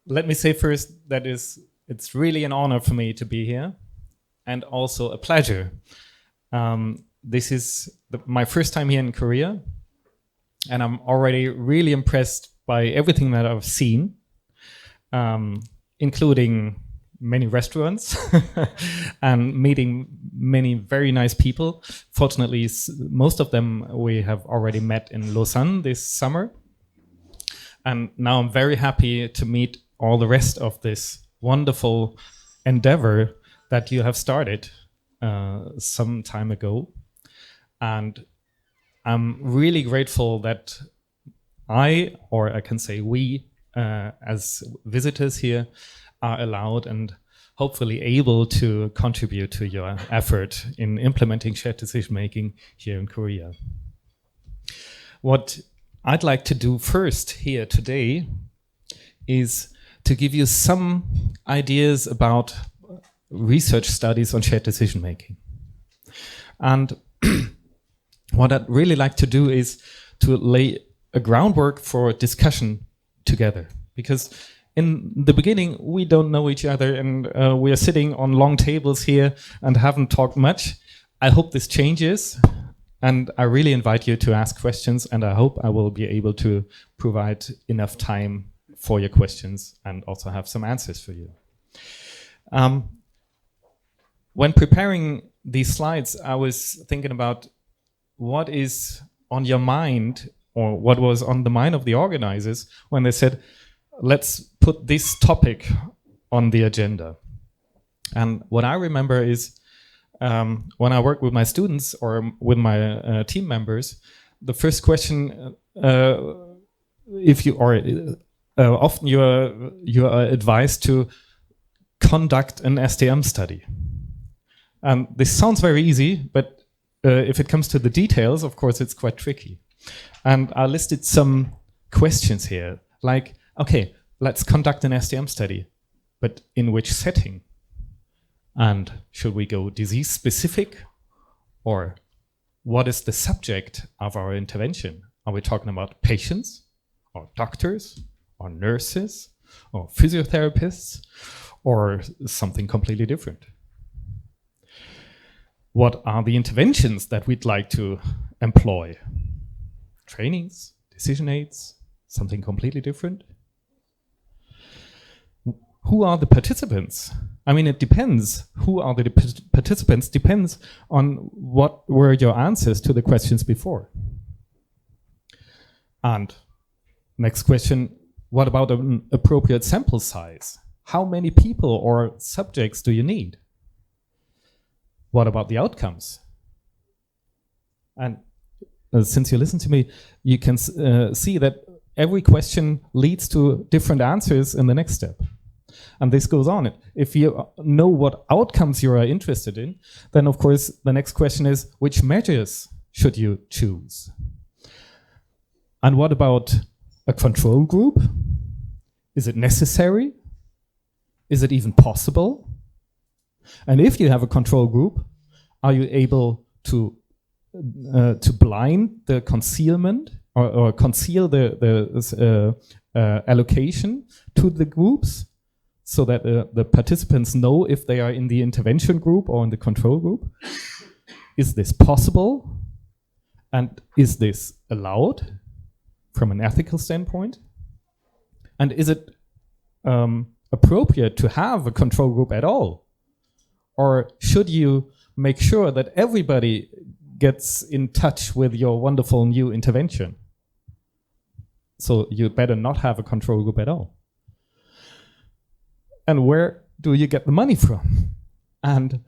let me say first that it's really an honor for me to be here, and also a pleasure. This is my first time here in Korea, and I'm already really impressed by everything that I've seen, including many restaurants and meeting many very nice people. Fortunately, most of them we have already met in Lausanne this summer. And now I'm very happy to meet all the rest of this wonderful endeavor that you have started some time ago. And I'm really grateful that I can say we, as visitors here, are allowed and hopefully able to contribute to your effort in implementing shared decision-making here in Korea. What I'd like to do first here today is to give you some ideas about research studies on shared decision-making. And what I'd really like to do is to lay a groundwork for discussion together, because in the beginning we don't know each other, and we are sitting on long tables here and haven't talked much. I hope this changes, and I really invite you to ask questions, and I hope I will be able to provide enough time for your questions and also have some answers for you. When preparing these slides, I was thinking about what is on your mind, or what was on the mind of the organizers when they said, let's put this topic on the agenda. And what I remember is when I work with my students or with my team members, the first question, often you are advised to conduct an STM study. And this sounds very easy, but if it comes to the details, of course, it's quite tricky. And I listed some questions here, like, okay, let's conduct an STM study, but in which setting? And should we go disease specific? Or what is the subject of our intervention? Are we talking about patients, or doctors, or nurses, or physiotherapists, or something completely different? What are the interventions that we'd like to employ? Trainings, decision aids, something completely different? Who are the participants? I mean, it depends. Who are the participants depends on what were your answers to the questions before. And next question, what about an appropriate sample size? How many people or subjects do you need? What about the outcomes? And since you listen to me, you can see that every question leads to different answers in the next step. And this goes on. If you know what outcomes you are interested in, then of course the next question is, which measures should you choose? And what about a control group? Is it necessary? Is it even possible? And if you have a control group, are you able to blind the concealment or conceal the allocation to the groups, so that the participants know if they are in the intervention group or in the control group? Is this possible? And is this allowed from an ethical standpoint? And is it appropriate to have a control group at all? Or should you make sure that everybody gets in touch with your wonderful new intervention? So you better not have a control group at all. And where do you get the money from? And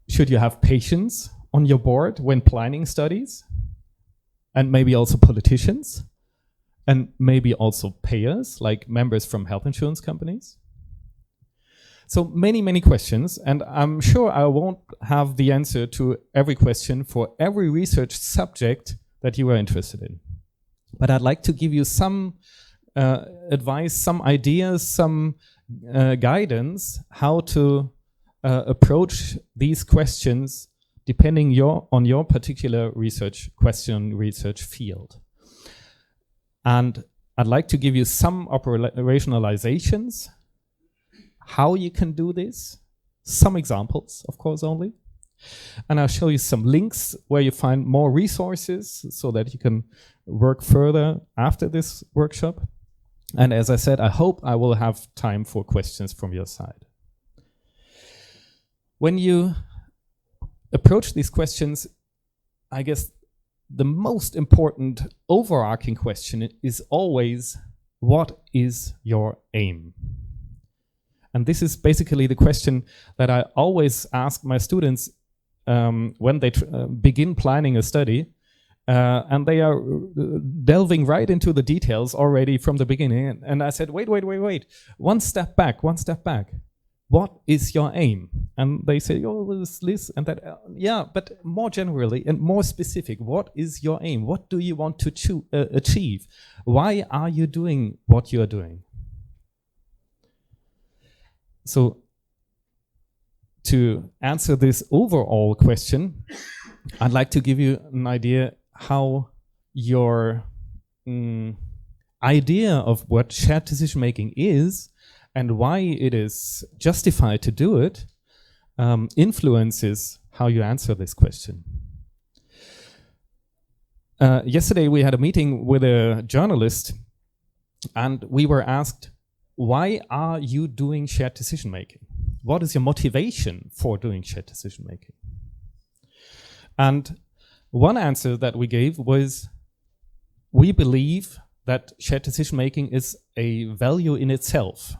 should you have patients on your board when planning studies? And maybe also politicians? And maybe also payers, like members from health insurance companies? So many, many questions, and I'm sure I won't have the answer to every question for every research subject that you are interested in. But I'd like to give you some advice, some ideas, some guidance how to approach these questions depending on your particular research question, research field. And I'd like to give you some operationalizations, how you can do this, some examples, of course, only. And I'll show you some links where you find more resources so that you can work further after this workshop. And as I said, I hope I will have time for questions from your side. When you approach these questions, I guess the most important overarching question is always, what is your aim? And this is basically the question that I always ask my students when they begin planning a study, and they are delving right into the details already from the beginning. And I said, wait, one step back. What is your aim? And they say, oh, this and that. Yeah, but more generally and more specific, what is your aim? What do you want to achieve? Why are you doing what you are doing? So, to answer this overall question, I'd like to give you an idea how your idea of what shared decision making is and why it is justified to do it influences how you answer this question. Yesterday we had a meeting with a journalist, and we were asked, why are you doing shared decision making? What is your motivation for doing shared decision making? And one answer that we gave was, we believe that shared decision making is a value in itself.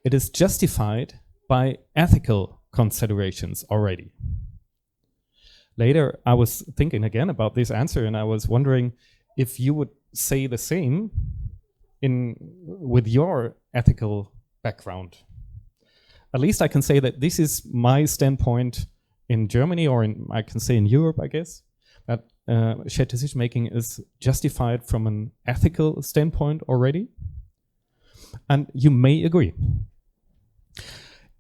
It is justified by ethical considerations already. Later, I was thinking again about this answer, and I was wondering if you would say the same with your ethical background. At least I can say that this is my standpoint in Germany, or I can say in Europe, I guess, that shared decision making is justified from an ethical standpoint already. And you may agree.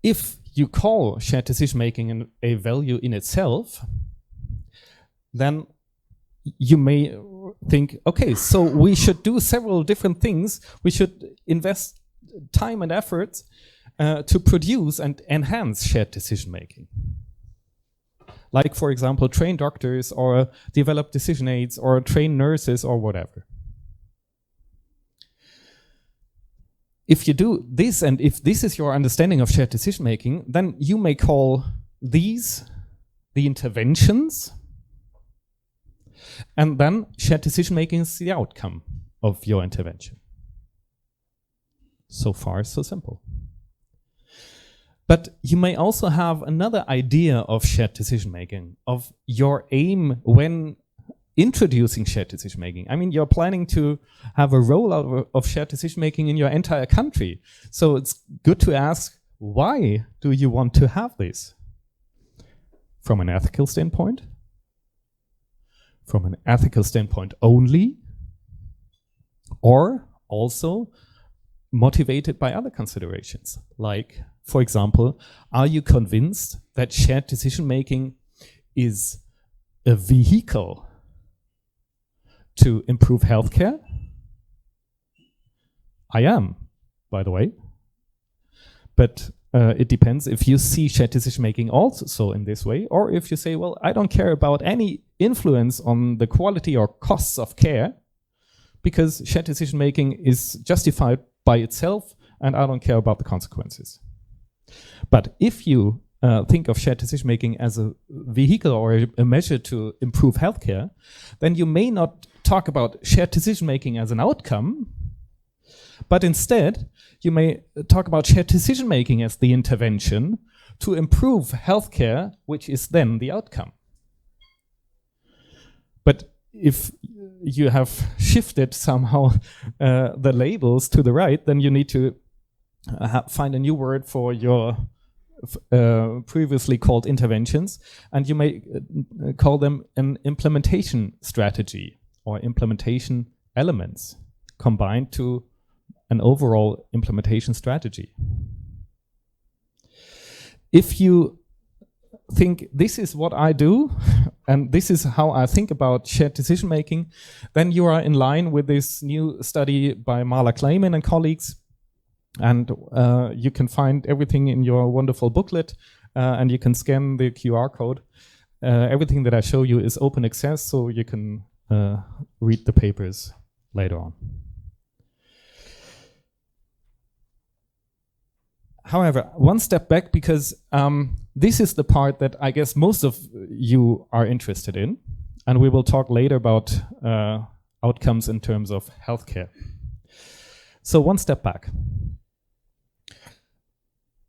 If you call shared decision making a value in itself, then you may think, okay, so we should do several different things. We should invest time and effort to produce and enhance shared decision making. Like, for example, train doctors or develop decision aids or train nurses or whatever. If you do this, and if this is your understanding of shared decision making, then you may call these the interventions, and then shared decision making is the outcome of your intervention. So far, so simple. But you may also have another idea of shared decision making, of your aim when introducing shared decision making. I mean, you're planning to have a rollout of shared decision making in your entire country. So it's good to ask, why do you want to have this? From an ethical standpoint? From an ethical standpoint only? Or also motivated by other considerations, like, for example, are you convinced that shared decision making is a vehicle to improve healthcare? I am, by the way. But it depends if you see shared decision making also in this way, or if you say, well, I don't care about any influence on the quality or costs of care, because shared decision making is justified by itself, and I don't care about the consequences. But if you think of shared decision making as a vehicle or a measure to improve healthcare, then you may not talk about shared decision making as an outcome, but instead you may talk about shared decision making as the intervention to improve healthcare, which is then the outcome. But if you have shifted somehow the labels to the right, then you need to find a new word for your previously called interventions, and you may call them an implementation strategy or implementation elements combined to an overall implementation strategy. If you think this is what I do, and this is how I think about shared decision making, then you are in line with this new study by Marla Kleiman and colleagues. And you can find everything in your wonderful booklet, and you can scan the QR code. Everything that I show you is open access, so you can read the papers later on. However, one step back, because this is the part that I guess most of you are interested in, and we will talk later about outcomes in terms of healthcare. So one step back.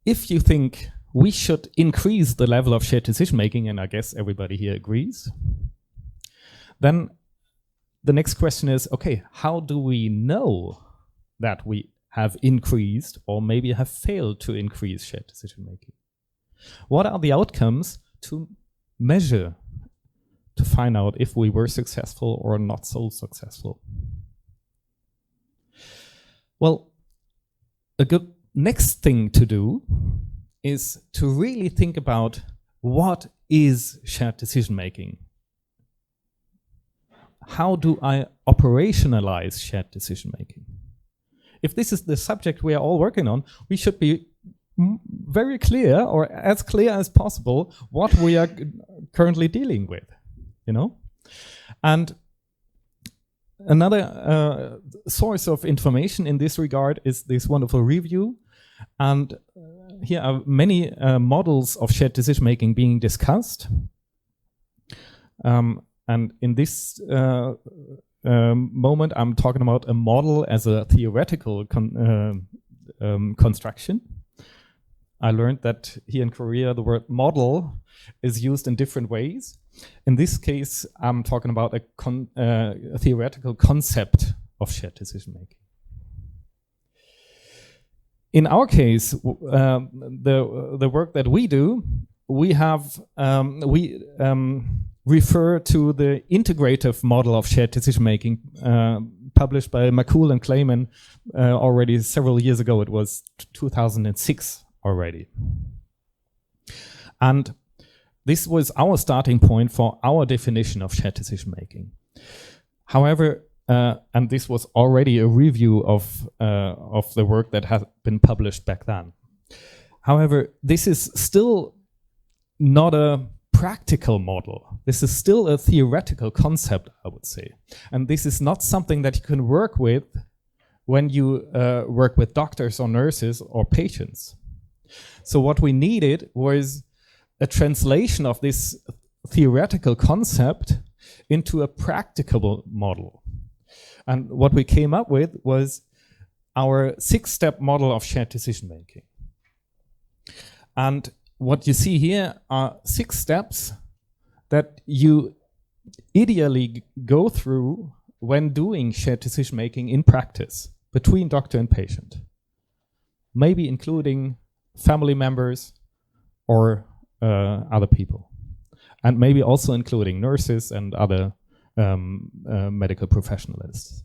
If you think we should increase the level of shared decision making, and I guess everybody here agrees, then the next question is, okay, how do we know that we have increased or maybe have failed to increase shared decision making? What are the outcomes to measure to find out if we were successful or not so successful? Well, a good next thing to do is to really think about what is shared decision making. How do I operationalize shared decision making? If this is the subject we are all working on, we should be very clear, or as clear as possible, what we are currently dealing with, you know? And another source of information in this regard is this wonderful review. And here are many models of shared decision making being discussed. And in this moment, I'm talking about a model as a theoretical construction. I learned that here in Korea, the word model is used in different ways. In this case, I'm talking about a theoretical concept of shared decision making. In our case, the work that we do, we have refer to the integrative model of shared decision making, published by McCool and Kleiman already several years ago. It was 2006 already. And this was our starting point for our definition of shared decision making. However, and this was already a review of the work that had been published back then. However, this is still not a practical model. This is still a theoretical concept, I would say. And this is not something that you can work with when you work with doctors or nurses or patients. So what we needed was a translation of this theoretical concept into a practicable model. And what we came up with was our 6-step model of shared decision making. And what you see here are 6 steps that you ideally go through when doing shared decision making in practice between doctor and patient, maybe including family members or other people, and maybe also including nurses and other medical professionals.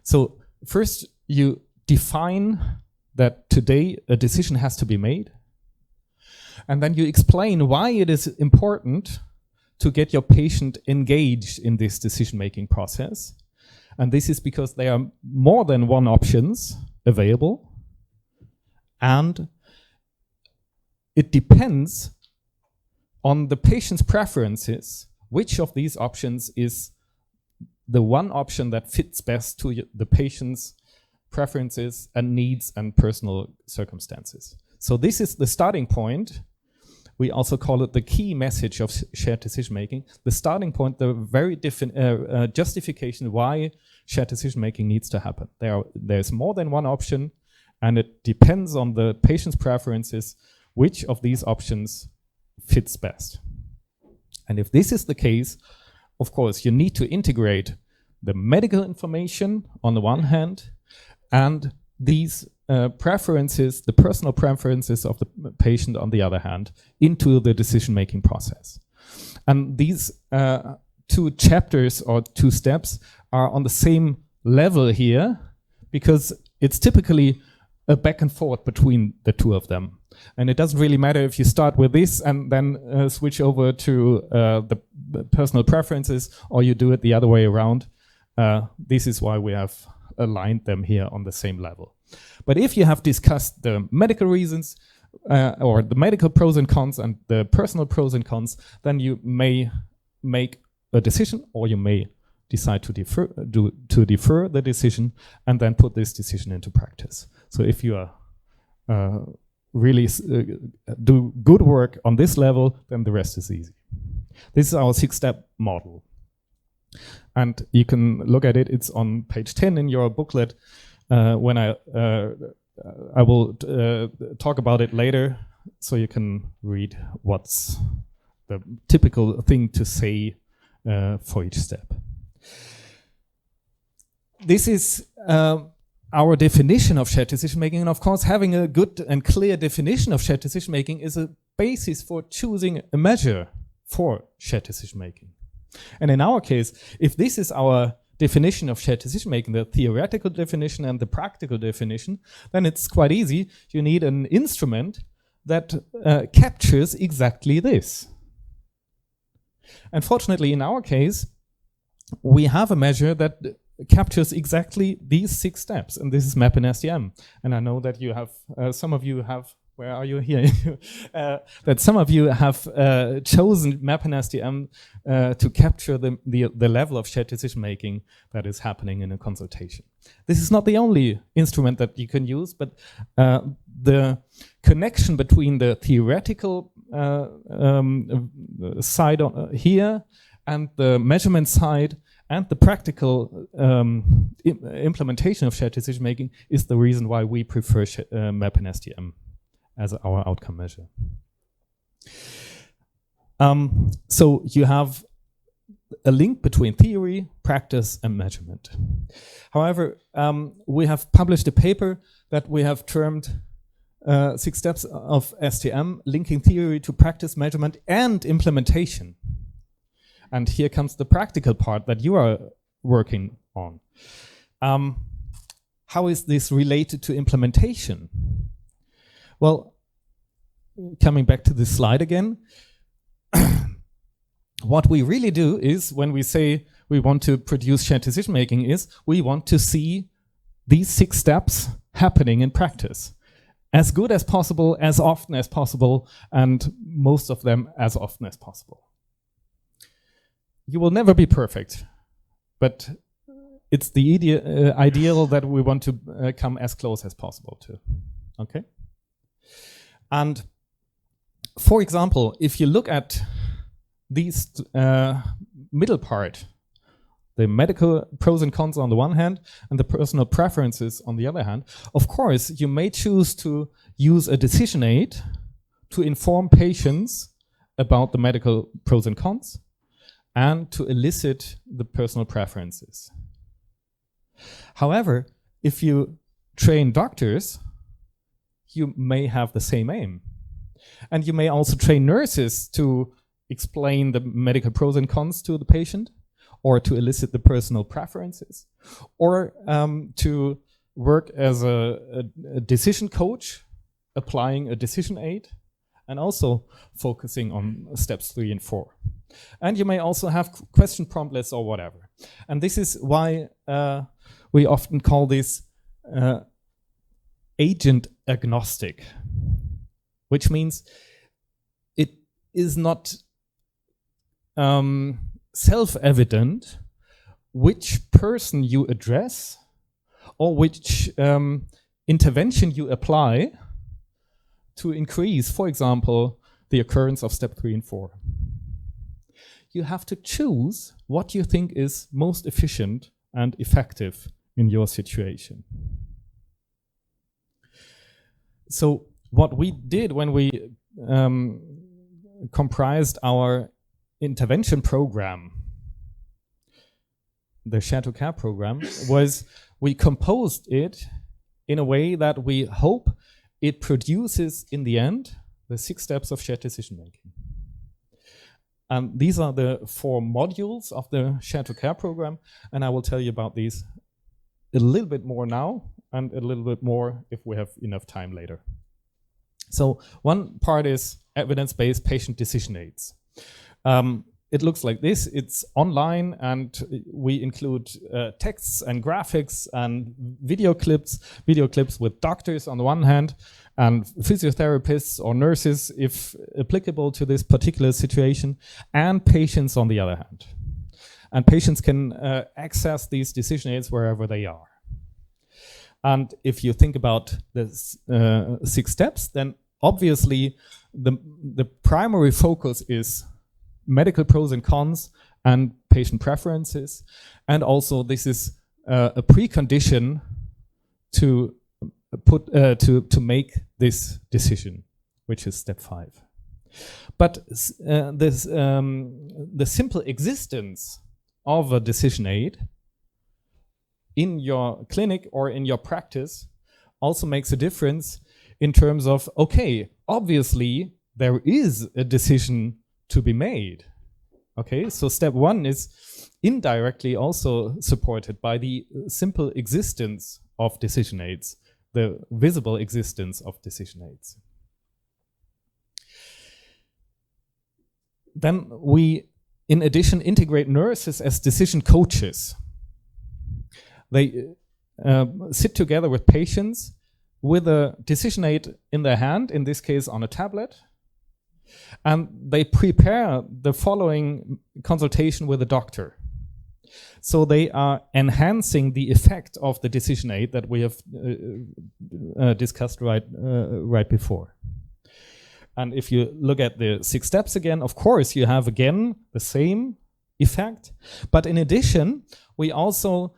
So first you define that today a decision has to be made, and then you explain why it is important to get your patient engaged in this decision-making process. And this is because there are more than one options available, and it depends on the patient's preferences which of these options is the one option that fits best to the patient's preferences and needs and personal circumstances. So this is the starting point. We also call it the key message of shared decision making. The starting point, the very justification why shared decision making needs to happen. There's more than one option, and it depends on the patient's preferences which of these options fits best. And if this is the case, of course, you need to integrate the medical information on the one hand and these preferences, the personal preferences of the patient on the other hand, into the decision-making process. And these 2 chapters or 2 steps are on the same level here, because it's typically a back and forth between the two of them. And it doesn't really matter if you start with this and then switch over to the personal preferences, or you do it the other way around. This is why we have aligned them here on the same level. But if you have discussed the medical reasons or the medical pros and cons and the personal pros and cons, then you may make a decision, or you may decide to defer the decision and then put this decision into practice. So if you are really do good work on this level, then the rest is easy. This is our 6-step model. And you can look at it. It's on page 10 in your booklet. When I will talk about it later, so you can read what's the typical thing to say for each step. This is our definition of shared decision making, and of course having a good and clear definition of shared decision making is a basis for choosing a measure for shared decision making. And in our case, if this is our definition of shared decision making, the theoretical definition and the practical definition, then it's quite easy. You need an instrument that captures exactly this. And fortunately, in our case, we have a measure that captures exactly these 6 steps, and this is MapInSDM. And I know that you have, some of you have, where are you here? That some of you have chosen MapInSDM to capture the level of shared decision making that is happening in a consultation. This is not the only instrument that you can use, but the connection between the theoretical side here and the measurement side and the practical implementation of shared decision making is the reason why we prefer MapInSDM as our outcome measure. So you have a link between theory, practice, and measurement. However, we have published a paper that we have termed 6 steps of STM, linking theory to practice, measurement, and implementation. And here comes the practical part that you are working on. How is this related to implementation? Well, coming back to this slide again, what we really do is, when we say we want to produce shared decision making, is we want to see these 6 steps happening in practice as good as possible, as often as possible, and most of them as often as possible. You will never be perfect, but it's the ideal that we want to come as close as possible to. Okay? And for example, if you look at these middle part, the medical pros and cons on the one hand and the personal preferences on the other hand, of course, you may choose to use a decision aid to inform patients about the medical pros and cons and to elicit the personal preferences. However, if you train doctors, you may have the same aim. And you may also train nurses to explain the medical pros and cons to the patient, or to elicit the personal preferences, or to work as a decision coach, applying a decision aid, and also focusing on steps 3 and 4. And you may also have question promptlets or whatever. And this is why we often call this agent agnostic, which means it is not self-evident which person you address or which intervention you apply to increase, for example, the occurrence of step 3 and 4. You have to choose what you think is most efficient and effective in your situation. So what we did when we comprised our intervention program, the Shared Care program, was we composed it in a way that we hope it produces in the end the 6 steps of shared decision making. And these are the 4 modules of the Shared Care program, and I will tell you about these a little bit more now, and a little bit more if we have enough time later. So one part is evidence-based patient decision aids. It looks like this. It's online, and we include texts and graphics and video clips with doctors on the one hand and physiotherapists or nurses, if applicable to this particular situation, and patients on the other hand. And patients can access these decision aids wherever they are. And if you think about the 6 steps, then obviously the primary focus is medical pros and cons and patient preferences. And also this is a precondition to make this decision, which is step 5. But the simple existence of a decision aid in your clinic or in your practice also makes a difference in terms of, okay, obviously there is a decision to be made. Okay, so step 1 is indirectly also supported by the simple existence of decision aids, the visible existence of decision aids. Then we, in addition, integrate nurses as decision coaches. They sit together with patients with a decision aid in their hand, in this case on a tablet, and they prepare the following consultation with a doctor. So they are enhancing the effect of the decision aid that we have discussed right before. And if you look at the 6 steps again, of course you have again the same effect, but in addition we also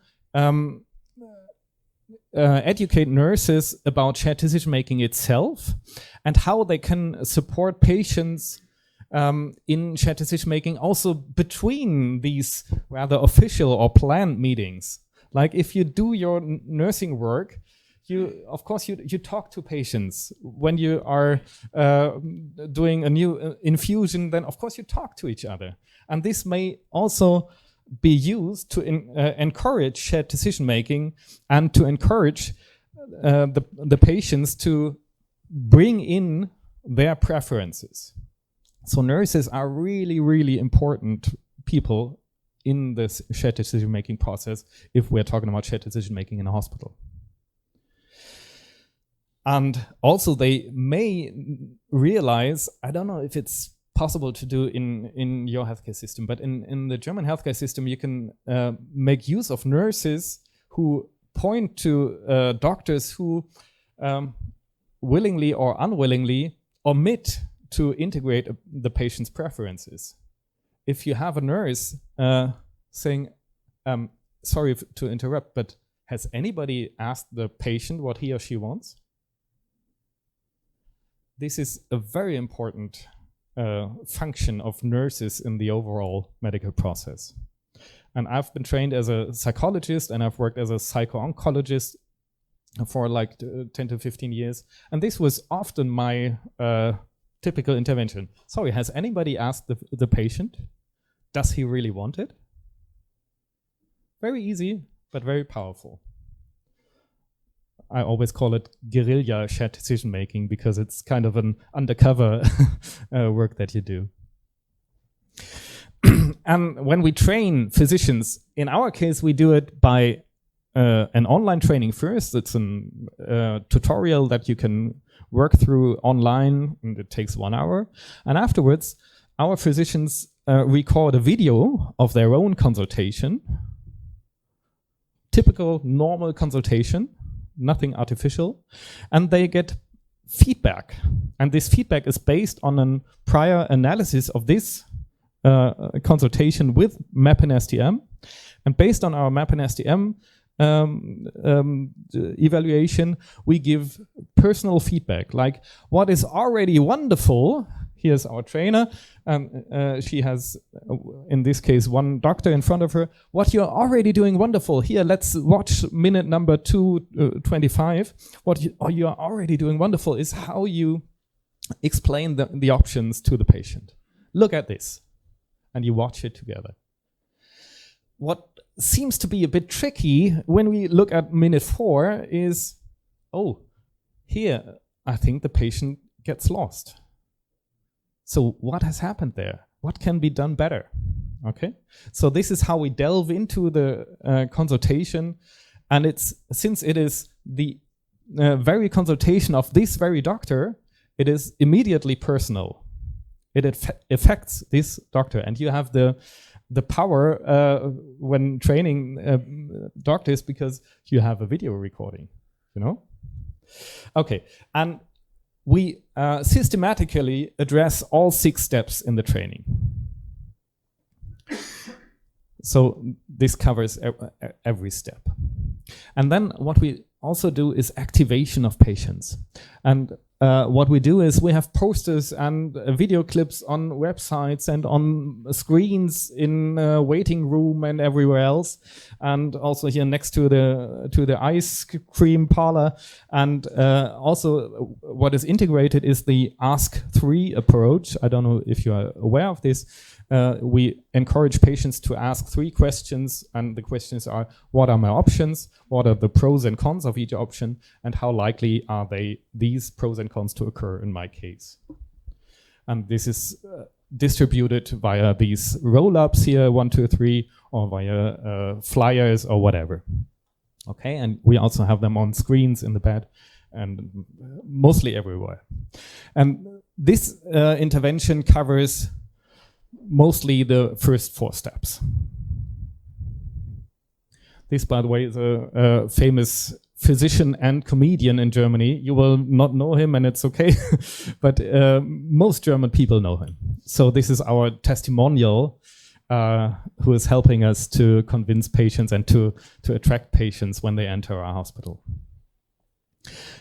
educate nurses about shared decision making itself and how they can support patients in shared decision making also between these rather official or planned meetings. Like if you do your nursing work, of course you talk to patients. When you are doing a new infusion, then of course you talk to each other. And this may also be used to encourage shared decision making and to encourage the patients to bring in their preferences. So nurses are really, really important people in this shared decision making process if we're talking about shared decision making in a hospital. And also they may realize, I don't know if it's possible to do in your healthcare system, but in the German healthcare system, you can make use of nurses who point to doctors who willingly or unwillingly omit to integrate the patient's preferences. If you have a nurse saying, sorry to interrupt, but has anybody asked the patient what he or she wants? This is a very important function of nurses in the overall medical process. And I've been trained as a psychologist and I've worked as a psycho-oncologist for like 10 to 15 years. And this was often my typical intervention. Sorry, has anybody asked the patient, does he really want it? Very easy, but very powerful. I always call it guerrilla shared decision making because it's kind of an undercover work that you do. And when we train physicians, in our case, we do it by an online training first. It's a tutorial that you can work through online, and it takes 1 hour. And afterwards, our physicians record a video of their own consultation, typical normal consultation, nothing artificial, and they get feedback. And this feedback is based on a prior analysis of this consultation with MapIn-STM. And based on our MapIn-STM evaluation, we give personal feedback, like what is already wonderful. Here's our trainer, and she has, in this case, one doctor in front of her. What you're already doing wonderful. Here, let's watch minute number 225. What you are already doing wonderful is how you explain the options to the patient. Look at this. And you watch it together. what seems to be a bit tricky when we look at minute 4 is, oh, here I think the patient gets lost. So what has happened there? What can be done better? Okay, so this is how we delve into the consultation, and since it is the very consultation of this very doctor, it is immediately personal. It affects this doctor, and you have the power when training doctors, because you have a video recording, you know? Okay, and we systematically address all 6 steps in the training. So this covers every step. And then what we also do is activation of patients. And what we do is we have posters and video clips on websites and on screens in waiting room and everywhere else, and also here next to the ice cream parlor. And also what is integrated is the Ask 3 approach. I don't know if you are aware of this. We encourage patients to ask 3 questions, and the questions are: what are my options? What are the pros and cons of each option? And how likely are these pros and cons to occur in my case? And this is distributed via these roll-ups here, 1, 2, 3, or via flyers or whatever. Okay, and we also have them on screens in the bed and mostly everywhere. And this intervention covers mostly the first 4 steps. This, by the way, is a famous physician and comedian in Germany. You will not know him, and it's okay, but most German people know him. So this is our testimonial who is helping us to convince patients and to attract patients when they enter our hospital.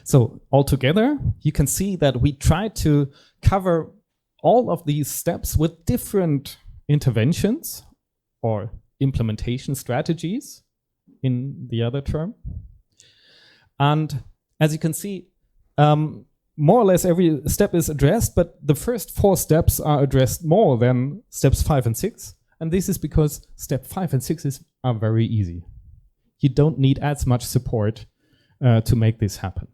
So altogether, you can see that we try to cover all of these steps with different interventions or implementation strategies in the other term. And as you can see, more or less every step is addressed, but the first 4 steps are addressed more than steps 5 and 6. And this is because step 5 and 6 are very easy. You don't need as much support to make this happen.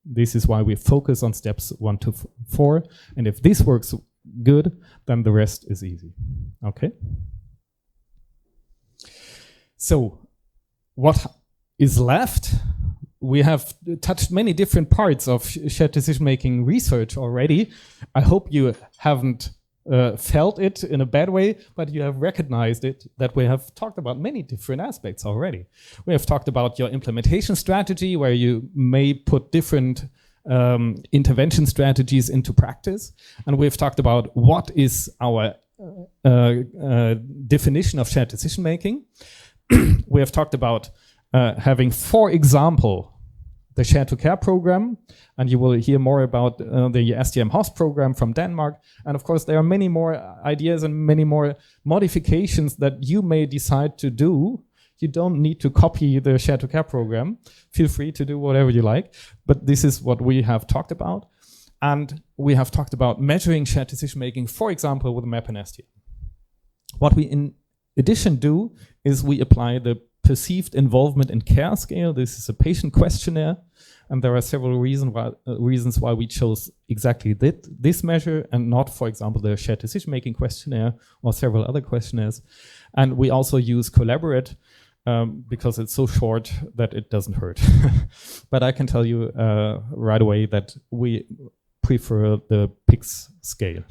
This is why we focus on steps 1 to 4. And if this works good, then the rest is easy. Okay? So what is left? We have touched many different parts of shared decision-making research already. I hope you haven't felt it in a bad way, but you have recognized it, that we have talked about many different aspects already. We have talked about your implementation strategy, where you may put different intervention strategies into practice. And we've talked about what is our definition of shared decision-making. We have talked about having, for example, the Share to Care program, and you will hear more about the SDM Host program from Denmark. And of course, there are many more ideas and many more modifications that you may decide to do. You don't need to copy the Share to Care program. Feel free to do whatever you like. But this is what we have talked about. And we have talked about measuring shared decision-making, for example, with MAP and SDM. What we in addition do is we apply the Perceived Involvement in Care scale. This is a patient questionnaire, and there are several reasons why we chose exactly this measure and not, for example, the shared decision-making questionnaire or several other questionnaires. And we also use Collaborate because it's so short that it doesn't hurt. But I can tell you right away that we prefer the PICS scale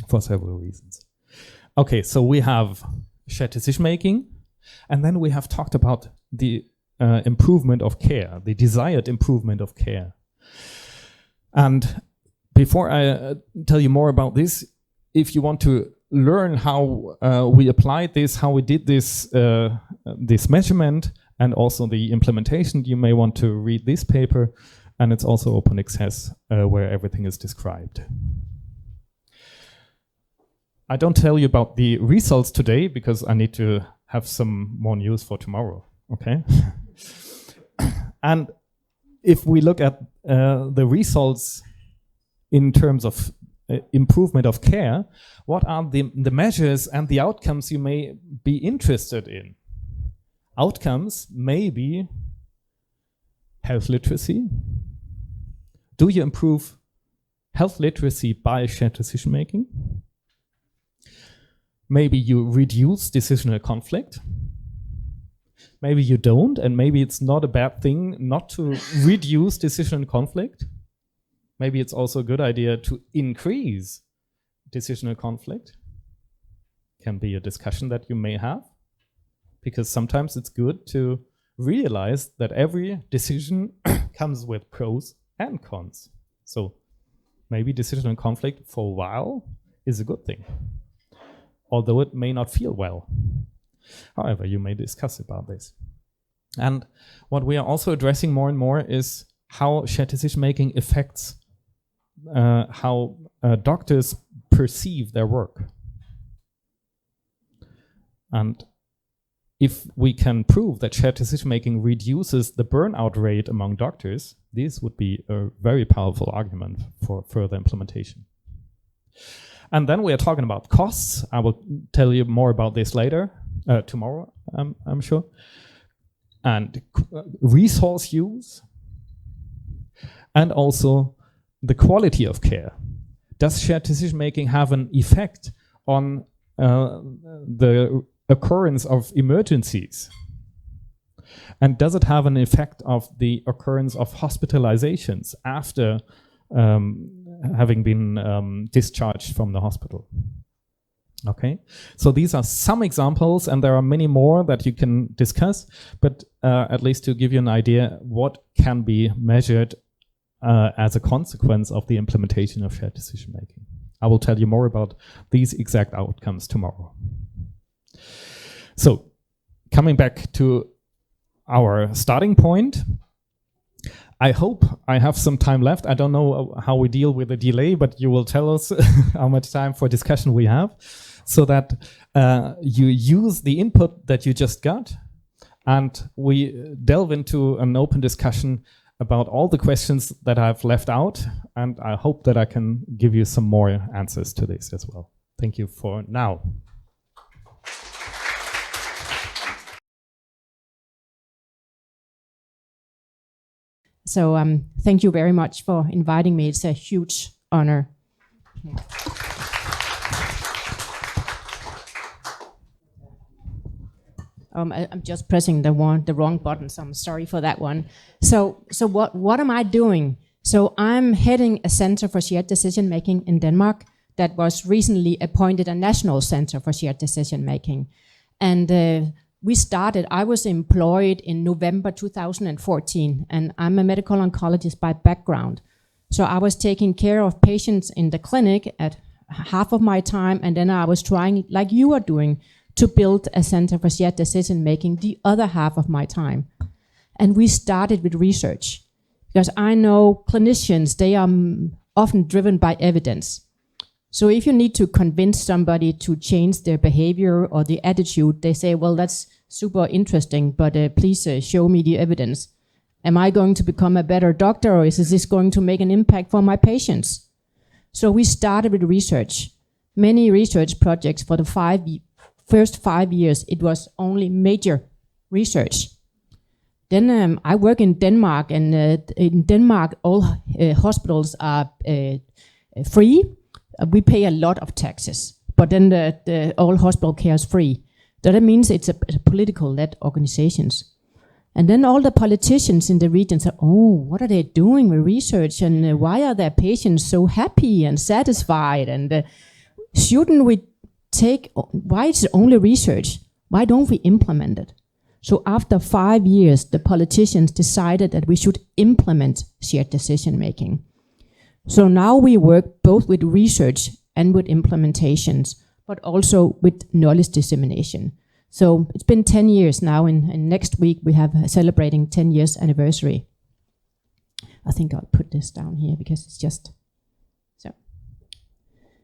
for several reasons. Okay, so we have shared decision-making, and then we have talked about the improvement of care, the desired improvement of care. And before I tell you more about this, if you want to learn how we applied this, how we did this, this measurement, and also the implementation, you may want to read this paper, and it's also open access where everything is described. I don't tell you about the results today because I need to have some more news for tomorrow, okay? And if we look at the results in terms of improvement of care, what are the measures and the outcomes you may be interested in? Outcomes may be health literacy. Do you improve health literacy by shared decision making? Maybe you reduce decisional conflict. Maybe you don't, and maybe it's not a bad thing not to reduce decisional conflict. Maybe it's also a good idea to increase decisional conflict. Can be a discussion that you may have, because sometimes it's good to realize that every decision comes with pros and cons. So maybe decisional conflict for a while is a good thing, although it may not feel well. However, you may discuss about this. And what we are also addressing more and more is how shared decision making affects how doctors perceive their work. And if we can prove that shared decision making reduces the burnout rate among doctors, this would be a very powerful argument for further implementation. And then we are talking about costs. I will tell you more about this later, tomorrow, I'm sure. And resource use, and also the quality of care. Does shared decision making have an effect on the occurrence of emergencies? And does it have an effect of the occurrence of hospitalizations after having been discharged from the hospital? Okay, so these are some examples, and there are many more that you can discuss, but at least to give you an idea what can be measured as a consequence of the implementation of shared decision making. I will tell you more about these exact outcomes tomorrow. So, coming back to our starting point, I hope I have some time left. I don't know how we deal with the delay, but you will tell us how much time for discussion we have, so that you use the input that you just got, and we delve into an open discussion about all the questions that I've left out, and I hope that I can give you some more answers to this as well. Thank you for now. So thank you very much for inviting me. It's a huge honor. I'm just pressing the wrong button, so I'm sorry for that one. So what am I doing? So I'm heading a Center for Shared Decision Making in Denmark that was recently appointed a National Center for Shared Decision Making. And I was employed in November 2014, and I'm a medical oncologist by background. So I was taking care of patients in the clinic at half of my time, and then I was trying, like you are doing, to build a Center for Shared Decision Making the other half of my time. And we started with research, because I know clinicians, they are often driven by evidence. So if you need to convince somebody to change their behavior or the attitude, they say, well, that's super interesting, but please show me the evidence. Am I going to become a better doctor, or is this going to make an impact for my patients? So we started with research. Many research projects for the first 5 years, it was only major research. Then I work in Denmark, and in Denmark, all hospitals are free. We pay a lot of taxes, but then the all hospital care is free. So that means it's a political-led organizations. And then all the politicians in the region say, oh, what are they doing with research, and why are their patients so happy and satisfied, and shouldn't we why is it only research? Why don't we implement it? So after 5 years, the politicians decided that we should implement shared decision making. So now we work both with research and with implementations, but also with knowledge dissemination. So it's been 10 years now, and next week we have celebrating 10 years anniversary. I think I'll put this down here because it's just so.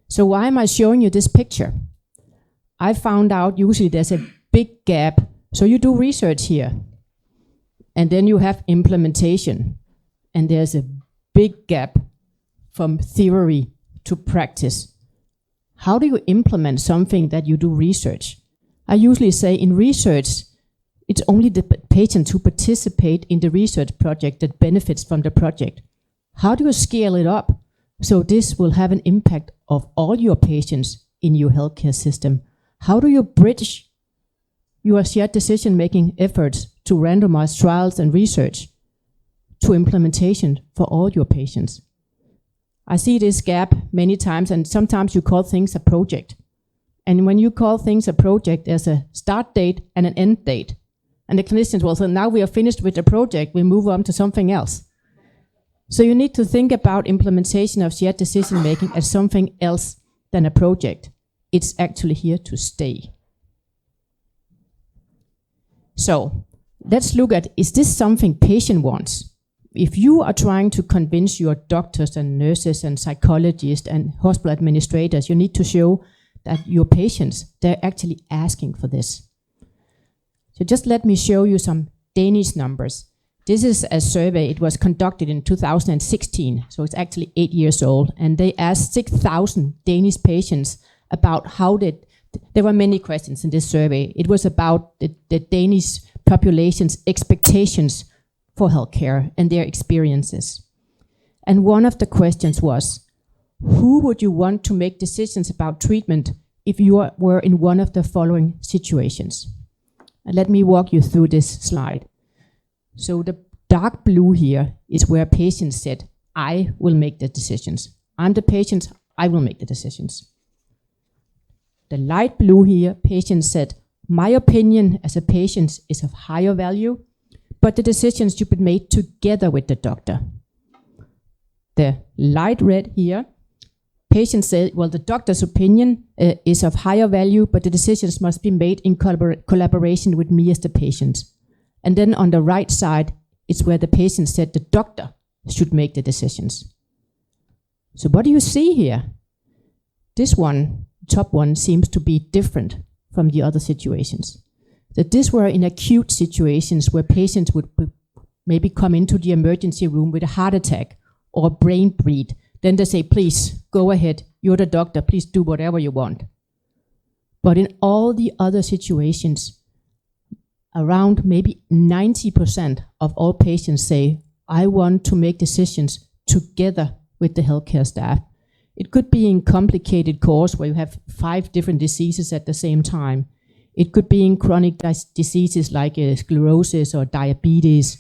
So why am I showing you this picture? I found out usually there's a big gap. So you do research here, and then you have implementation, and there's a big gap from theory to practice. How do you implement something that you do research? I usually say in research, it's only the patients who participate in the research project that benefits from the project. How do you scale it up so this will have an impact of all your patients in your healthcare system? How do you bridge your shared decision-making efforts to randomized trials and research to implementation for all your patients? I see this gap many times, and sometimes you call things a project. And when you call things a project, there's a start date and an end date. And the clinicians will say, now we are finished with the project, we move on to something else. So you need to think about implementation of shared decision-making as something else than a project. It's actually here to stay. So let's look at, is this something patient wants? If you are trying to convince your doctors and nurses and psychologists and hospital administrators, you need to show that your patients, they're actually asking for this. So just let me show you some Danish numbers. This is a survey. It was conducted in 2016, so it's actually 8 years old. And they asked 6,000 Danish patients about how there were many questions in this survey. It was about the Danish population's expectations for healthcare and their experiences. And one of the questions was, who would you want to make decisions about treatment if you were in one of the following situations? And let me walk you through this slide. So the dark blue here is where patients said, I will make the decisions. I'm the patient, I will make the decisions. The light blue here, patients said, my opinion as a patient is of higher value, but the decisions should be made together with the doctor. The light red here, patients say, well, the doctor's opinion is of higher value, but the decisions must be made in collaboration with me as the patient. And then on the right side, it's where the patient said the doctor should make the decisions. So what do you see here? This one, top one, seems to be different from the other situations. That these were in acute situations where patients would maybe come into the emergency room with a heart attack or brain bleed. Then they say, please, go ahead. You're the doctor. Please do whatever you want. But in all the other situations, around maybe 90% of all patients say, I want to make decisions together with the healthcare staff. It could be in complicated course where you have 5 different diseases at the same time. It could be in chronic diseases like sclerosis or diabetes.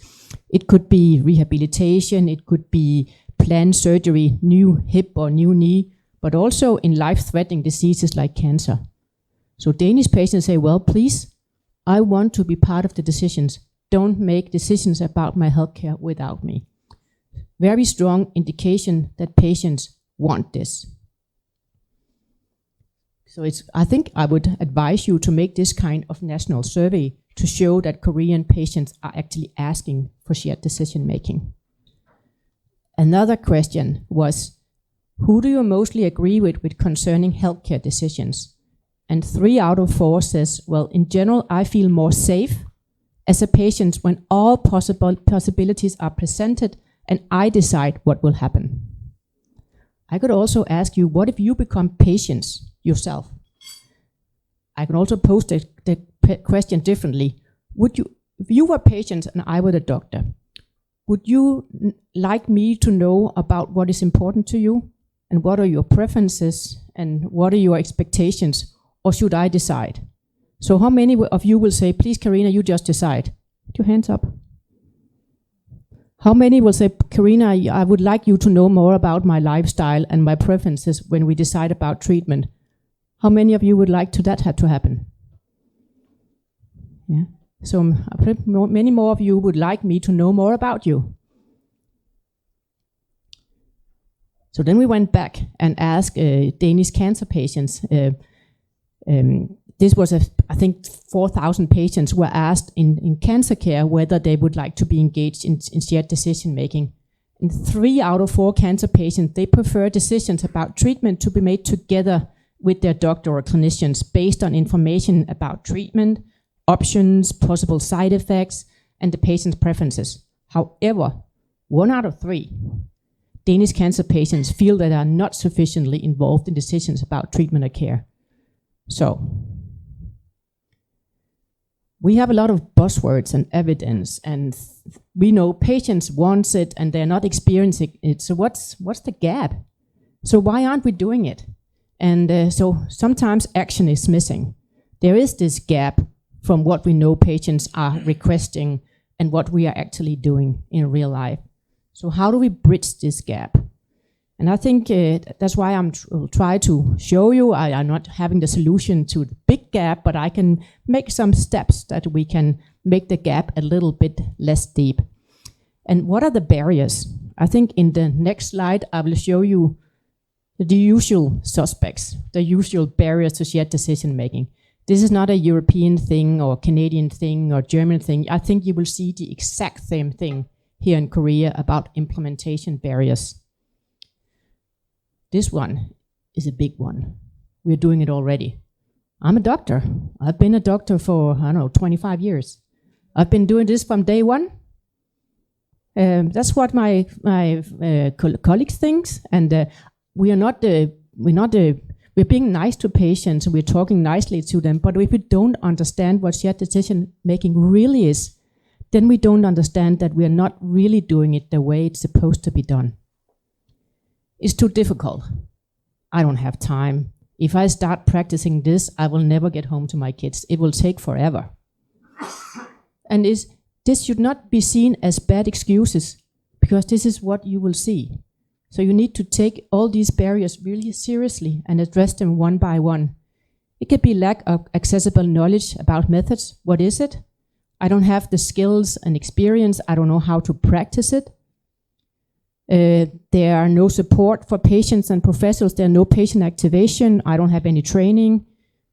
It could be rehabilitation. It could be planned surgery, new hip or new knee, but also in life-threatening diseases like cancer. So Danish patients say, well, please, I want to be part of the decisions. Don't make decisions about my healthcare without me. Very strong indication that patients want this. So I think I would advise you to make this kind of national survey to show that Korean patients are actually asking for shared decision making. Another question was, who do you mostly agree with concerning healthcare decisions? And 3 out of 4 says, well, in general, I feel more safe as a patient when all possibilities are presented and I decide what will happen. I could also ask you, what if you become patients yourself? I can also pose the question differently. Would you, if you were patients and I were the doctor, would you like me to know about what is important to you and what are your preferences and what are your expectations, or should I decide? So how many of you will say, please, Karina, you just decide? Put your hands up. How many will say, Karina, I would like you to know more about my lifestyle and my preferences when we decide about treatment? How many of you would like that to happen? Yeah. So many more of you would like me to know more about you. So then we went back and asked Danish cancer patients. This was, I think, 4,000 patients were asked in cancer care whether they would like to be engaged in shared decision making. And 3 out of 4 cancer patients, they prefer decisions about treatment to be made together with their doctor or clinicians based on information about treatment, options, possible side effects, and the patient's preferences. However, 1 out of 3, Danish cancer patients feel that they are not sufficiently involved in decisions about treatment or care. So, we have a lot of buzzwords and evidence, and we know patients want it and they're not experiencing it. So what's the gap? So why aren't we doing it? And so sometimes action is missing. There is this gap from what we know patients are requesting and what we are actually doing in real life. So how do we bridge this gap? And I think that's why will try to show you. I'm not having the solution to the big gap, but I can make some steps that we can make the gap a little bit less deep. And what are the barriers? I think in the next slide, I will show you the usual suspects, the usual barriers to shared decision making. This is not a European thing or Canadian thing or German thing. I think you will see the exact same thing here in Korea about implementation barriers. This one is a big one. We're doing it already. I'm a doctor. I've been a doctor for, 25 years. I've been doing this from day one. That's what my colleagues think, and we're being nice to patients. We're talking nicely to them. But if we don't understand what shared decision making really is, then we don't understand that we are not really doing it the way it's supposed to be done. It's too difficult. I don't have time. If I start practicing this, I will never get home to my kids. It will take forever. And this should not be seen as bad excuses, because this is what you will see. So you need to take all these barriers really seriously and address them one by one. It could be lack of accessible knowledge about methods. What is it? I don't have the skills and experience. I don't know how to practice it. There are no support for patients and professionals. There are no patient activation. I don't have any training.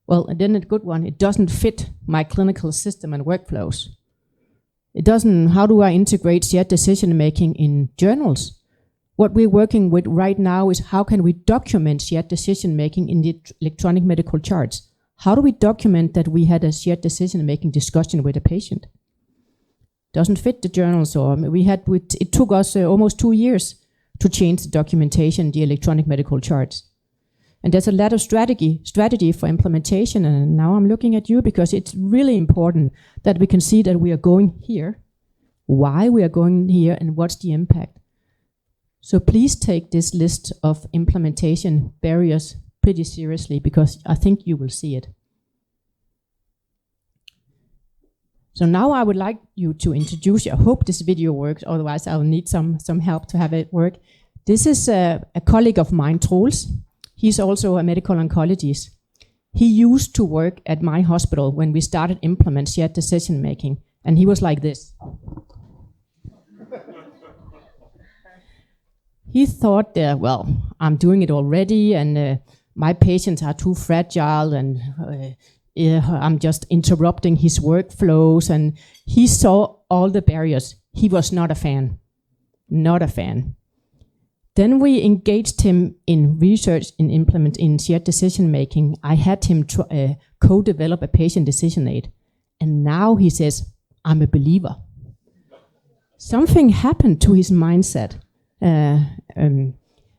Well, and then a good one, it doesn't fit my clinical system and workflows. It doesn't, how do I integrate shared decision making in journals? What we're working with right now is how can we document shared decision making in the electronic medical charts? How do we document that we had a shared decision making discussion with a patient? Doesn't fit the journals, or it took us almost 2 years to change the documentation, the electronic medical charts. And there's a lot of strategy for implementation, and now I'm looking at you because it's really important that we can see that we are going here, why we are going here, and what's the impact. So please take this list of implementation barriers pretty seriously, because I think you will see it. So now I would like you to introduce you. I hope this video works, otherwise I'll need some help to have it work. This is a colleague of mine, Troels. He's also a medical oncologist. He used to work at my hospital when we started implement shared decision making, and he was like this. He thought, well, I'm doing it already, and my patients are too fragile, and I'm just interrupting his workflows, and he saw all the barriers. He was not a fan. Not a fan. Then we engaged him in research and implement in shared decision making. I had him co-develop a patient decision aid, and now he says, I'm a believer. Something happened to his mindset.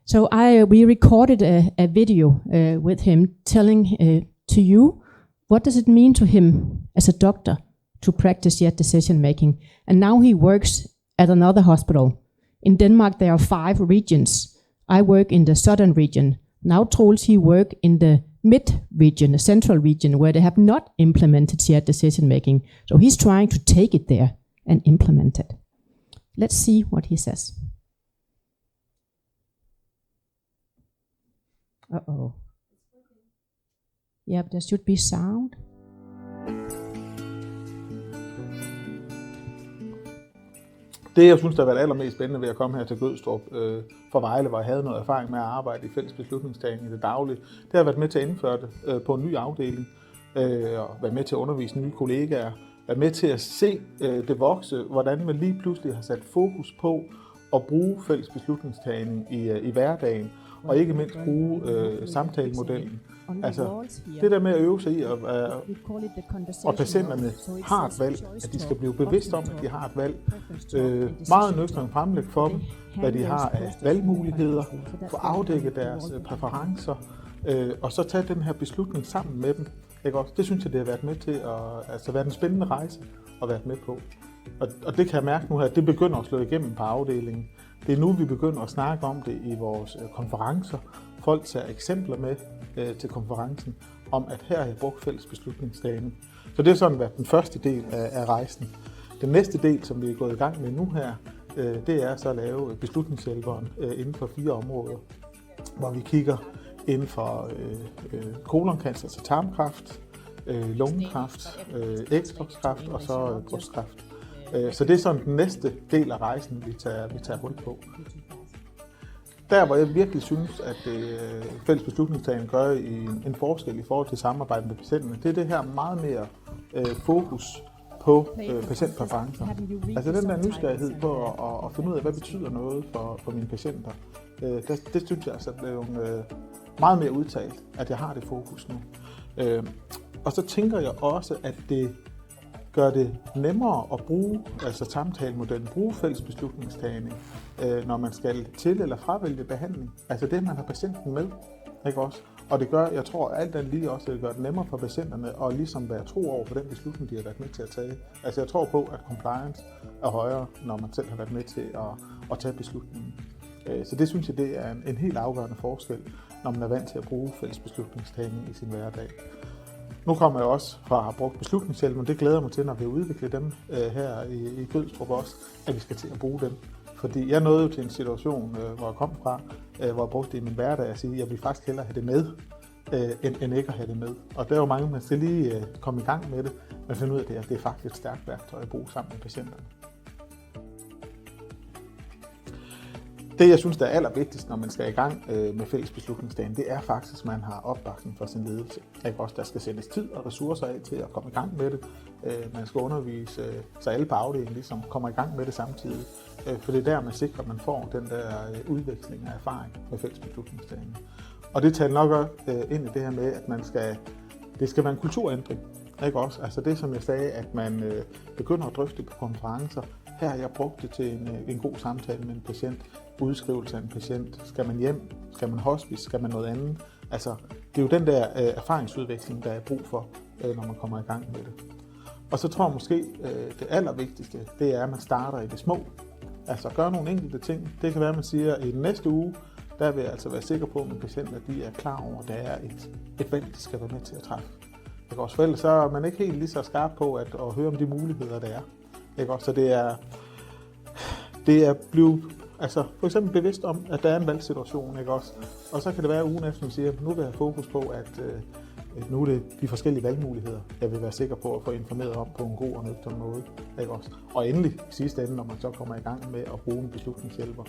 So we recorded a video with him telling to you what does it mean to him as a doctor to practice shared decision making. And now he works at another hospital. In Denmark, there are 5 regions. I work in the southern region. Now Troels, he work in the mid region, the central region, where they have not implemented shared decision making. So he's trying to take it there and implement it. Let's see what he says. Uh-oh. Yeah, there should be sound. Det, jeg synes, der har været allermest spændende ved at komme her til Gødstrup fra Vejle, hvor jeg havde noget erfaring med at arbejde i fælles beslutningstagning i det daglige, det har været med til at indføre det på en ny afdeling, og været med til at undervise nye kollegaer, været med til at se det vokse, hvordan man lige pludselig har sat fokus på at bruge fælles beslutningstagning i hverdagen, og ikke mindst bruge samtalemodellen. Altså det der med at øve sig i, og patienterne har et valg, at de skal blive bevidste om, at de har et valg. Meget nøgternt fremlæg for dem, hvad de har af valgmuligheder, få afdækket deres præferencer, og så tage den her beslutning sammen med dem. Ikke også? Det synes jeg, det har været med til at være en spændende rejse at være med på. Og det kan jeg mærke nu her, det begynder at slå igennem på afdelingen. Det er nu, vi begynder at snakke om det i vores konferencer. Folk tager eksempler med til konferencen om, at her har jeg brugt fælles beslutningsdagen. Så det er sådan været den første del af rejsen. Den næste del, som vi er gået i gang med nu her, det er så at lave beslutningshjælperen inden for 4 områder, hvor vi kigger inden for koloncancer, altså tarmkræft, lungekræft, ægstokskræft og så brystkræft. Så det er sådan den næste del af rejsen, vi tager hul på. Der, hvor jeg virkelig synes, at fælles beslutningstagen gør en forskel i forhold til samarbejde med patienterne, det er det her meget mere fokus på patientpræferencer. Altså den der nysgerrighed på at finde ud af, hvad betyder noget for mine patienter. Det synes jeg altså er blevet meget mere udtalt, at jeg har det fokus nu. Og så tænker jeg også, at det gør det nemmere at bruge samtalemodellen, bruge fælles beslutningstagning, når man skal til- eller fravælge behandling. Altså det, man har patienten med, ikke også? Og det gør, jeg tror alt andet lige også, at det gør det nemmere for patienterne at ligesom være tro over for den beslutning, de har været med til at tage. Altså jeg tror på, at compliance er højere, når man selv har været med til at tage beslutningen. Så det synes jeg, det er en helt afgørende forskel, når man er vant til at bruge fælles beslutningstagning i sin hverdag. Nu kommer jeg også fra at have brugt beslutningshjælp, men det glæder mig til, når vi udvikler dem her i Gødstrup også, at vi skal til at bruge dem. Fordi jeg nåede jo til en situation, hvor jeg kom fra, hvor jeg brugte det i min hverdag at sige, at jeg vil faktisk hellere have det med, end ikke at have det med. Og der er jo mange, man skal lige komme i gang med det, men finde ud af det, at det er faktisk et stærkt værktøj at bruge sammen med patienterne. Det, jeg synes, der er allervigtigst, når man skal i gang med fælles beslutningsdagen, det er faktisk, at man har opbakning fra sin ledelse. Ikke også, der skal sættes tid og ressourcer af til at komme i gang med det. Man skal undervise, så alle på afdelingen ligesom kommer i gang med det samtidig. For det er der, man sikrer, at man får den der udveksling af erfaring med fælles beslutningsdagen. Og det taler nok ind i det her med, at det skal være en kulturændring. Ikke også? Altså det, som jeg sagde, at man begynder at drøfte på konferencer. Her har jeg brugt det til en god samtale med en patient. Udskrivelse af en patient. Skal man hjem? Skal man hospice? Skal man noget andet? Altså, det er jo den der erfaringsudveksling, der er brug for, når man kommer i gang med det. Og så tror jeg måske, det allervigtigste, det er, at man starter i det små. Altså, gør nogle enkelte ting. Det kan være, at man siger, at i den næste uge, der vil jeg altså være sikker på, at mine patienter de er klar over, at der er et valg, de skal være med til at træffe. Ikke også? For ellers så er man ikke helt lige så skarp på at høre om de muligheder, der er. Ikke også? Så det er blevet for eksempel bevidst om, at der er en valgsituation, ikke også? Og så kan det være ugen efter, man siger, at nu vil jeg have fokus på, at nu er det de forskellige valgmuligheder, jeg vil være sikker på at få informeret om på en god og nøgtern måde, ikke også? Og endelig i sidste ende, når man så kommer i gang med at bruge en beslutningshjælper.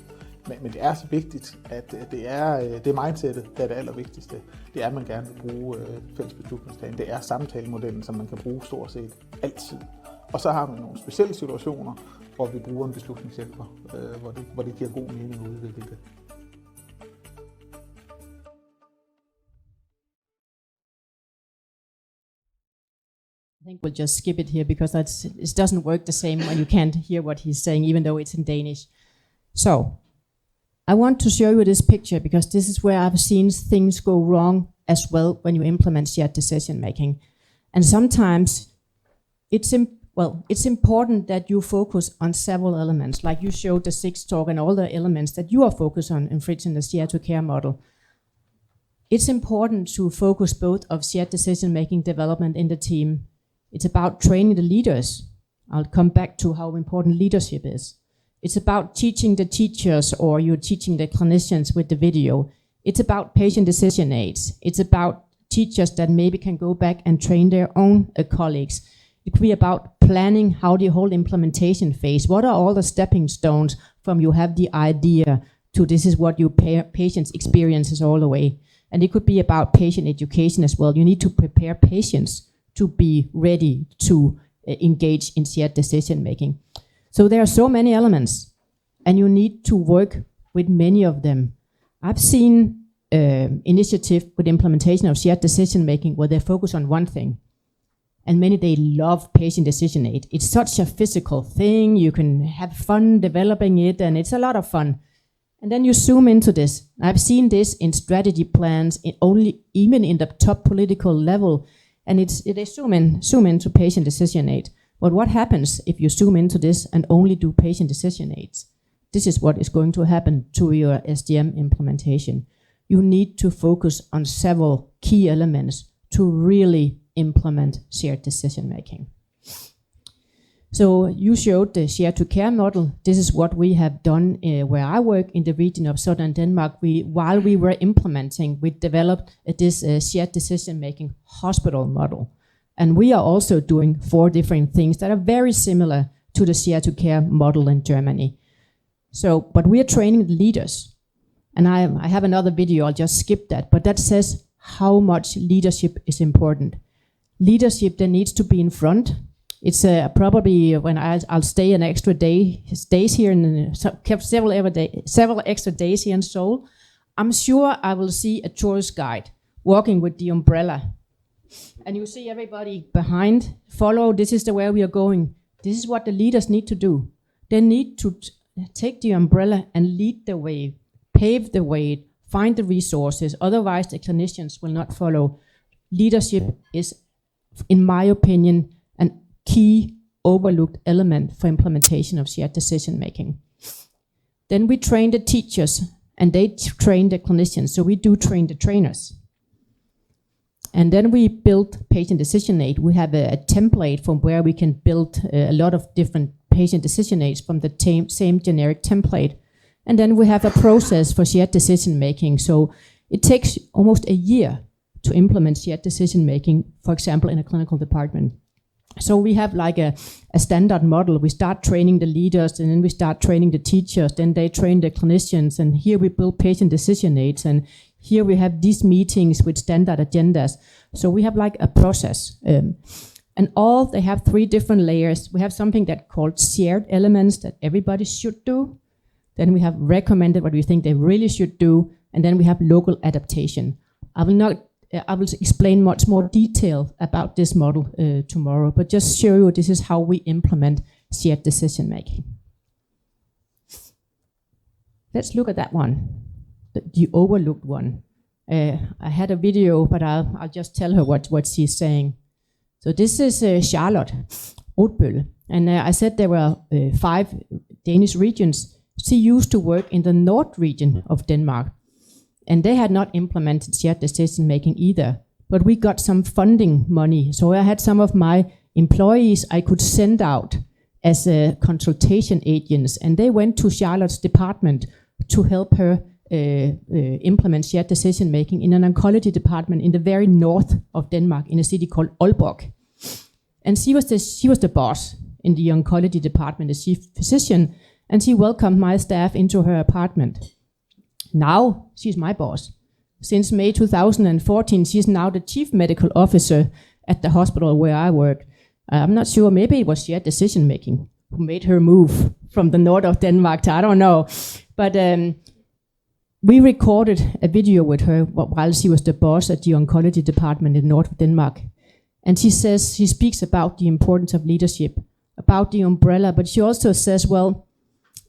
Men det er så vigtigt, at det er mindsetet, der er det allervigtigste. Det er, at man gerne vil bruge fælles beslutningsdagen. Det er samtalemodellen, som man kan bruge stort set altid. Og så har man nogle specielle situationer, hvor vi bruger en beslutningshjælper, hvor det giver god mening at udvikle det. I think we'll just skip it here because it doesn't work the same when you can't hear what he's saying, even though it's in Danish. So, I want to show you this picture because this is where I've seen things go wrong as well when you implement shared decision making. And sometimes it's important that you focus on several elements, like you showed the 6 talk and all the elements that you are focused on in the share to care model. It's important to focus both of shared decision making development in the team. It's about training the leaders. I'll come back to how important leadership is. It's about teaching the teachers or you're teaching the clinicians with the video. It's about patient decision aids. It's about teachers that maybe can go back and train their own colleagues. It could be about planning how the whole implementation phase. What are all the stepping stones from you have the idea to this is what your patient's experiences all the way. And it could be about patient education as well. You need to prepare patients to be ready to engage in shared decision making. So there are so many elements and you need to work with many of them. I've seen initiative with implementation of shared decision making where they focus on one thing. And many, they love patient decision aid. It's such a physical thing. You can have fun developing it, and it's a lot of fun. And then you zoom into this. I've seen this in strategy plans, even in the top political level, and they zoom into patient decision aid. But what happens if you zoom into this and only do patient decision aids? This is what is going to happen to your SDM implementation. You need to focus on several key elements to really implement shared decision making. So you showed the share to care model. This is what we have done where I work in the region of Southern Denmark. While we were implementing, we developed this shared decision making hospital model. And we are also doing 4 different things that are very similar to the share to care model in Germany. So, but we are training the leaders. And I have another video, I'll just skip that, but that says how much leadership is important. Leadership that needs to be in front. It's probably when I'll stay an extra days here in several extra days here in Seoul. I'm sure I will see a tourist guide walking with the umbrella, and you see everybody behind. Follow. This is the way we are going. This is what the leaders need to do. They need to take the umbrella and lead the way, pave the way, find the resources. Otherwise, the clinicians will not follow. Leadership is, in my opinion, an key overlooked element for implementation of shared decision making. Then we train the teachers and they train the clinicians. So we do train the trainers. And then we build patient decision aid. We have a template from where we can build a lot of different patient decision aids from the same generic template. And then we have a process for shared decision making. So it takes almost a year to implement shared decision making, for example, in a clinical department. So we have like a standard model. We start training the leaders, and then we start training the teachers, then they train the clinicians, and here we build patient decision aids, and here we have these meetings with standard agendas. So we have like a process. And they have 3 different layers. We have something that called shared elements that everybody should do. Then we have recommended what we think they really should do, and then we have local adaptation. I will explain much more detail about this model tomorrow, but just show you this is how we implement shared decision making. Let's look at that one, the overlooked one. I had a video, but I'll just tell her what she's saying. So this is Charlotte Rotbøl, and I said there were 5 Danish regions. She used to work in the North region of Denmark. And they had not implemented shared decision making either. But we got some funding money. So I had some of my employees I could send out as consultation agents. And they went to Charlotte's department to help her implement shared decision making in an oncology department in the very north of Denmark, in a city called Aalborg. And she was the boss in the oncology department, the chief physician. And she welcomed my staff into her apartment. Now, she's my boss. Since May 2014, she's now the chief medical officer at the hospital where I work. I'm not sure, maybe it was shared decision making who made her move from the north of Denmark to, I don't know. But we recorded a video with her while she was the boss at the oncology department in north of Denmark. And she speaks about the importance of leadership, about the umbrella, but she also says, well,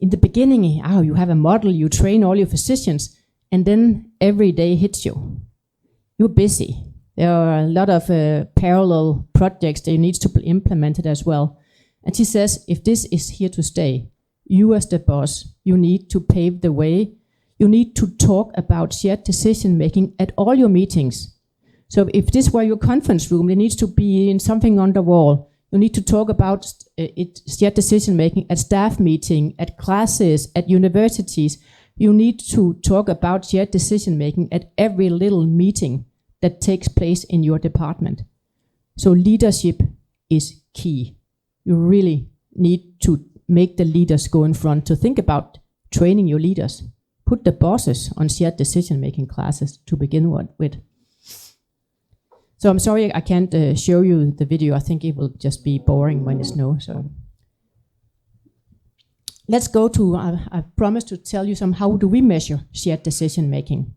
in the beginning, you have a model, you train all your physicians, and then every day hits you. You're busy. There are a lot of parallel projects that need to be implemented as well. And she says, if this is here to stay, you as the boss, you need to pave the way. You need to talk about shared decision making at all your meetings. So if this were your conference room, there needs to be in something on the wall. You need to talk about shared decision making at staff meeting, at classes, at universities. You need to talk about shared decision making at every little meeting that takes place in your department. So leadership is key. You really need to make the leaders go in front to think about training your leaders. Put the bosses on shared decision making classes to begin with. So I'm sorry I can't show you the video. I think it will just be boring when it's no. So let's go to, I promised to tell you how do we measure shared decision making.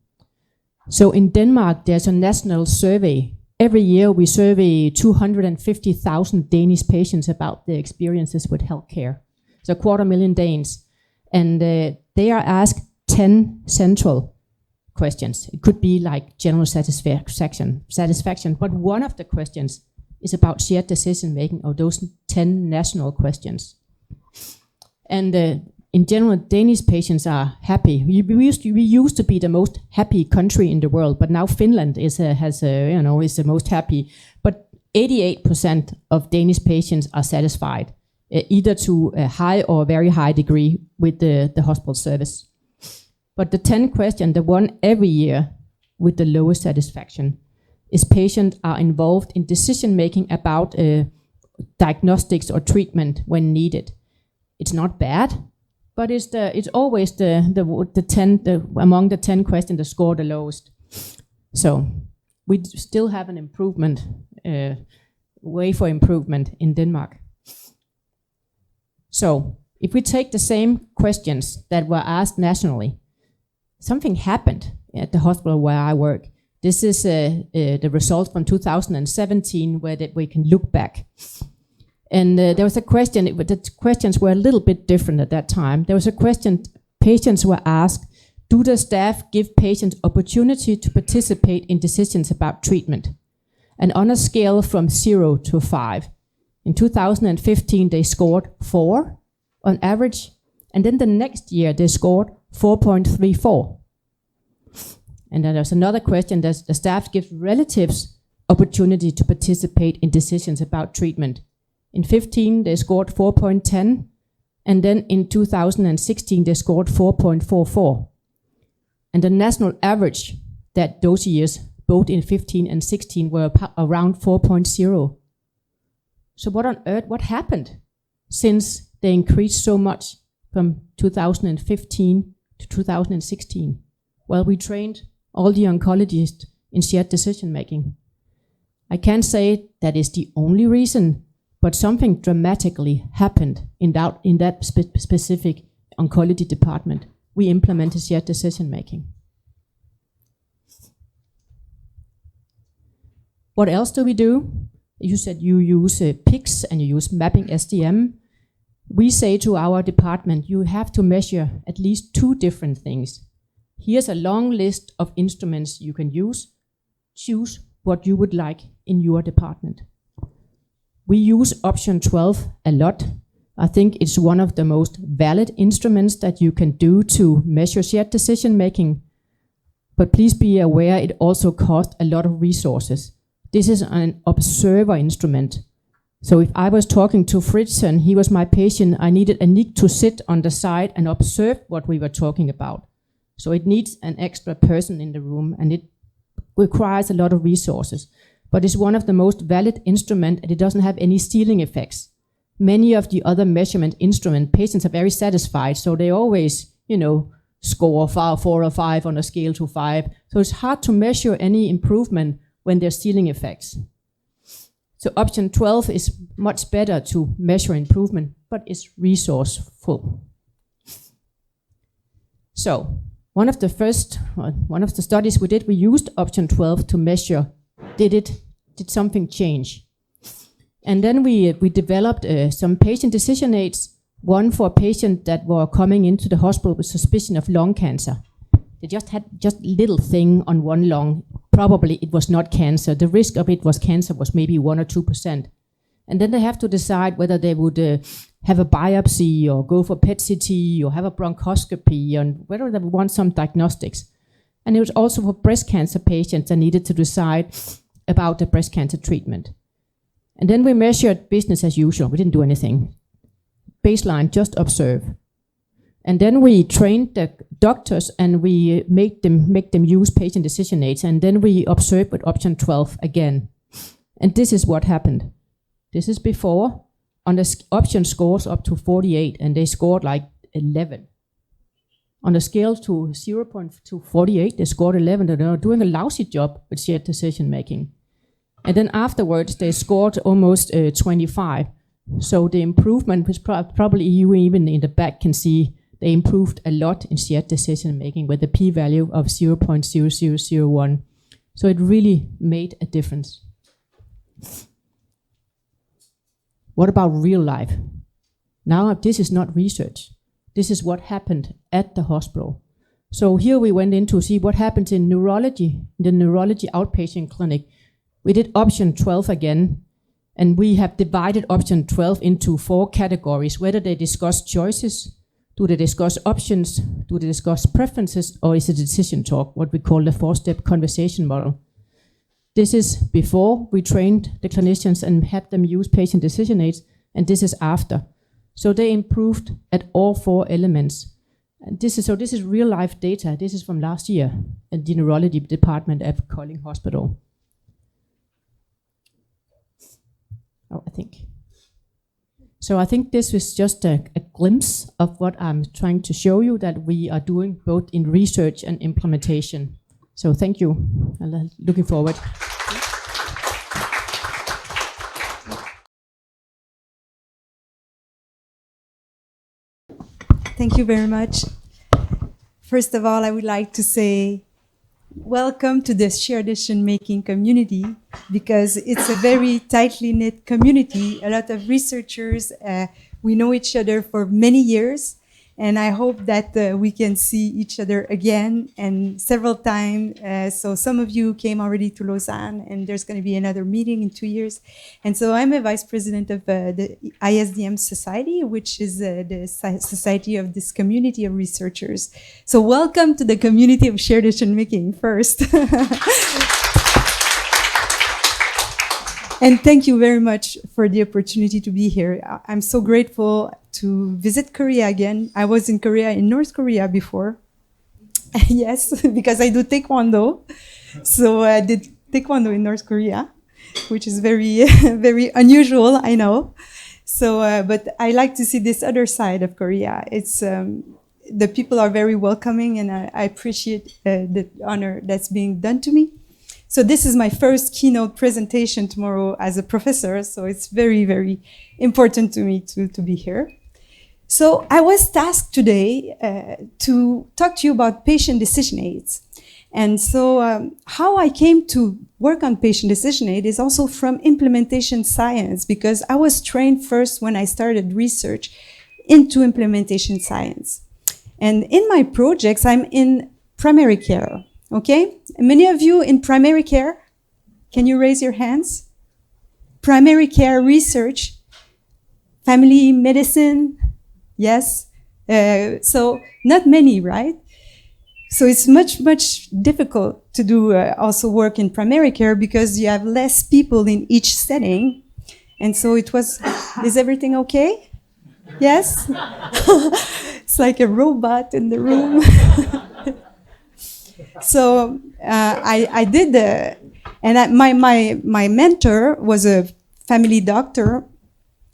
So in Denmark, there's a national survey. Every year we survey 250,000 Danish patients about their experiences with healthcare. So 250,000 Danes. And they are asked 10 central questions. It could be like general satisfaction. But one of the questions is about shared decision making, of those 10 national questions. And in general, Danish patients are happy. We used to be the most happy country in the world, but now Finland is the most happy. But 88% of Danish patients are satisfied, either to a high or very high degree with the hospital service. But the 10th question, the one every year with the lowest satisfaction, is patients are involved in decision making about diagnostics or treatment when needed. It's not bad, but it's always among the 10 questions that score the lowest. So we still have an improvement, way for improvement in Denmark. So if we take the same questions that were asked nationally, something happened at the hospital where I work. This is the result from 2017 where we can look back. And there was a question, the questions were a little bit different at that time. There was a question, patients were asked, do the staff give patients opportunity to participate in decisions about treatment? And on a scale from 0 to 5, in 2015 they scored 4 on average, and then the next year they scored 4.34. And then there's another question, does the staff give relatives opportunity to participate in decisions about treatment? In 15, they scored 4.10, and then in 2016, they scored 4.44. And the national average that those years, both in 15 and 16, were around 4.0. So what happened since they increased so much from 2015 to 2016? Well, we trained all the oncologists in shared decision making. I can't say that is the only reason, but something dramatically happened in that specific oncology department. We implemented shared decision making. What else do we do? You said you use PICS and you use Mapping-SDM. We say to our department, you have to measure at least 2 different things. Here's a long list of instruments you can use. Choose what you would like in your department. We use option 12 a lot. I think it's one of the most valid instruments that you can do to measure shared decision making. But please be aware it also costs a lot of resources. This is an observer instrument. So if I was talking to Fritz and he was my patient, I needed Anik to sit on the side and observe what we were talking about. So it needs an extra person in the room, and it requires a lot of resources. But it's one of the most valid instruments, and it doesn't have any ceiling effects. Many of the other measurement instruments, patients are very satisfied, so they always, score 4 or 5 on a scale to 5. So it's hard to measure any improvement when there's ceiling effects. So option 12 is much better to measure improvement, but it's resourceful. So one of the studies we did, we used option 12 to measure did something change. And then we developed some patient decision aids, one for patients that were coming into the hospital with suspicion of lung cancer. They just had little thing on one lung. Probably it was not cancer. The risk of it was cancer was maybe 1 or 2%. And then they have to decide whether they would have a biopsy or go for PET-CT or have a bronchoscopy, and whether they would want some diagnostics. And it was also for breast cancer patients that needed to decide about the breast cancer treatment. And then we measured business as usual. We didn't do anything. Baseline, just observe. And then we trained the doctors and we make them use patient decision aids. And then we observed with option 12 again. And this is what happened. This is before. On the option scores up to 48, and they scored like 11. On a scale to 0 to 48, they scored 11. They were doing a lousy job with shared decision making. And then afterwards, they scored almost 25. So the improvement was probably you even in the back can see they improved a lot in shared decision making with a p-value of 0.0001. So it really made a difference. What about real life? Now this is not research. This is what happened at the hospital. So here we went in to see what happens in neurology, the neurology outpatient clinic. We did option 12 again, and we have divided option 12 into 4 categories, whether they discuss choices, do they discuss options, do they discuss preferences, or is it a decision talk, what we call the 4-step conversation model. This is before we trained the clinicians and had them use patient decision aids, and this is after. So they improved at all 4 elements. And this is real life data. This is from last year at the neurology department at Kolding Hospital. So I think this was just a glimpse of what I'm trying to show you that we are doing both in research and implementation. So thank you. I'm looking forward. Thank you very much. First of all, I would like to say welcome to the shared decision-making community, because it's a very tightly knit community. A lot of researchers, we know each other for many years, and I hope that we can see each other again and several times. So some of you came already to Lausanne, and there's going to be another meeting in 2 years. And so I'm a vice president of the ISDM Society, which is the society of this community of researchers. So welcome to the community of shared decision making first. And thank you very much for the opportunity to be here. I'm so grateful to visit Korea again. I was in Korea, in North Korea before. Yes, because I do Taekwondo. So I did Taekwondo in North Korea, which is very, very unusual, I know. So, but I like to see this other side of Korea. It's, the people are very welcoming, and I appreciate the honor that's being done to me. So this is my first keynote presentation tomorrow as a professor, so it's very, very important to me to be here. So I was tasked today to talk to you about patient decision aids. And so how I came to work on patient decision aid is also from implementation science, because I was trained first when I started research into implementation science. And in my projects, I'm in primary care. Okay, many of you in primary care, can you raise your hands? Primary care research, family medicine, yes. So not many, right? So it's much, much difficult to do also work in primary care because you have less people in each setting. And so it was, is everything okay? Yes? It's like a robot in the room. So I did, and my mentor was a family doctor,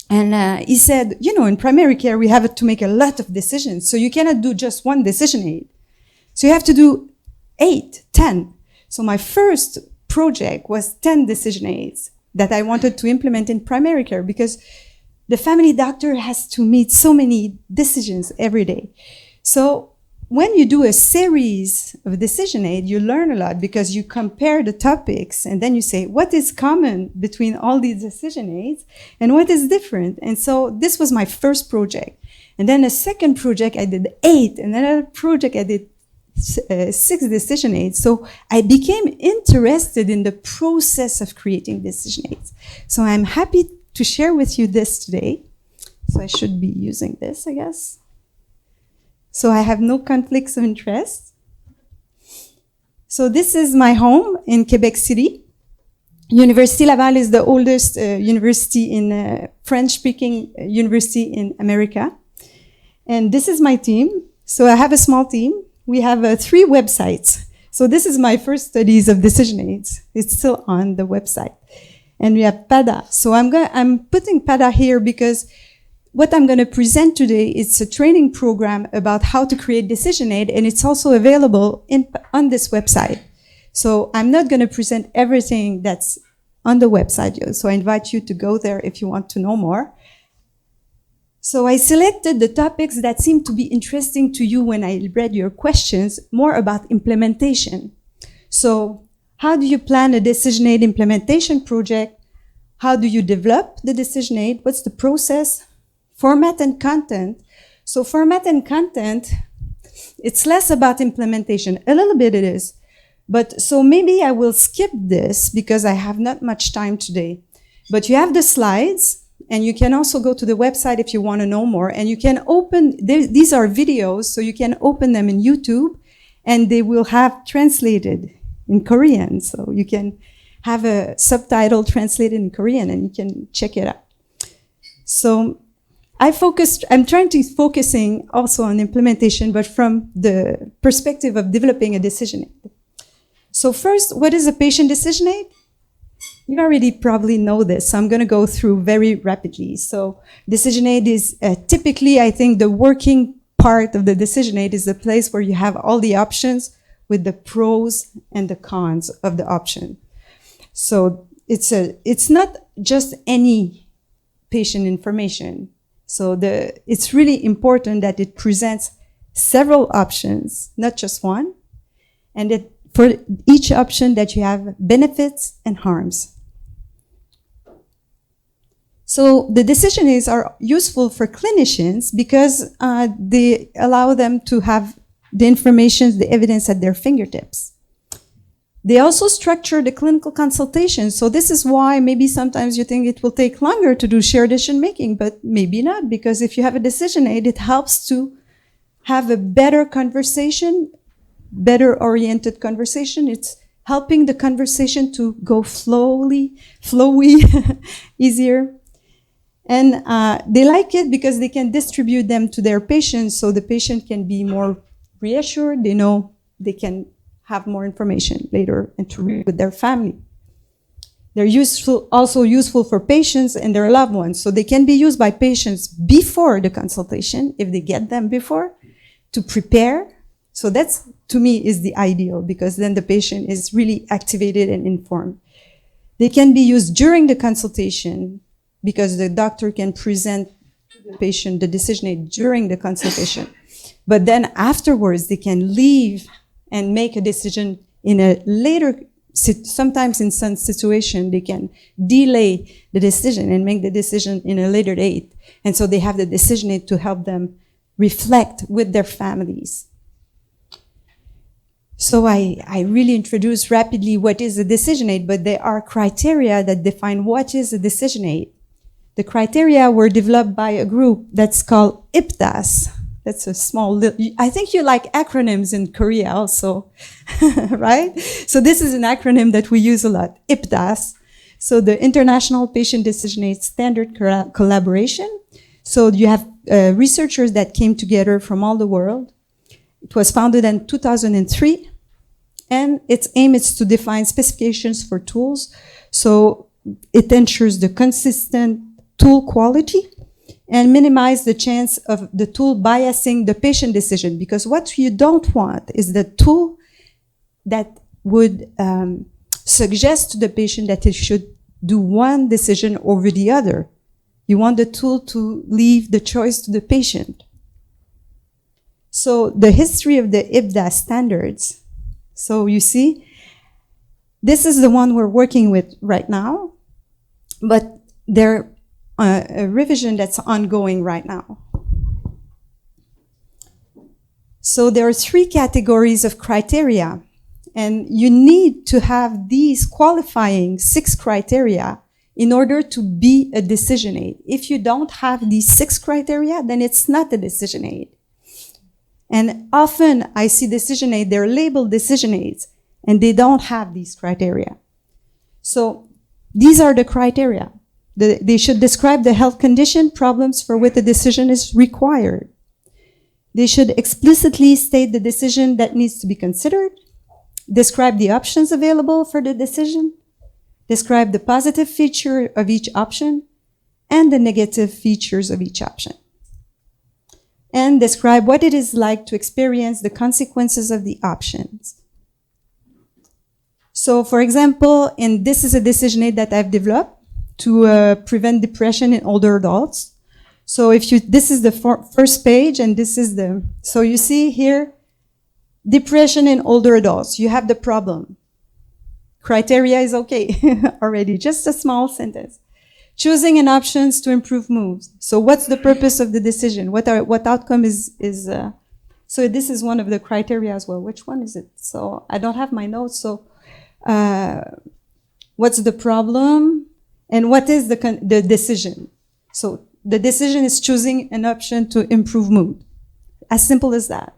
and he said, you know, in primary care we have to make a lot of decisions, so you cannot do just one decision aid. So you have to do 8, 10. So my first project was 10 decision aids that I wanted to implement in primary care, because the family doctor has to meet so many decisions every day. So when you do a series of decision aid, you learn a lot, because you compare the topics and then you say, what is common between all these decision aids and what is different? And so this was my first project. And then a second project, I did 8, and another project, I did 6 decision aids. So I became interested in the process of creating decision aids. So I'm happy to share with you this today. So I should be using this, I guess. So I have no conflicts of interest. So this is my home in Quebec City. Université Laval is the oldest university in French-speaking university in America. And this is my team. So I have a small team. We have 3 websites. So this is my first studies of decision aids. It's still on the website. And we have PADA. So I'm putting PADA here because what I'm going to present today is a training program about how to create decision aid, and it's also available on this website. So I'm not going to present everything that's on the website, so I invite you to go there if you want to know more. So I selected the topics that seemed to be interesting to you when I read your questions, more about implementation. So how do you plan a decision aid implementation project? How do you develop the decision aid? What's the process? Format and content. So format and content, it's less about implementation. A little bit it is. But so maybe I will skip this because I have not much time today. But you have the slides, and you can also go to the website if you want to know more. And you can open, these are videos, so you can open them in YouTube, and they will have translated in Korean. So you can have a subtitle translated in Korean, and you can check it out. So I'm trying to focusing also on implementation, but from the perspective of developing a decision aid. So first, what is a patient decision aid? You already probably know this, so I'm going to go through very rapidly. So decision aid is typically, I think, the working part of the decision aid is the place where you have all the options with the pros and the cons of the option. So it's not just any patient information. So it's really important that it presents several options, not just one, and that for each option that you have benefits and harms. So the decision aids are useful for clinicians because they allow them to have the information, the evidence at their fingertips. They also structure the clinical consultation. So this is why maybe sometimes you think it will take longer to do shared decision making, but maybe not, because if you have a decision aid, it helps to have a better conversation, better oriented conversation. It's helping the conversation to go flowy, easier. And they like it because they can distribute them to their patients, so the patient can be more reassured. They know they can have more information later and to read with their family. They're also useful for patients and their loved ones. So they can be used by patients before the consultation, if they get them before, to prepare. So that's, to me, is the ideal, because then the patient is really activated and informed. They can be used during the consultation, because the doctor can present to the patient the decision aid during the consultation. But then afterwards, they can leave and make a decision in a later, sometimes in some situation, they can delay the decision and make the decision in a later date. And so they have the decision aid to help them reflect with their families. So I really introduced rapidly what is a decision aid, but there are criteria that define what is a decision aid. The criteria were developed by a group that's called IPDAS. That's a small little, I think you like acronyms in Korea also, right? So this is an acronym that we use a lot, IPDAS. So the International Patient Decision Aid Standard Collaboration. So you have researchers that came together from all the world. It was founded in 2003, and its aim is to define specifications for tools. So it ensures the consistent tool quality and minimize the chance of the tool biasing the patient decision, because what you don't want is the tool that would suggest to the patient that it should do one decision over the other. You want the tool to leave the choice to the patient. So the history of the IPDAS standards. So you see, this is the one we're working with right now, but they're a revision that's ongoing right now. So there are 3 categories of criteria, and you need to have these qualifying 6 criteria in order to be a decision aid. If you don't have these 6 criteria, then it's not a decision aid. And often I see decision aid, they're labeled decision aids, and they don't have these criteria. So these are the criteria. They should describe the health condition, problems for which the decision is required. They should explicitly state the decision that needs to be considered, describe the options available for the decision, describe the positive feature of each option, and the negative features of each option, and describe what it is like to experience the consequences of the options. So, for example, this is a decision aid that I've developed to prevent depression in older adults. So this is the first page, and this is so you see here, depression in older adults. You have the problem. Criteria is okay already, just a small sentence. Choosing an options to improve moods. So what's the purpose of the decision? What outcome is so this is one of the criteria as well. Which one is it? So I don't have my notes. So what's the problem and what is the decision? So the decision is choosing an option to improve mood. As simple as that.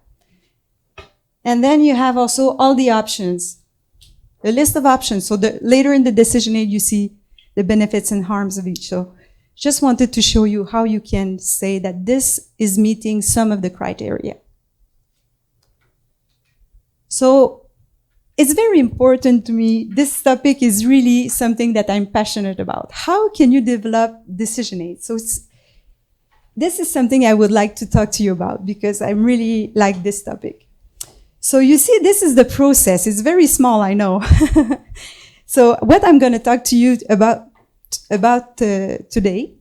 And then you have also all the options, a list of options. So later in the decision aid, you see the benefits and harms of each. So just wanted to show you how you can say that this is meeting some of the criteria. So it's very important to me. This topic is really something that I'm passionate about. How can you develop decision aids? So this is something I would like to talk to you about because I really like this topic. So you see, this is the process. It's very small, I know. So what I'm going to talk to you about today,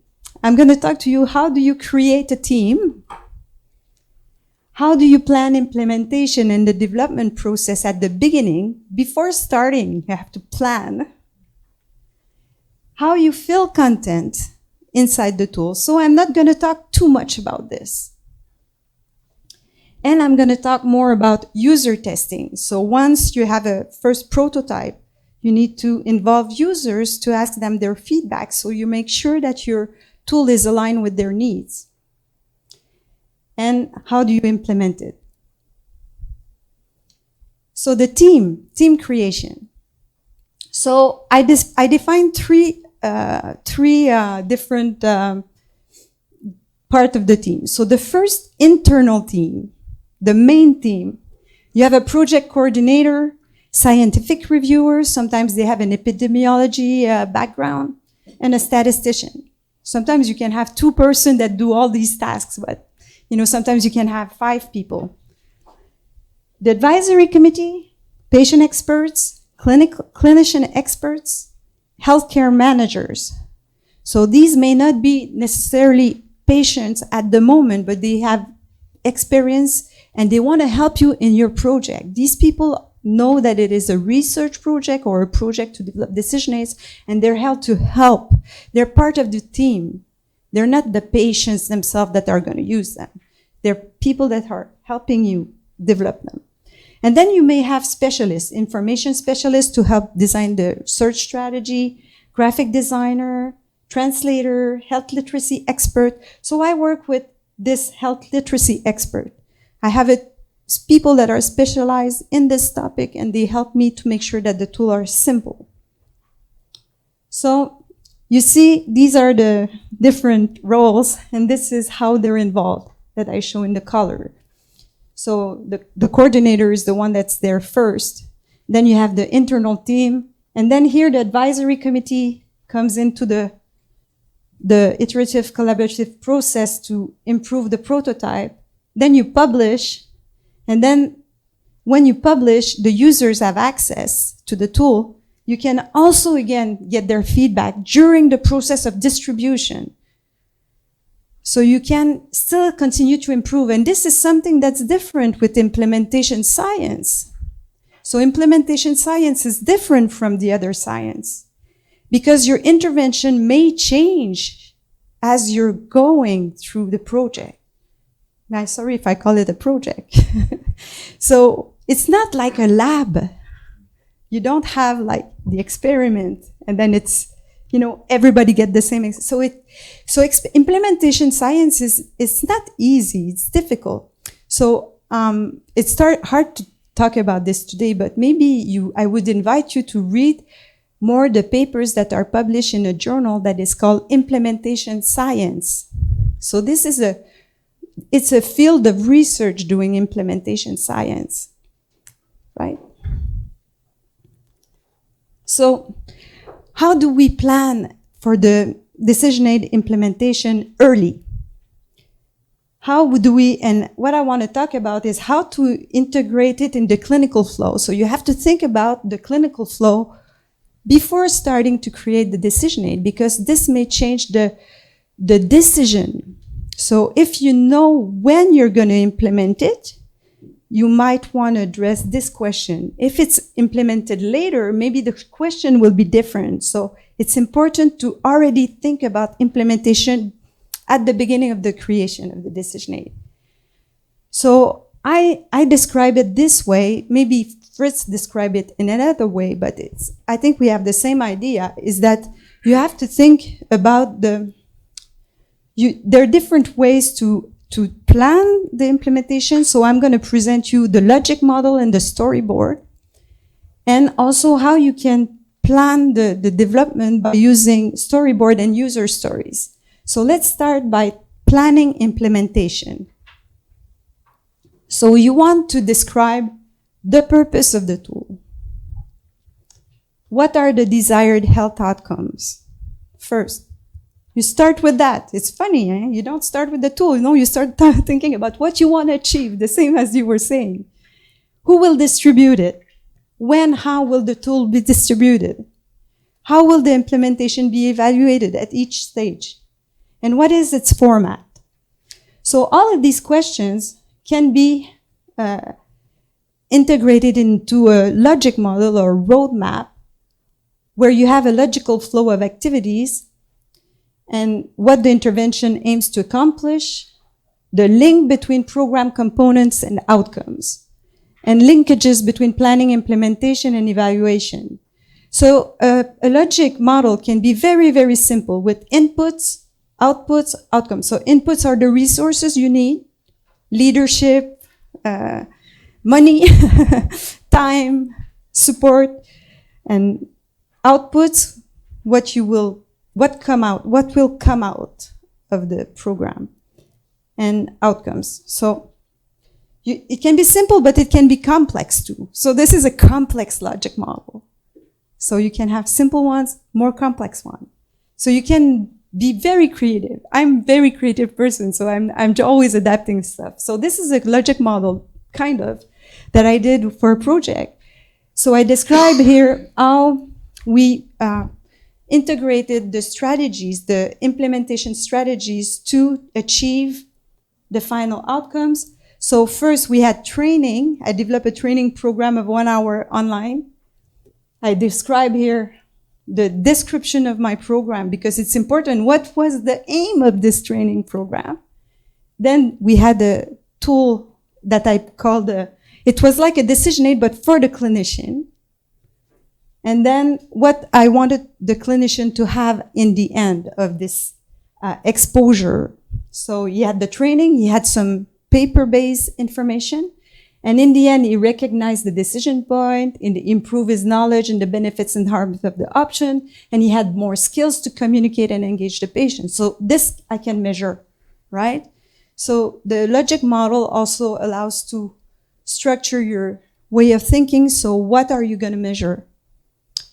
I'm going to talk to you, how do you create a team? How do you plan implementation and the development process at the beginning? Before starting, you have to plan. How you fill content inside the tool. So I'm not going to talk too much about this. And I'm going to talk more about user testing. So once you have a first prototype, you need to involve users to ask them their feedback so you make sure that your tool is aligned with their needs. And how do you implement it? So the team creation. So I defined three different part of the team. So the first, internal team, the main team. You have a project coordinator, scientific reviewers, sometimes they have an epidemiology background, and a statistician. Sometimes you can have 2 persons that do all these tasks, but sometimes you can have 5 people. The advisory committee, patient experts, clinician experts, healthcare managers. So these may not be necessarily patients at the moment, but they have experience and they want to help you in your project. These people know that it is a research project or a project to develop decision aids, and they're held to help. They're part of the team. They're not the patients themselves that are going to use them. They're people that are helping you develop them. And then you may have specialists, information specialists to help design the search strategy, graphic designer, translator, health literacy expert. So I work with this health literacy expert. I have people that are specialized in this topic, and they help me to make sure that the tools are simple. So you see, these are the different roles, and this is how they're involved that I show in the color. So the coordinator is the one that's there first. Then you have the internal team, and then here the advisory committee comes into the iterative collaborative process to improve the prototype. Then you publish, and then when you publish, the users have access to the tool. You can also, again, get their feedback during the process of distribution. So you can still continue to improve. And this is something that's different with implementation science. So implementation science is different from the other science because your intervention may change as you're going through the project. Now, sorry if I call it a project. So it's not like a lab. You don't have like the experiment and then it's, everybody get the same. So implementation science is not easy. It's difficult. So it's hard to talk about this today, but maybe I would invite you to read more the papers that are published in a journal that is called Implementation Science. So this is it's a field of research doing implementation science, right? So how do we plan for the decision aid implementation early? How do we, and what I want to talk about is how to integrate it in the clinical flow. So you have to think about the clinical flow before starting to create the decision aid, because this may change the decision So if you know when you're going to implement it, you might want to address this question. If it's implemented later, maybe the question will be different. So it's important to already think about implementation at the beginning of the creation of the decision aid. So I describe it this way. Maybe Fritz described it in another way, but I think we have the same idea, is that you have to think about there are different ways to plan the implementation. So I'm going to present you the logic model and the storyboard, and also how you can plan the development by using storyboard and user stories. So let's start by planning implementation. So you want to describe the purpose of the tool. What are the desired health outcomes? First, you start with that. It's funny, eh? You don't start with the tool. No, you start thinking about what you want to achieve, the same as you were saying. Who will distribute it? When, how will the tool be distributed? How will the implementation be evaluated at each stage? And what is its format? So all of these questions can be integrated into a logic model or roadmap where you have a logical flow of activities and what the intervention aims to accomplish, the link between program components and outcomes, and linkages between planning, implementation, and evaluation. So a logic model can be very, very simple with inputs, outputs, outcomes. So inputs are the resources you need, leadership, money, time, support, and outputs, what will come out of the program, and outcomes. So it can be simple, but it can be complex too. So this is a complex logic model. So you can have simple ones, more complex ones. So you can be very creative. I'm a very creative person, so I'm always adapting stuff. So this is a logic model, kind of, that I did for a project. So I describe here how we integrated the strategies, the implementation strategies to achieve the final outcomes. So first we had training. I developed a training program of 1 hour online. I describe here the description of my program because it's important. What was the aim of this training program? Then we had a tool that I called it was like a decision aid, but for the clinician. And then what I wanted the clinician to have in the end of this exposure. So he had the training, he had some paper-based information, and in the end, he recognized the decision point, and improved his knowledge and the benefits and harms of the option, and he had more skills to communicate and engage the patient. So this I can measure, right? So the logic model also allows to structure your way of thinking. So what are you going to measure?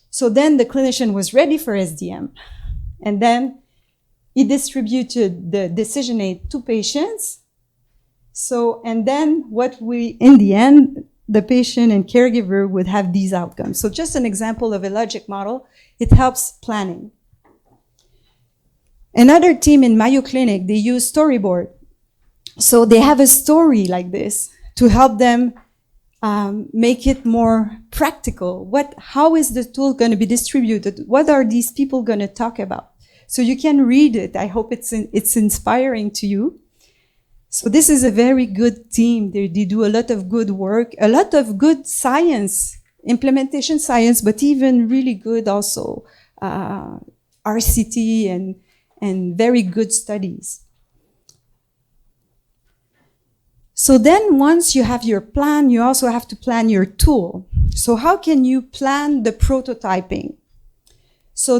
So then the clinician was ready for SDM. And then he distributed the decision aid to patients. So, and then in the end, the patient and caregiver would have these outcomes. So just an example of a logic model, it helps planning. Another team in Mayo Clinic, they use storyboard. So they have a story like this to help them make it more practical. How is the tool going to be distributed? What are these people going to talk about? So you can read it. I hope it's inspiring to you. So this is a very good team. They do a lot of good work, a lot of good science, implementation science, but even really good also RCT and very good studies. So then once you have your plan, you also have to plan your tool. So how can you plan the prototyping? So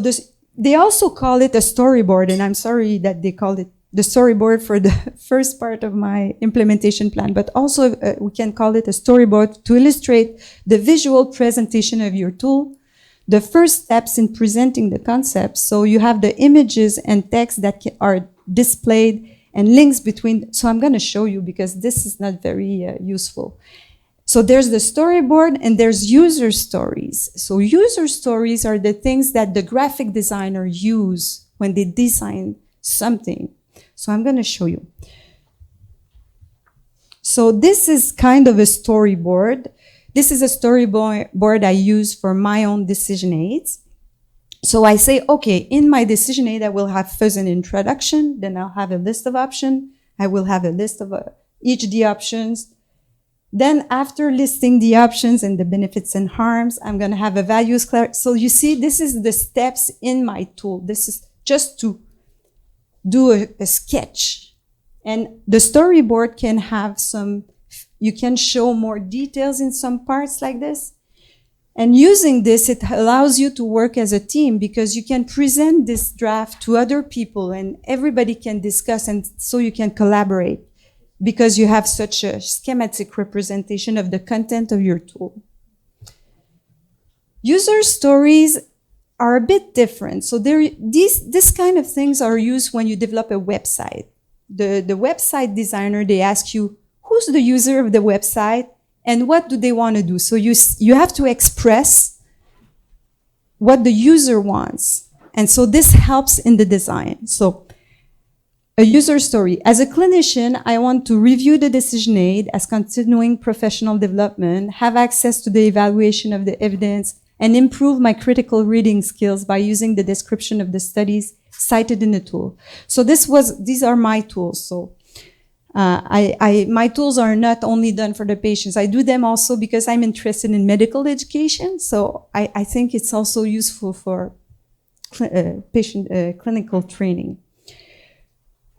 they also call it a storyboard, and I'm sorry that they called it the storyboard for the first part of my implementation plan, but also we can call it a storyboard to illustrate the visual presentation of your tool, the first steps in presenting the concepts. So you have the images and text that are displayed and links between. So I'm going to show you because this is not very useful. So there's the storyboard and there's user stories. So user stories are the things that the graphic designer use when they design something. So I'm going to show you. So this is kind of a storyboard. This is a storyboard I use for my own decision aids. So I say, okay, in my decision aid, I will have first an introduction, then I'll have a list of options. I will have a list of each the options. Then after listing the options and the benefits and harms, I'm going to have a values clarity. So you see, this is the steps in my tool. This is just to do a sketch. And the storyboard can have you can show more details in some parts like this. And using this, it allows you to work as a team because you can present this draft to other people and everybody can discuss, and so you can collaborate because you have such a schematic representation of the content of your tool. User stories are a bit different. So this kind of things are used when you develop a website. The website designer, they ask you, who's the user of the website? And what do they want to do? So you have to express what the user wants. And so this helps in the design. So a user story. As a clinician, I want to review the decision aid as continuing professional development, have access to the evaluation of the evidence, and improve my critical reading skills by using the description of the studies cited in the tool. So these are my tools. So my tools are not only done for the patients. I do them also because I'm interested in medical education. So I think it's also useful for clinical training.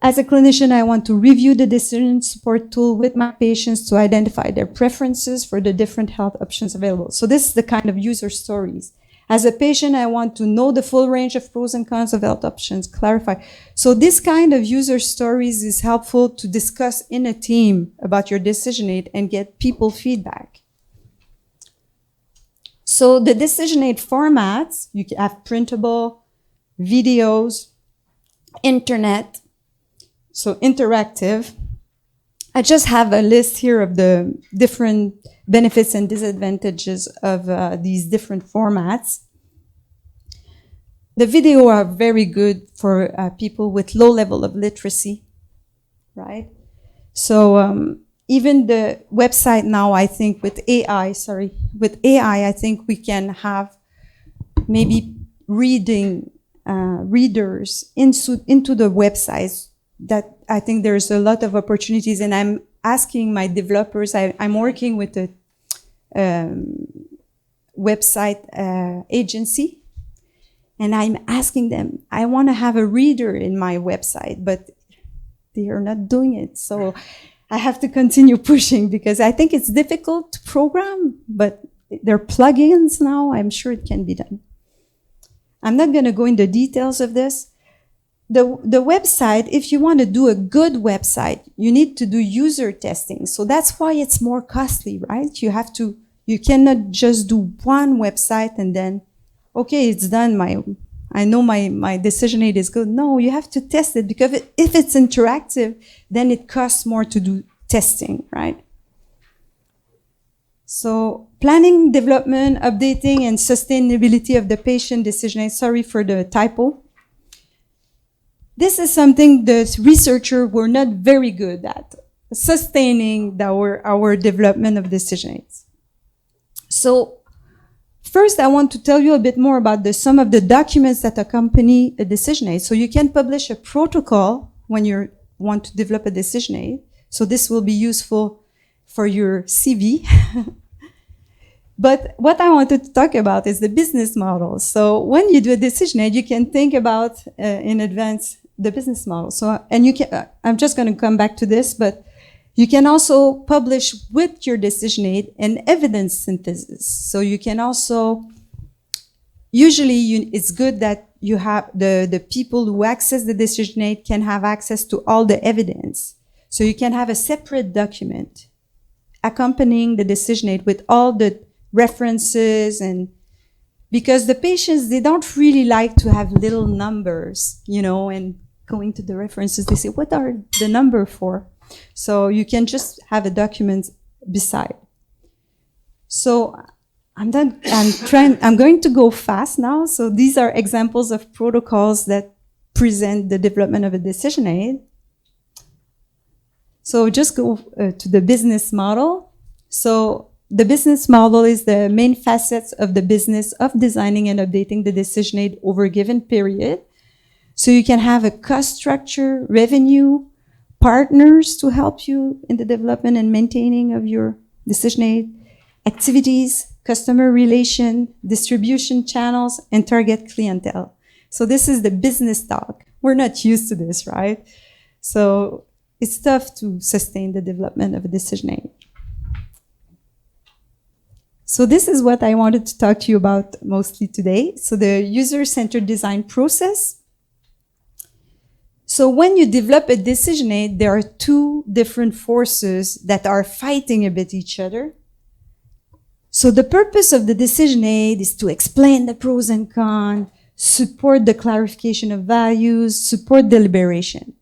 As a clinician, I want to review the decision support tool with my patients to identify their preferences for the different health options available. So this is the kind of user stories. As a patient, I want to know the full range of pros and cons of health options, clarify. So this kind of user stories is helpful to discuss in a team about your decision aid and get people feedback. So the decision aid formats, you can have printable, videos, internet, so interactive. I just have a list here of the different benefits and disadvantages of these different formats. The video are very good for people with low level of literacy, right? So even the website now, I think with AI, I think we can have maybe readers into the websites. That I think there's a lot of opportunities, and I'm asking my developers, I'm working with a website agency, and I'm asking them, I want to have a reader in my website, but they are not doing it. So I have to continue pushing because I think it's difficult to program, but there are plugins now. I'm sure it can be done. I'm not going to go into details of this. The website, if you want to do a good website, you need to do user testing. So that's why it's more costly, right? You cannot just do one website and then, okay, it's done. I know my decision aid is good. No, you have to test it because if it's interactive, then it costs more to do testing, right? So planning, development, updating, and sustainability of the patient decision aid. Sorry for the typo. This is something the researchers were not very good at, sustaining our development of decision aids. So first, I want to tell you a bit more about some of the documents that accompany a decision aid. So you can publish a protocol when you want to develop a decision aid. So this will be useful for your CV. But what I wanted to talk about is the business model. So when you do a decision aid, you can think about in advance the business model. So, and you can, I'm just going to come back to this, but you can also publish with your decision aid an evidence synthesis. So you can also, usually it's good that you have the people who access the decision aid can have access to all the evidence. So you can have a separate document accompanying the decision aid with all the references, and because the patients, they don't really like to have little numbers, and going to the references, they say, what are the number for? So you can just have a document beside. So I'm going to go fast now. So these are examples of protocols that present the development of a decision aid. So just go to the business model. So the business model is the main facets of the business of designing and updating the decision aid over a given period. So you can have a cost structure, revenue, partners to help you in the development and maintaining of your decision aid, activities, customer relation, distribution channels, and target clientele. So this is the business talk. We're not used to this, right? So it's tough to sustain the development of a decision aid. So this is what I wanted to talk to you about mostly today. So the user-centered design process. So when you develop a decision aid, there are two different forces that are fighting a bit each other. So the purpose of the decision aid is to explain the pros and cons, support the clarification of values, support deliberation.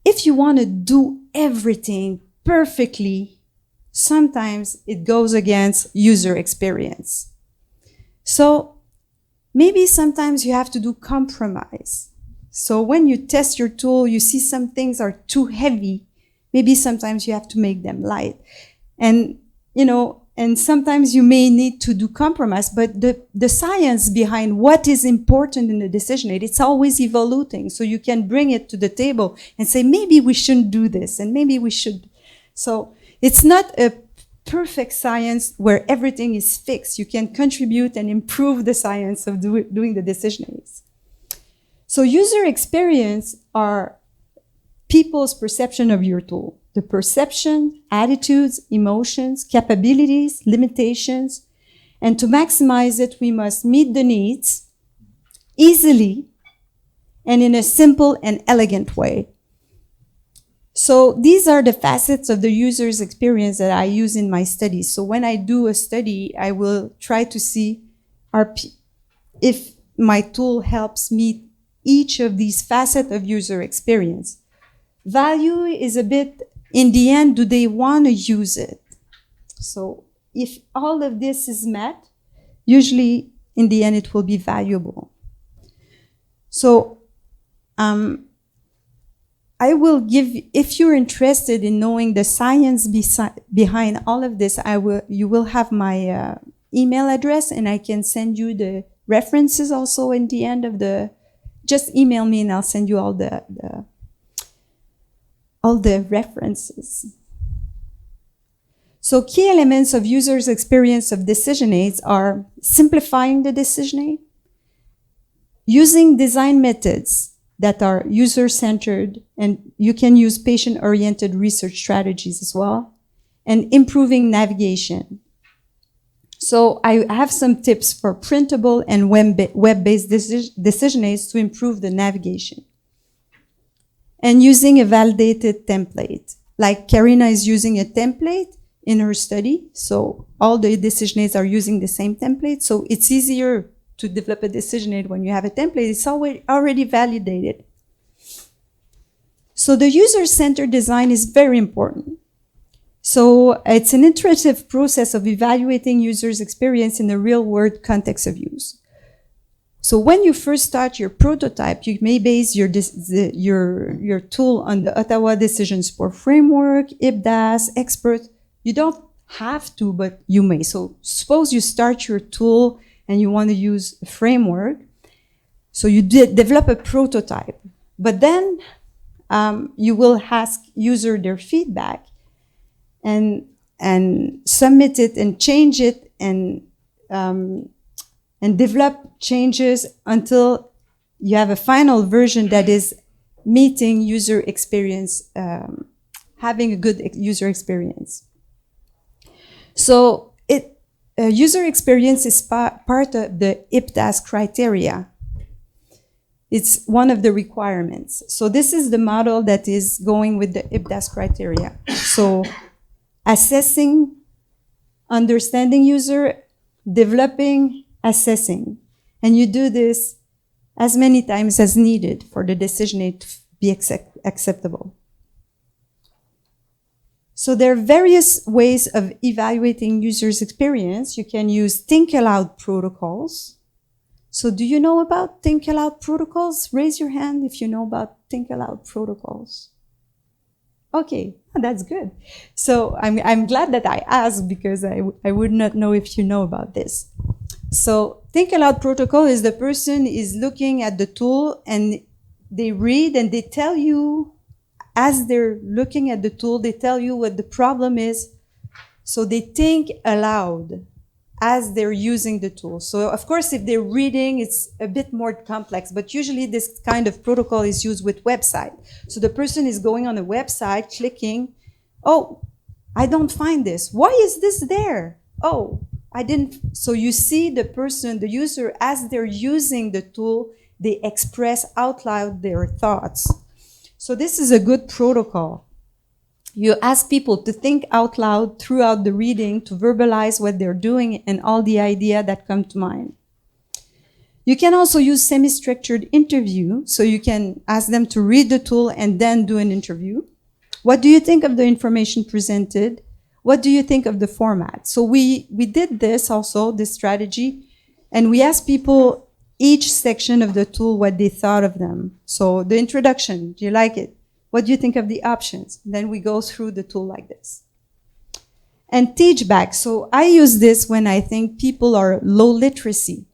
If you want to do everything perfectly, sometimes it goes against user experience. So maybe sometimes you have to do compromise. So when you test your tool, you see some things are too heavy. Maybe sometimes you have to make them light. And, you know, and sometimes you may need to do compromise, but the science behind what is important in the decision aid, it's always evolving. So you can bring it to the table and say, maybe we shouldn't do this, and maybe we should. So it's not a perfect science where everything is fixed. You can contribute and improve the science of doing the decision aids. So user experience are people's perception of your tool. The perception, attitudes, emotions, capabilities, limitations. And to maximize it, we must meet the needs easily and in a simple and elegant way. So these are the facets of the user's experience that I use in my studies. So when I do a study, I will try to see if my tool helps meet each of these facets of user experience. Value is a bit, in the end, do they want to use it? So if all of this is met, usually in the end it will be valuable. So I will give, if you're interested in knowing the science behind all of this, you will have my email address, and I can send you the references also in the end of the. Just email me and I'll send you all the references. So key elements of users' experience of decision aids are simplifying the decision aid, using design methods that are user-centered, and you can use patient-oriented research strategies as well, and improving navigation. So I have some tips for printable and web-based decision aids to improve the navigation. And using a validated template. Like Karina is using a template in her study, so all the decision aids are using the same template, so it's easier to develop a decision aid when you have a template. It's already validated. So the user-centered design is very important. So it's an iterative process of evaluating users' experience in the real-world context of use. So when you first start your prototype, you may base your tool on the Ottawa Decision Support Framework, IPDAS, Expert. You don't have to, but you may. So suppose you start your tool and you want to use a framework. So you develop a prototype, but then you will ask user their feedback and submit it and change it and develop changes until you have a final version that is meeting user experience, having a good user experience. So user experience is part of the IPDAS criteria. It's one of the requirements. So this is the model that is going with the IPDAS criteria. So assessing, understanding user, developing, assessing. And you do this as many times as needed for the decision aid to be acceptable. So there are various ways of evaluating users' experience. You can use think aloud protocols. So do you know about think aloud protocols? Raise your hand if you know about think aloud protocols. Okay, that's good. So I'm glad that I asked, because I would not know if you know about this. So think aloud protocol is the person is looking at the tool and they read and they tell you, as they're looking at the tool, they tell you what the problem is. So they think aloud as they're using the tool. So of course, if they're reading, it's a bit more complex, but usually this kind of protocol is used with website. So the person is going on a website, clicking, oh, I don't find this. Why is this there? Oh, I didn't. So you see the person, the user, as they're using the tool, they express out loud their thoughts. So this is a good protocol. You ask people to think out loud throughout the reading, to verbalize what they're doing and all the ideas that come to mind. You can also use semi-structured interview. So you can ask them to read the tool and then do an interview. What do you think of the information presented? What do you think of the format? So we did this also, this strategy, and we asked people each section of the tool what they thought of them. So the introduction, do you like it? What do you think of the options? Then we go through the tool like this. And teach back. So I use this when I think people are low literacy.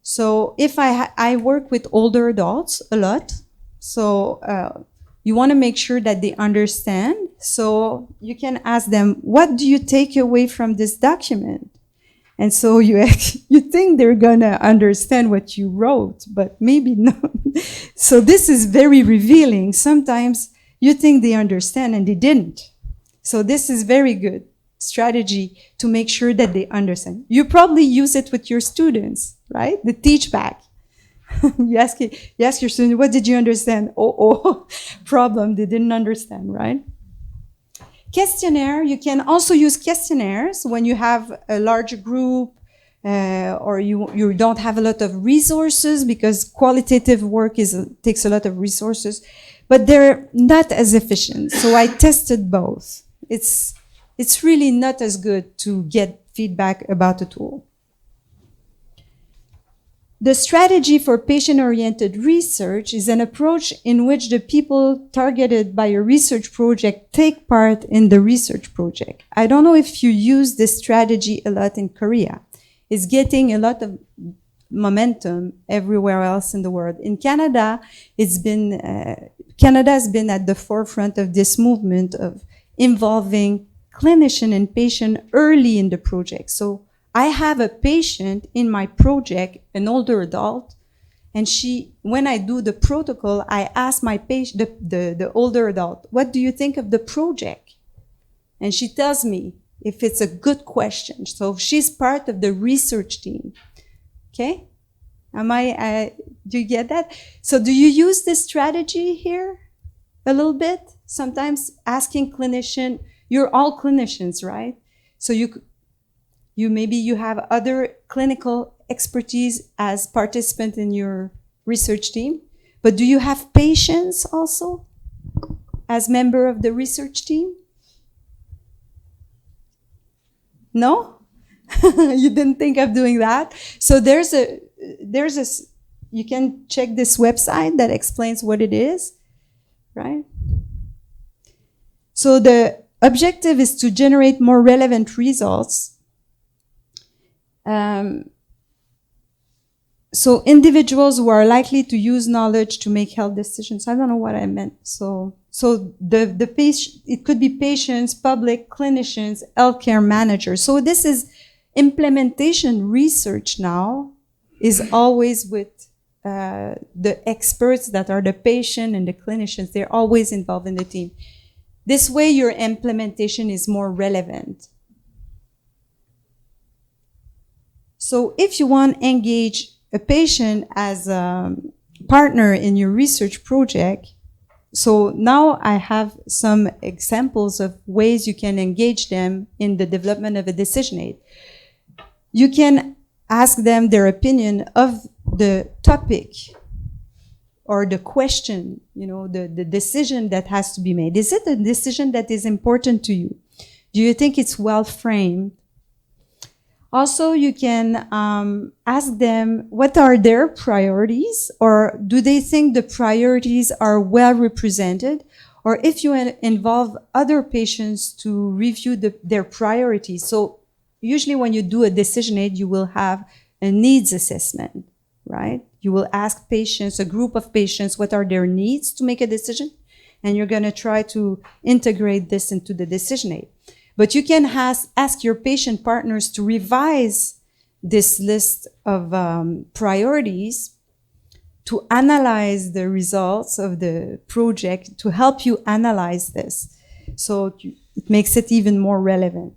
So if I work with older adults a lot, so you want to make sure that they understand. So you can ask them, what do you take away from this document? And so you think they're gonna understand what you wrote, but maybe not. So this is very revealing. Sometimes you think they understand and they didn't. So this is very good strategy to make sure that they understand. You probably use it with your students, right? The teach back. you ask your student, what did you understand? Oh, problem, they didn't understand, right? Questionnaire, you can also use questionnaires when you have a large group or you don't have a lot of resources, because qualitative work takes a lot of resources, but they're not as efficient. So I tested both. It's really not as good to get feedback about a tool. The strategy for patient-oriented research is an approach in which the people targeted by a research project take part in the research project. I don't know if you use this strategy a lot in Korea. It's getting a lot of momentum everywhere else in the world. In Canada, Canada has been at the forefront of this movement of involving clinician and patient early in the project. So I have a patient in my project, an older adult, and when I do the protocol, I ask my patient, the older adult, what do you think of the project? And she tells me if it's a good question. So she's part of the research team. Okay? Do you get that? So do you use this strategy here a little bit? Sometimes asking clinician, you're all clinicians, right? So maybe you have other clinical expertise as participant in your research team, but do you have patients also as member of the research team? No? You didn't think of doing that? So you can check this website that explains what it is, right? So the objective is to generate more relevant results. So individuals who are likely to use knowledge to make health decisions. I don't know what I meant. So the patient, it could be patients, public, clinicians, healthcare managers. So this is implementation research now is always with the experts that are the patient and the clinicians. They're always involved in the team. This way your implementation is more relevant. So if you want to engage a patient as a partner in your research project, so now I have some examples of ways you can engage them in the development of a decision aid. You can ask them their opinion of the topic or the question, the decision that has to be made. Is it a decision that is important to you? Do you think it's well framed? Also, you can ask them what are their priorities, or do they think the priorities are well represented, or if you involve other patients to review their priorities. So usually when you do a decision aid, you will have a needs assessment, right? You will ask patients, a group of patients, what are their needs to make a decision? And you're going to try to integrate this into the decision aid. But you can ask your patient partners to revise this list of priorities to analyze the results of the project, to help you analyze this. So it makes it even more relevant.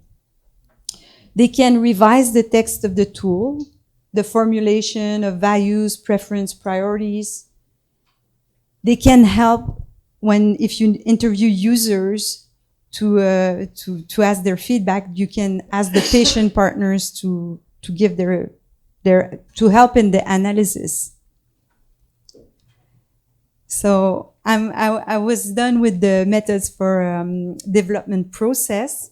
They can revise the text of the tool, the formulation of values, preference, priorities. They can help if you interview users to ask their feedback, you can ask the patient partners to give to help in the analysis. So I was done with the methods for development process.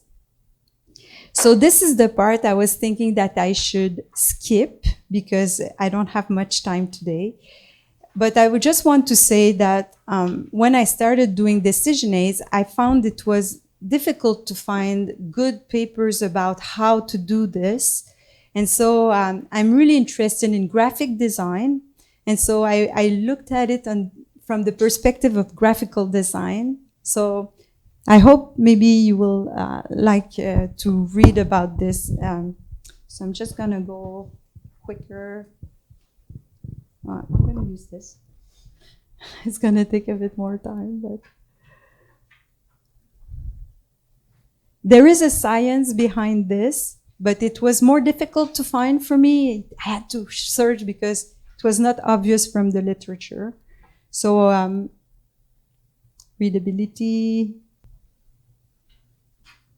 So this is the part I was thinking that I should skip because I don't have much time today. But I would just want to say that when I started doing decision aids, I found it was difficult to find good papers about how to do this. And so I'm really interested in graphic design. And so I looked at it from the perspective of graphical design. So I hope maybe you will like to read about this. So I'm just going to go quicker. I'm going to use this. It's going to take a bit more time, but there is a science behind this, but it was more difficult to find for me. I had to search because it was not obvious from the literature. So readability.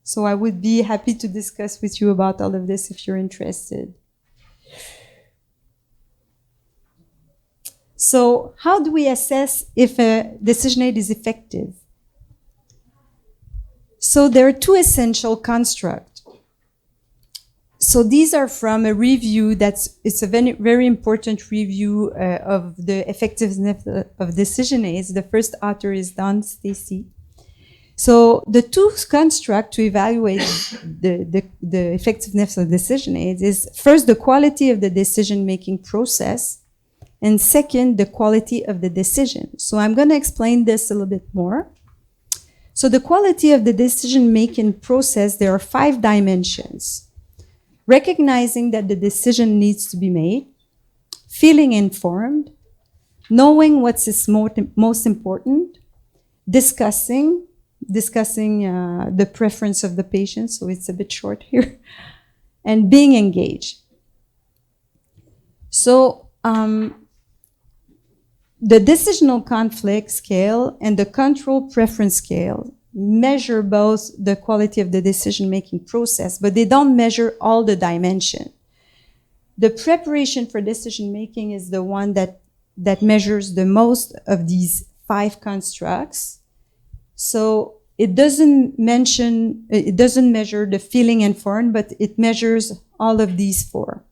So I would be happy to discuss with you about all of this if you're interested. So how do we assess if a decision aid is effective? So there are two essential constructs. So these are from a review it's a very, very important review of the effectiveness of decision aids. The first author is Don Stacy. So the two constructs to evaluate the effectiveness of decision aids is first the quality of the decision-making process, and second, the quality of the decision. So I'm going to explain this a little bit more. So the quality of the decision-making process, there are 5 dimensions. Recognizing that the decision needs to be made, feeling informed, knowing what's most important, discussing the preference of the patient, so it's a bit short here, and being engaged. So the decisional conflict scale and the control preference scale measure both the quality of the decision-making process, but they don't measure all the dimension. The preparation for decision-making is the one that measures the most of these 5 constructs. So it doesn't measure the feeling informed, but it measures all of these 4.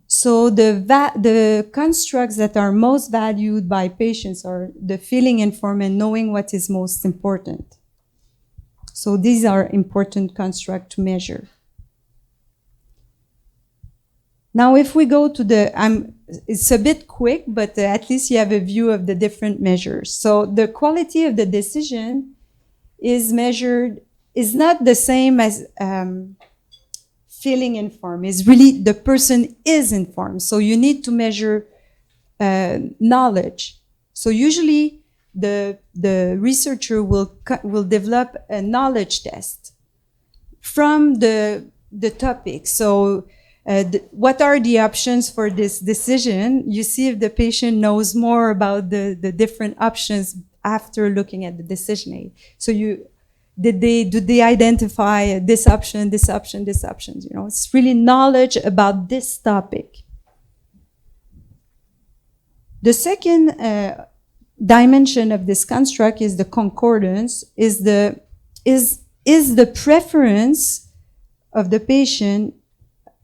So the constructs that are most valued by patients are the feeling informed and knowing what is most important. So these are important constructs to measure. Now, if we go to it's a bit quick, but at least you have a view of the different measures. So the quality of the decision is not the same as feeling informed. It's really the person is informed. So you need to measure knowledge. So usually the researcher will develop a knowledge test from the topic. So what are the options for this decision? You see if the patient knows more about the different options after looking at the decision aid. So did they identify this option, this option, this option? You know, it's really knowledge about this topic. The second dimension of this construct is the concordance, is the preference of the patient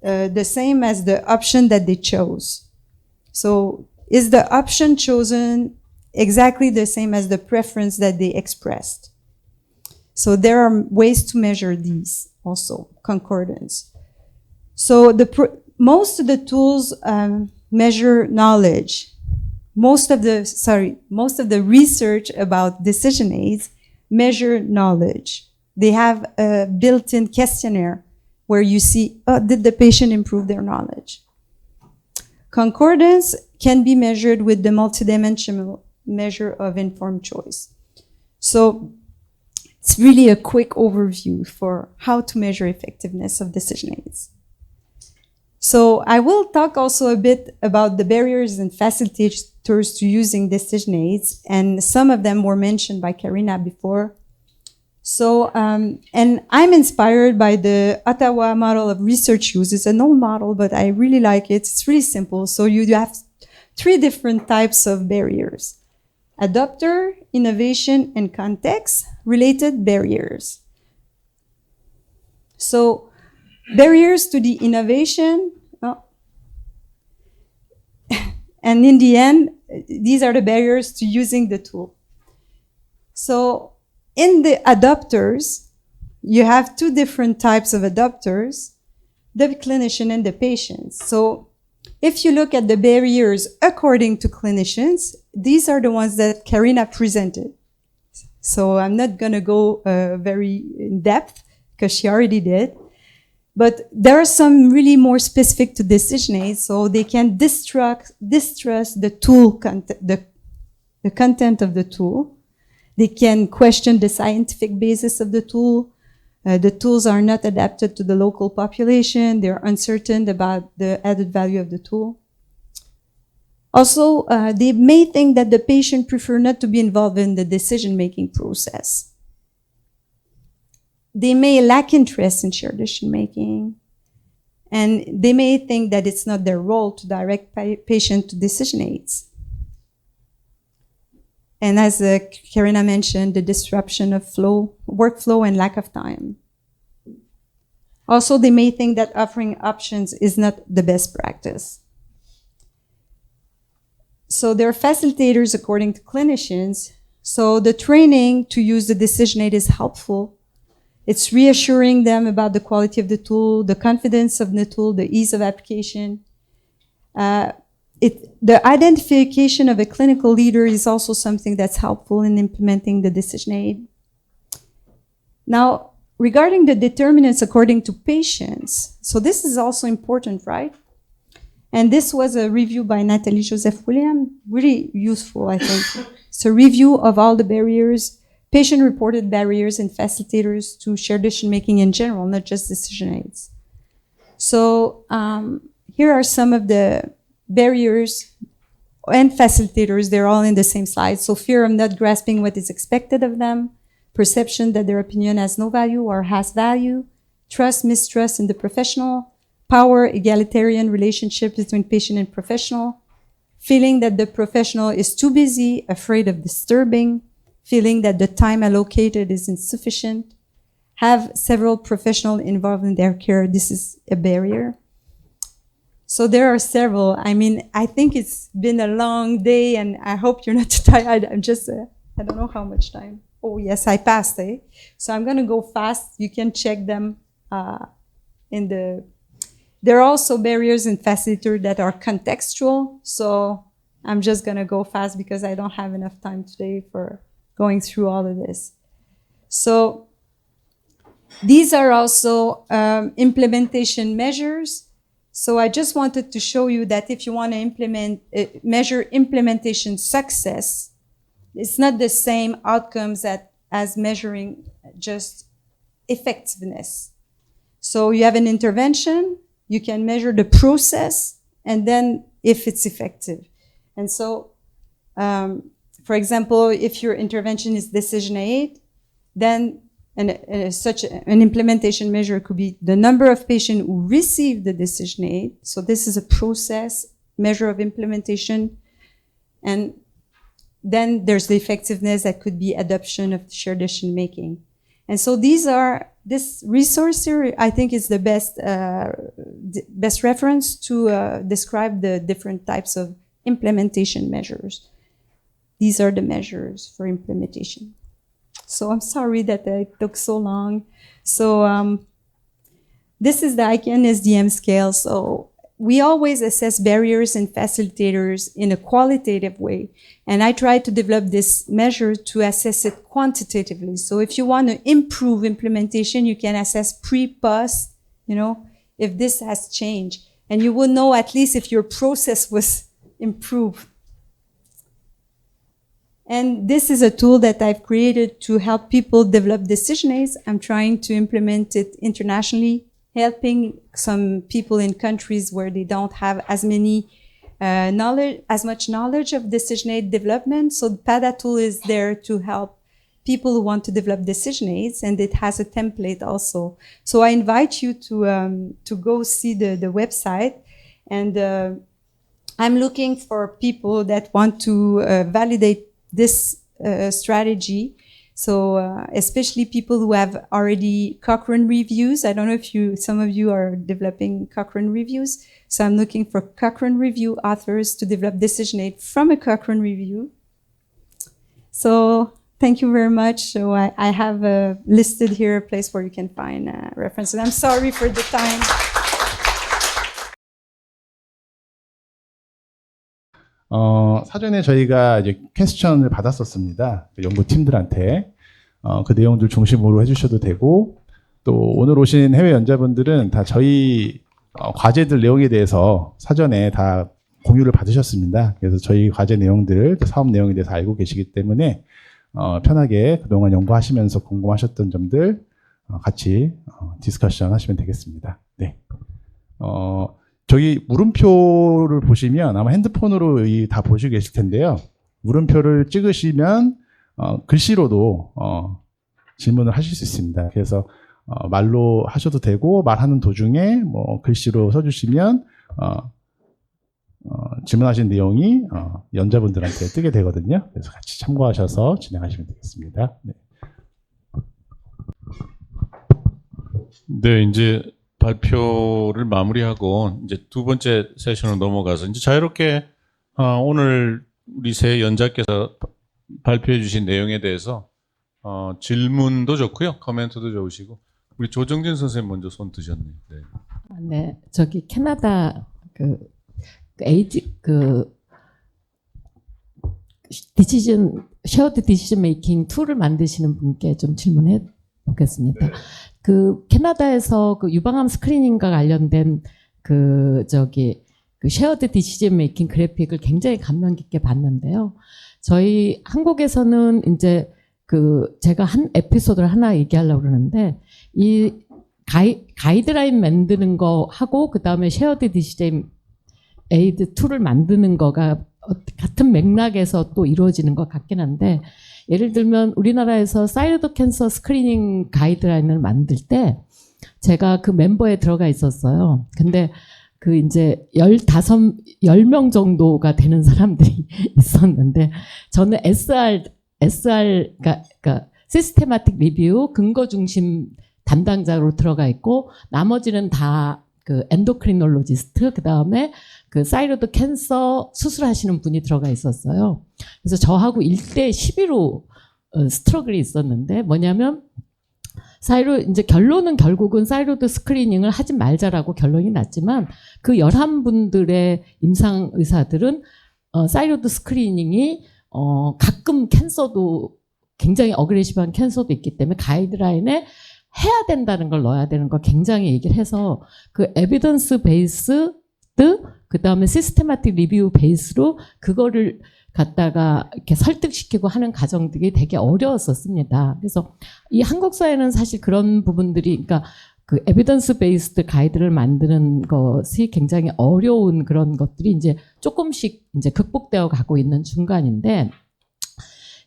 the same as the option that they chose. So is the option chosen exactly the same as the preference that they expressed. So there are ways to measure these also, concordance. So most of the tools measure knowledge. Most of the research about decision aids measure knowledge. They have a built-in questionnaire where you see, did the patient improve their knowledge? Concordance can be measured with the multidimensional measure of informed choice. So it's really a quick overview for how to measure effectiveness of decision aids. So I will talk also a bit about the barriers and facilitators to using decision aids, and some of them were mentioned by Karina before. So, and I'm inspired by the Ottawa model of research use. It's an old model, but I really like it. It's really simple. So you have 3 different types of barriers: adopter, innovation, and context-related barriers. So barriers to the innovation, and in the end, these are the barriers to using the tool. So in the adopters, you have 2 different types of adopters, the clinician and the patient. So if you look at the barriers according to clinicians, these are the ones that Karina presented. So I'm not going to go very in depth because she already did. But there are some really more specific to decision aids, so they can distrust the tool the content of the tool. They can question the scientific basis of the tool. The tools are not adapted to the local population. They're uncertain about the added value of the tool. Also, they may think that the patient prefer not to be involved in the decision-making process. They may lack interest in shared decision-making, and they may think that it's not their role to direct patient to decision aids. And as Karina mentioned, the disruption of workflow and lack of time. Also, they may think that offering options is not the best practice. So there are facilitators according to clinicians. So the training to use the decision aid is helpful. It's reassuring them about the quality of the tool, the confidence of the tool, the ease of application. The identification of a clinical leader is also something that's helpful in implementing the decision aid. Now, regarding the determinants according to patients, so this is also important, right? And this was a review by Nathalie Joseph-William, really useful, I think. It's a review of all the barriers, patient-reported barriers and facilitators to shared decision-making in general, not just decision aids. So here are some of the barriers and facilitators. They're all in the same slide. So fear of not grasping what is expected of them, perception that their opinion has no value or has value, trust, mistrust in the professional, power, egalitarian relationship between patient and professional, feeling that the professional is too busy, afraid of disturbing, feeling that the time allocated is insufficient, have several professionals involved in their care. This is a barrier. So there are several. I mean, I think it's been a long day and I hope you're not tired. I'm just, I don't know how much time. Oh yes, I passed, eh? So I'm gonna go fast. You can check them there are also barriers in facilitator that are contextual. So I'm just gonna go fast because I don't have enough time today for going through all of this. So these are also implementation measures. So I just wanted to show you that if you want to measure implementation success, it's not the same outcomes as measuring just effectiveness. So you have an intervention, you can measure the process, and then if it's effective. And so, for example, if your intervention is decision aid, then such an implementation measure could be the number of patients who receive the decision aid. So this is a process measure of implementation. And then there's the effectiveness that could be adoption of shared decision making. And so this resource here, I think, is the best reference to describe the different types of implementation measures. these are the measures for implementation. So I'm sorry that it took so long. So this is the Pdsdm scale. So we always assess barriers and facilitators in a qualitative way. And I try to develop this measure to assess it quantitatively. So if you want to improve implementation, you can assess pre-post, you know, if this has changed. And you will know at least if your process was improved. And this is a tool that I've created to help people develop decision aids. I'm trying to implement it internationally, helping some people in countries where they don't have as much knowledge of decision aid development. So the PADA tool is there to help people who want to develop decision aids, and it has a template also. So I invite you to go see the website, and I'm looking for people that want to validate this strategy. So especially people who have already Cochrane reviews. I don't know if some of you are developing Cochrane reviews. So I'm looking for Cochrane review authors to develop decision aid from a Cochrane review. So thank you very much. So I have listed here a place where you can find references. I'm sorry for the time. 사전에 저희가 이제 퀘스천을 받았었습니다. 연구팀들한테. 그 내용들 중심으로 해주셔도 되고, 또 오늘 오신 해외 연자분들은 다 저희 과제들 내용에 대해서 사전에 다 공유를 받으셨습니다. 그래서 저희 과제 내용들, 사업 내용에 대해서 알고 계시기 때문에 편하게 그동안 연구하시면서 궁금하셨던 점들 같이 디스커션 하시면 되겠습니다. 네. 저기 물음표를 보시면 아마 핸드폰으로 다 보시고 계실 텐데요. 물음표를 찍으시면 글씨로도 질문을 하실 수 있습니다. 그래서 말로 하셔도 되고, 말하는 도중에 뭐 글씨로 써주시면 질문하신 내용이 연자분들한테 뜨게 되거든요. 그래서 같이 참고하셔서 진행하시면 되겠습니다. 네. 네, 이제 발표를 마무리하고 이제 두 번째 세션으로 넘어가서 이제 자유롭게 오늘 우리 세 연자께서 발표해 주신 내용에 대해서 질문도 좋고요, 코멘트도 좋으시고. 우리 조정진 선생님 먼저 손 드셨네요. 네. 네, 저기 캐나다 쉐어드 디시전 메이킹 툴을 만드시는 분께 좀 질문해 보겠습니다. 네. 캐나다에서 유방암 스크리닝과 관련된 쉐어드 디시전 메이킹 그래픽을 굉장히 감명 깊게 봤는데요. 저희 한국에서는 이제 제가 한 에피소드를 하나 얘기하려고 그러는데, 이 가이드라인 만드는 거 하고 그 다음에 쉐어드 디시전 에이드 툴을 만드는 거가 같은 맥락에서 또 이루어지는 것 같긴 한데, 예를 들면 우리나라에서 사이로드 캔서 스크리닝 가이드라인을 만들 때 제가 그 멤버에 들어가 있었어요. 근데 이제 10명 정도가 되는 사람들이 있었는데, 저는 그러니까 시스테마틱 리뷰, 근거 중심 담당자로 들어가 있고, 나머지는 다 엔도크리놀로지스트, 그 다음에 사이로드 캔서 수술하시는 분이 들어가 있었어요. 그래서 저하고 1대 12로 스트러글이 있었는데, 뭐냐면 이제 결론은 결국은 사이로드 스크리닝을 하지 말자라고 결론이 났지만, 그 11분들의 임상 의사들은 사이로드 스크리닝이 가끔 캔서도, 굉장히 어그레시브한 캔서도 있기 때문에 가이드라인에 해야 된다는 걸 넣어야 되는 걸 굉장히 얘기를 해서, 에비던스 베이스드, 그 다음에 시스테마틱 리뷰 베이스로 그거를 갖다가 이렇게 설득시키고 하는 과정들이 되게 어려웠었습니다. 그래서 이 한국 사회는 사실 그런 부분들이, 그러니까 에비던스 베이스드 가이드를 만드는 것이 굉장히 어려운 그런 것들이 이제 조금씩 이제 극복되어 가고 있는 중간인데,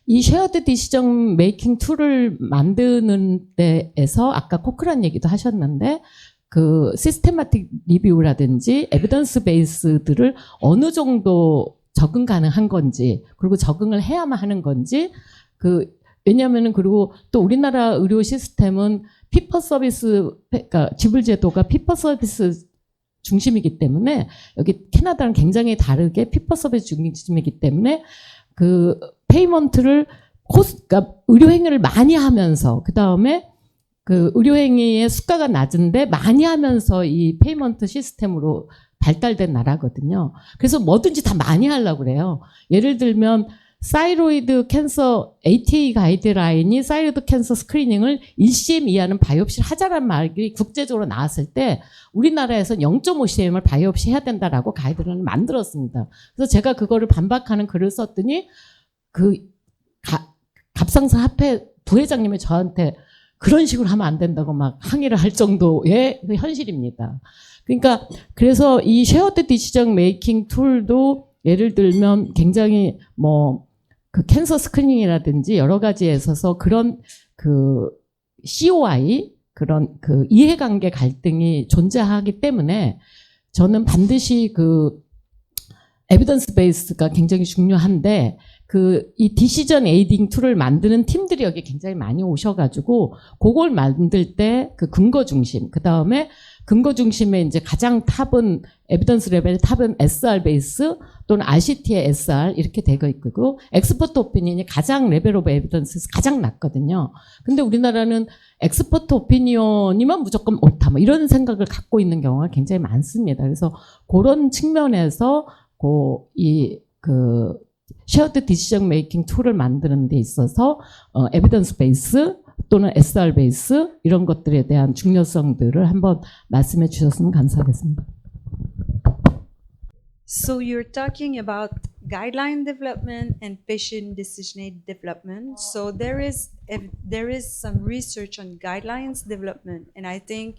이 쉐어드 디시전 메이킹 툴을 만드는 데에서 아까 코크란 얘기도 하셨는데, 시스테마틱 리뷰라든지 에비던스 베이스들을 어느 정도 적응 가능한 건지, 그리고 적응을 해야만 하는 건지, 왜냐면은, 그리고 또 우리나라 의료 시스템은 피퍼 서비스, 그러니까 지불제도가 피퍼 서비스 중심이기 때문에, 여기 캐나다는 굉장히 다르게 피퍼 서비스 중심이기 때문에, 페이먼트를 그러니까 의료행위를 많이 하면서 그 다음에 그 의료행위의 수가가 낮은데 많이 하면서 이 페이먼트 시스템으로 발달된 나라거든요. 그래서 뭐든지 다 많이 하려고 그래요. 예를 들면 사이로이드 캔서 ATA 가이드라인이 사이로이드 캔서 스크리닝을 1cm 이하는 바이옵시를 하자라는 말이 국제적으로 나왔을 때 우리나라에서 0.5cm을 바이옵시 해야 된다라고 가이드라인을 만들었습니다. 그래서 제가 그거를 반박하는 글을 썼더니 그 갑상선 협회 부회장님이 저한테 그런 식으로 하면 안 된다고 막 항의를 할 정도의 현실입니다. 그러니까 그래서 이 쉐어드 디시전 메이킹 툴도 예를 들면 굉장히 뭐 그 캔서 스크리닝이라든지 여러 가지에 있어서 그런 그 COI 그런 그 이해관계 갈등이 존재하기 때문에 저는 반드시 그 에비던스 베이스가 굉장히 중요한데 그 이 디시전 에이딩 툴을 만드는 팀들이 여기 굉장히 많이 오셔가지고 그걸 만들 때 그 근거 중심 그 다음에 근거 중심에 이제 가장 탑은 에비던스 레벨의 탑은 SR 베이스 또는 RCT의 SR 이렇게 되어 있고 엑스퍼트 오피니언이 가장 레벨 오브 에비던스에서 가장 낮거든요. 근데 우리나라는 엑스퍼트 오피니언이면 무조건 옳다 뭐 이런 생각을 갖고 있는 경우가 굉장히 많습니다. 그래서 그런 측면에서 그 쉐어드 디시전 메이킹 툴을 만드는 데 있어서 에비던스 베이스 또는 SR 베이스 이런 것들에 대한 중요성들을 한번 말씀해 주셨으면 감사하겠습니다. So you're talking about guideline development and patient decision aid development. So there is some research on guidelines development, and I think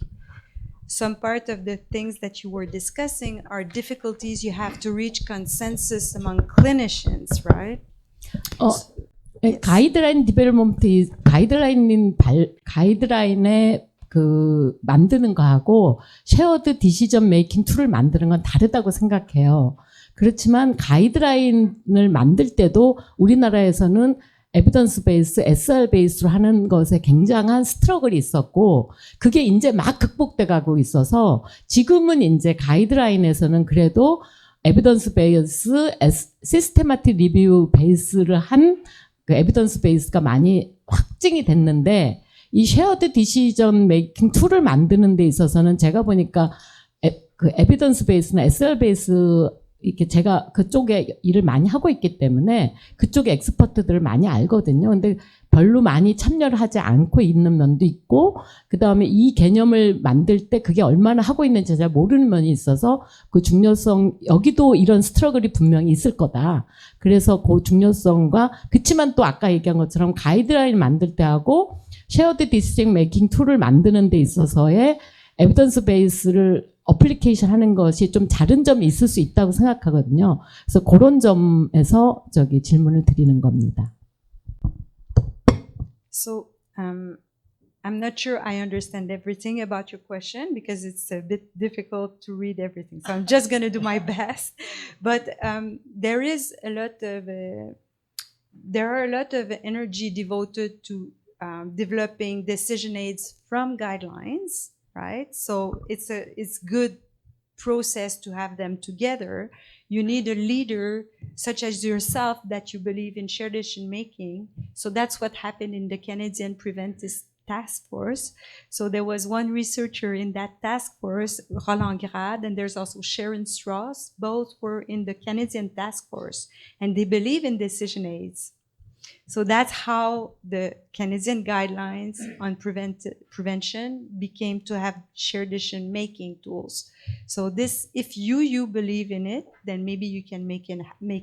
some part of the things that you were discussing are difficulties you have to reach consensus among clinicians, right? Yes. 가이드라인 디벨롭먼트 가이드라인의 그 만드는 거하고 쉐어드 디시전 메이킹 툴을 만드는 건 다르다고 생각해요. 그렇지만 가이드라인을 만들 때도 우리나라에서는 에비던스 베이스, SR 베이스로 하는 것에 굉장한 스트러글이 있었고 그게 이제 막 극복돼 가고 있어서 지금은 이제 가이드라인에서는 그래도 에비던스 베이스, 시스테마틱 리뷰 베이스를 한 그 에비던스 베이스가 많이 확증이 됐는데 이 쉐어드 디시전 메이킹 툴을 만드는 데 있어서는 제가 보니까 그 에비던스 베이스나 SR 베이스 이렇게 제가 그쪽에 일을 많이 하고 있기 때문에 그쪽의 엑스퍼트들을 많이 알거든요. 근데 별로 많이 참여를 하지 않고 있는 면도 있고 그 다음에 이 개념을 만들 때 그게 얼마나 하고 있는지 잘 모르는 면이 있어서 그 중요성 여기도 이런 스트러글이 분명히 있을 거다. 그래서 그 중요성과 그치만 또 아까 얘기한 것처럼 가이드라인 만들 때 하고 쉐어드 디시전 메이킹 툴을 만드는 데 있어서의 에비던스 베이스를 어플리케이션 하는 것이 좀 다른 점이 있을 수 있다고 생각하거든요. 그래서 그런 점에서 저기 질문을 드리는 겁니다. So I'm not sure I understand everything about your question because it's a bit difficult to read everything. So I'm just going to do my best. But there are a lot of energy devoted to developing decision aids from guidelines. Right? So it's good process to have them together. You need a leader such as yourself that you believe in shared decision making. So that's what happened in the Canadian Preventive Task Force. So there was one researcher in that task force, Roland Grad, and there's also Sharon Strauss. Both were in the Canadian Task Force, and they believe in decision aids. So that's how the Canadian guidelines on prevention became to have shared decision-making tools. So this, if you believe in it, then maybe you can make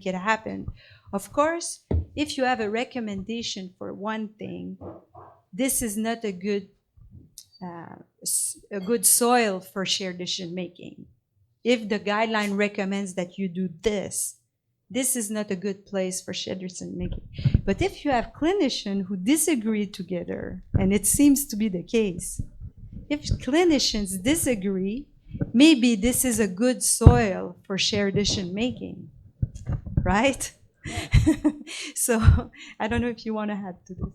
it happen. Of course, if you have a recommendation for one thing, this is not a good soil for shared decision-making. If the guideline recommends that you do this is not a good place for shared decision-making. But if you have clinicians who disagree together, and it seems to be the case, if clinicians disagree, maybe this is a good soil for shared decision-making, right? So I don't know if you want to add to this.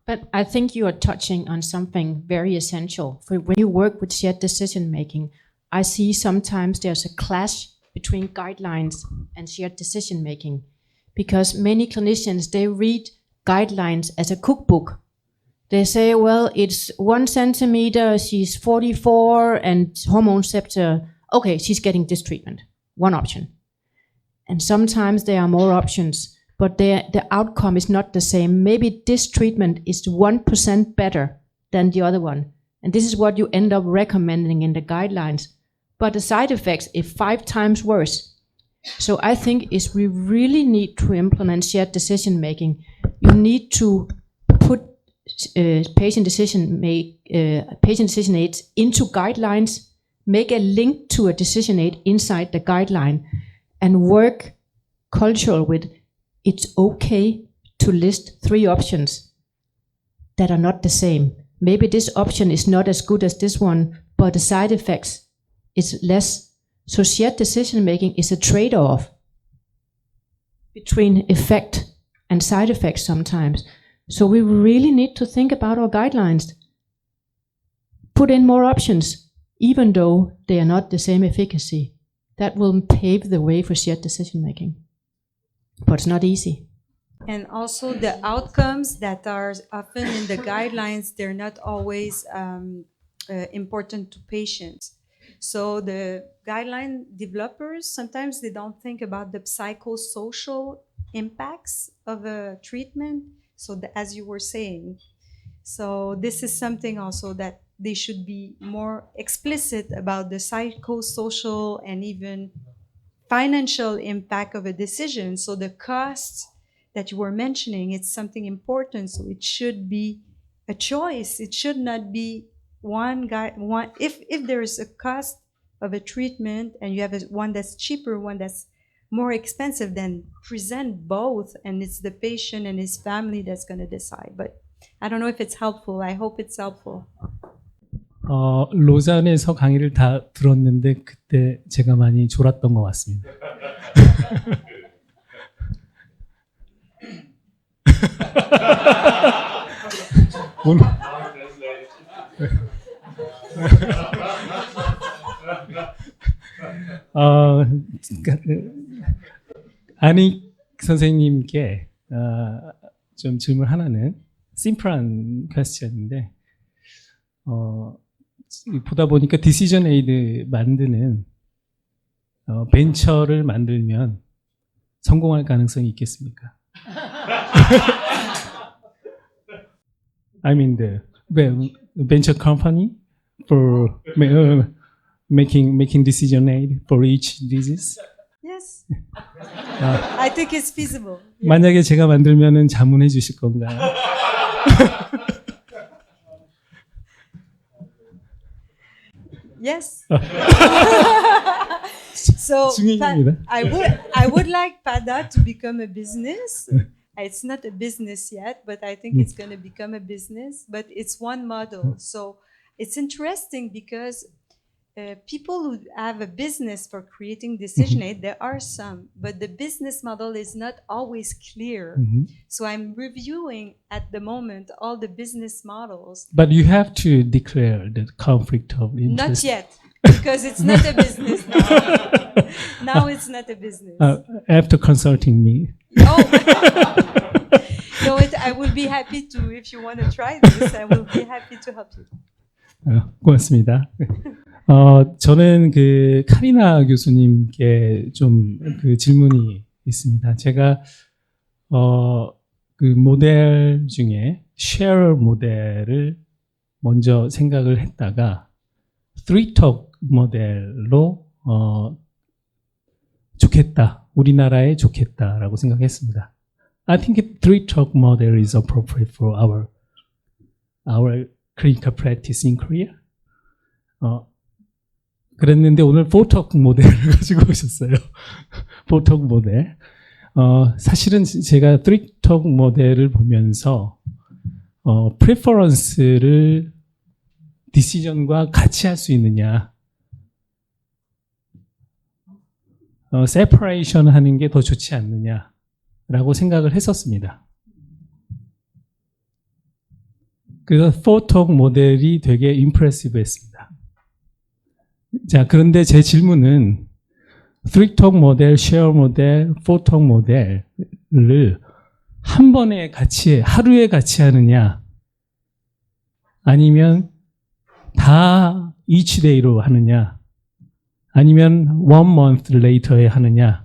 But I think you are touching on something very essential. For when you work with shared decision-making, I see sometimes there's a clash between guidelines and shared decision-making, because many clinicians, they read guidelines as a cookbook. They say, well, it's 1 centimeter, she's 44, and hormone receptor, okay, she's getting this treatment. One option. And sometimes there are more options, but the outcome is not the same. Maybe this treatment is 1% better than the other one. And this is what you end up recommending in the guidelines. But the side effects are 5 times worse. So I think we really need to implement shared decision making. You need to put patient decision aids into guidelines, make a link to a decision aid inside the guideline, and work cultural with it's okay to list 3 options that are not the same. Maybe this option is not as good as this one, but the side effects is less. So shared decision making is a trade-off between effect and side effects sometimes. So we really need to think about our guidelines. Put in more options, even though they are not the same efficacy. That will pave the way for shared decision making. But it's not easy. And also the outcomes that are often in the guidelines, they're not always important to patients. So the guideline developers, sometimes they don't think about the psychosocial impacts of a treatment. So as you were saying, so this is something also that they should be more explicit about the psychosocial and even financial impact of a decision. So the costs that you were mentioning, it's something important. So it should be a choice. It should not be one. If there is a cost of a treatment and you have one that's cheaper, one that's more expensive, then present both, and it's the patient and his family that's going to decide. But I don't know if it's helpful. I hope it's helpful. 로잔에서 강의를 다 들었는데 그때 제가 많이 졸았던 것 같습니다. 오늘 아니 선생님께 좀 질문 하나는 심플한 퀘스천인데 보다 보니까 디시전 에이드 만드는 벤처를 만들면 성공할 가능성이 있겠습니까? I mean the venture company for making decision aid for each disease. Yes. I think it's feasible. 만약에 제가 만들면은 자문해 주실 건가요? Yes. So I would like PADA to become a business. It's not a business yet, but I think it's going to become a business. But it's one model. So it's interesting because people who have a business for creating decision aid, there are some, but the business model is not always clear. So I'm reviewing at the moment all the business models. But you have to declare the conflict of interest. Not yet, because it's not a business now. Now it's not a business. After consulting me. Oh. No, I will be happy to, if you want to try this, I will be happy to help you. 고맙습니다. 저는 그 카리나 교수님께 좀 그 질문이 있습니다. 제가 그 모델 중에 share 모델을 먼저 생각을 했다가 3talk 모델로 좋겠다, 우리나라에 좋겠다라고 생각했습니다. I think 3talk model is appropriate for our clinical practice in Korea. 그랬는데 오늘 4talk 모델을 가지고 오셨어요. 4talk 모델. 사실은 제가 3talk 모델을 보면서 preference를 decision과 같이 할 수 있느냐, separation 하는 게 더 좋지 않느냐라고 생각을 했었습니다. 그래서 4talk 모델이 되게 impressive했습니다. 자, 그런데 제 질문은 3talk 모델, share 모델, 4talk 모델을 한 번에 같이 하루에 같이 하느냐 아니면 다 each day로 하느냐 아니면 1 month later에 하느냐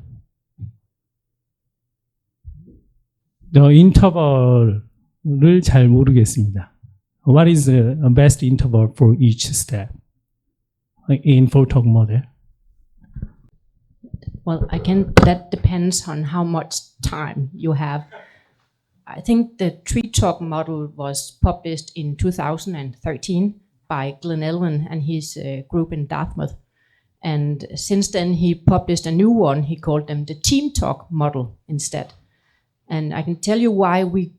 인터벌을 잘 모르겠습니다. What is the best interval for each step in 4-talk model? Well, that depends on how much time you have. I think the 3-talk model was published in 2013 by Glenn Elwin and his group in Dartmouth. And since then he published a new one. He called them the team talk model instead. And I can tell you why we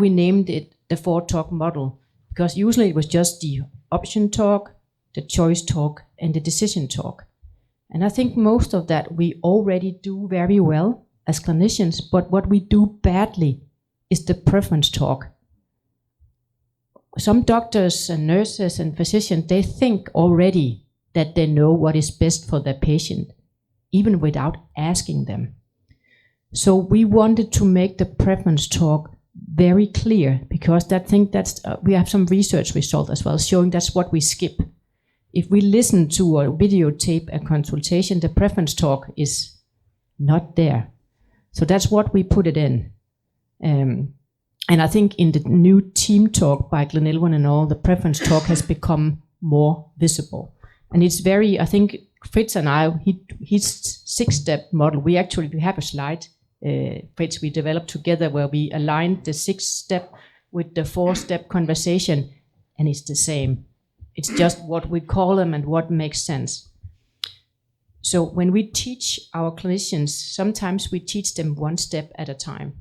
named it the 4-talk model. Because usually it was just the option talk, the choice talk, and the decision talk. And I think most of that we already do very well as clinicians, but what we do badly is the preference talk. Some doctors and nurses and physicians, they think already that they know what is best for their patient, even without asking them. So we wanted to make the preference talk very clear, because we have some research result as well showing that's what we skip. If we listen to or videotape a consultation, the preference talk is not there. So that's what we put it in. And I think in the new team talk by Glenn Elwin and all, the preference talk has become more visible. And it's very, I think Fritz and I, his 6-step model, we have a slide, Fritz, we developed together where we aligned the 6-step with the 4-step conversation, and it's the same. It's just what we call them and what makes sense. So when we teach our clinicians, sometimes we teach them 1 step at a time.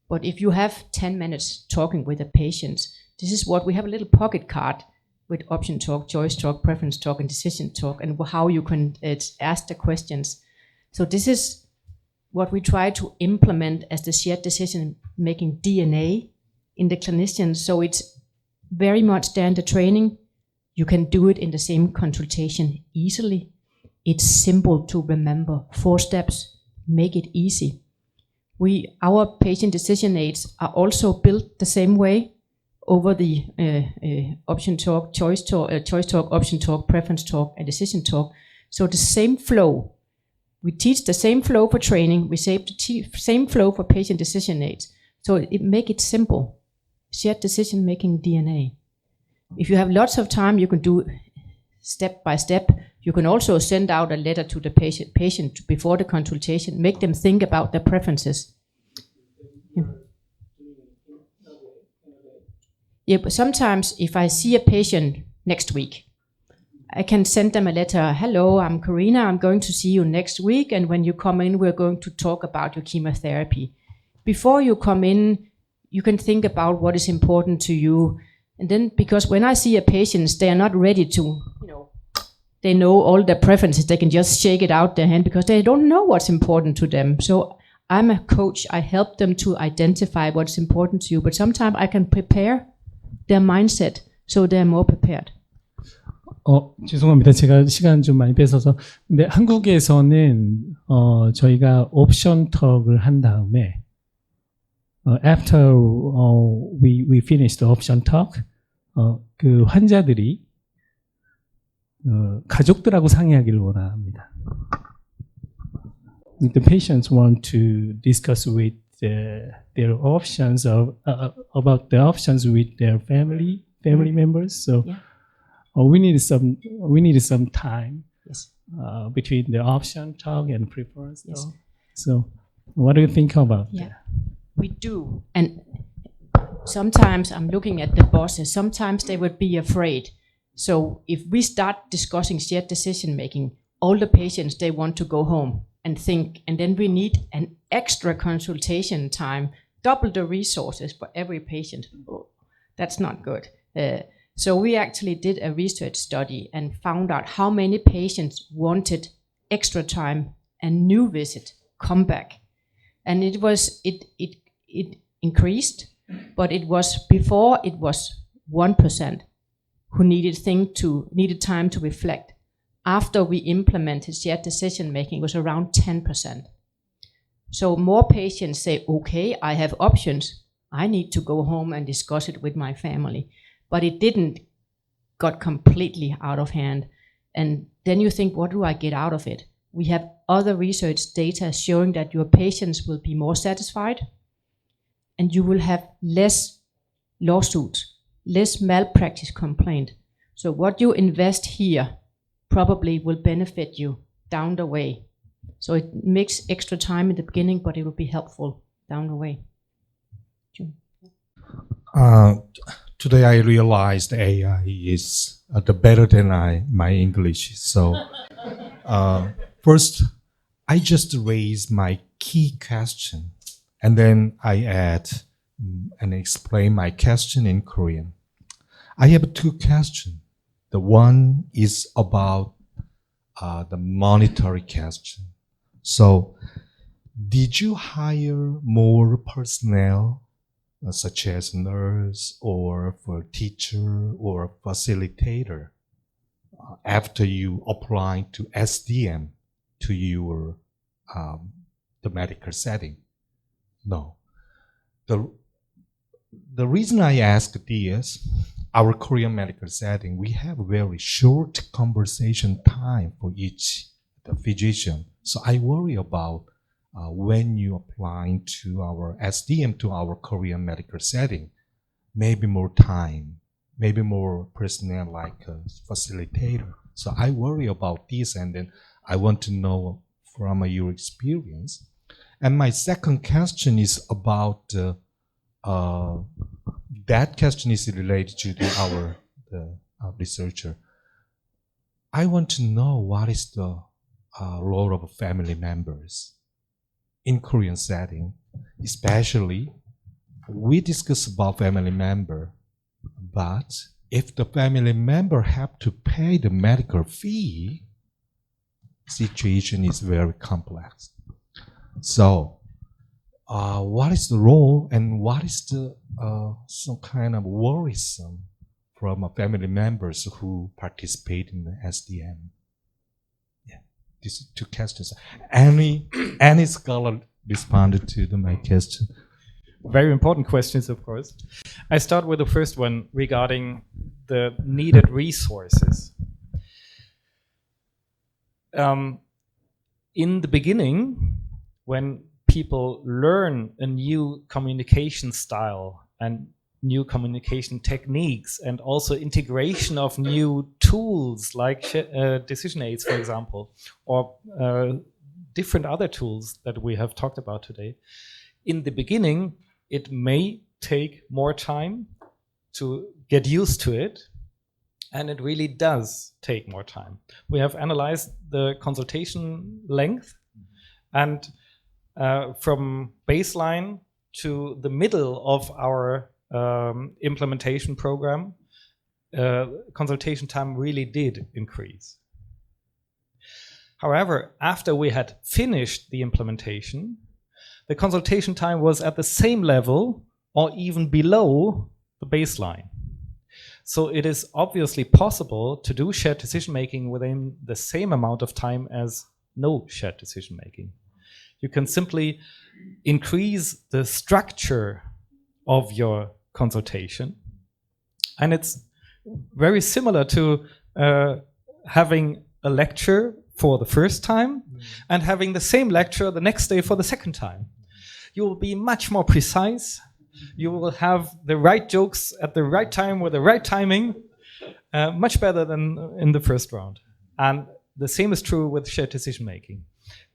But if you have 10 minutes talking with a patient, this is what we have, a little pocket card with option talk, choice talk, preference talk, and decision talk, and how you can ask the questions. So this is what we try to implement as the shared decision-making DNA in the clinicians. So it's very much there in the training. You can do it in the same consultation easily. It's simple to remember. 4 steps, make it easy. Our patient decision aids are also built the same way over the option talk, choice talk, option talk, preference talk, and decision talk. So the same flow. We teach the same flow for training. We say the same flow for patient decision aids. So it make it simple. Shared decision-making DNA. If you have lots of time, you can do step by step. You can also send out a letter to the patient before the consultation, make them think about their preferences. Yeah, but sometimes if I see a patient next week, I can send them a letter. Hello, I'm Karina. I'm going to see you next week. And when you come in, we're going to talk about your chemotherapy. Before you come in, you can think about what is important to you. And then, because when I see a patient, they are not ready to, they know all their preferences. They can just shake it out their hand because they don't know what's important to them. So I'm a coach. I help them to identify what's important to you. But sometimes I can prepare their mindset so they're more prepared. 죄송합니다. 제가 시간 좀 많이 뺏어서. 근데 한국에서는 저희가 옵션 턱을 한 다음에 after we finish the option talk, 그 환자들이 가족들하고 상의하기를 원합니다. The patients want to discuss with their options about the options with their family members. So Yeah. we need some time Yes. between the option talk and preference Yes. talk. So what do you think about Yeah. that? We do. And sometimes I'm looking at the bosses. Sometimes they would be afraid. So if we start discussing shared decision making, all the patients, they want to go home and think. And then we need an extra consultation time, double the resources for every patient. Oh, that's not good. So we actually did a research study and found out how many patients wanted extra time and new visit, come back. And it increased, but before it was 1% who needed time to reflect. After we implemented shared decision making, it was around 10%. So more patients say, okay, I have options. I need to go home and discuss it with my family. But it didn't got completely out of hand. And then you think, what do I get out of it? We have other research data showing that your patients will be more satisfied and you will have less lawsuits, less malpractice complaint. So what you invest here probably will benefit you down the way. So it makes extra time in the beginning, but it will be helpful down the way. Today I realized AI is the better than my English. So first, I just raise my key question, and then I add and explain my question in Korean. I have two questions. The one is about the monetary question. So, did you hire more personnel, such as nurse or for teacher or facilitator, after you applied to SDM to your the medical setting? No. The reason I ask this, our Korean medical setting, we have very short conversation time for each the physician. So I worry about when you apply to our SDM to our Korean medical setting, maybe more time, maybe more personnel like a facilitator. So I worry about this, and then I want to know from your experience. And my second question is about that question is related to our researcher. I want to know what is the role of family members in Korean setting, especially we discuss about family member, but if the family member have to pay the medical fee, situation is very complex. So, what is the role and what is the some kind of worrisome from family members who participate in the SDM? Yeah, these two questions. Any scholar responded to my question? Very important questions, of course. I start with the first one regarding the needed resources. In the beginning, when people learn a new communication style and new communication techniques and also integration of new tools like decision aids, for example, or different other tools that we have talked about today, in the beginning, it may take more time to get used to it, and it really does take more time. We have analyzed the consultation length, and from baseline to the middle of our implementation program, consultation time really did increase. However, after we had finished the implementation, the consultation time was at the same level or even below the baseline. So it is obviously possible to do shared decision making within the same amount of time as no shared decision making. You can simply increase the structure of your consultation. And it's very similar to having a lecture for the first time and having the same lecture the next day for the second time. You will be much more precise. You will have the right jokes at the right time with the right timing, much better than in the first round. And the same is true with shared decision making.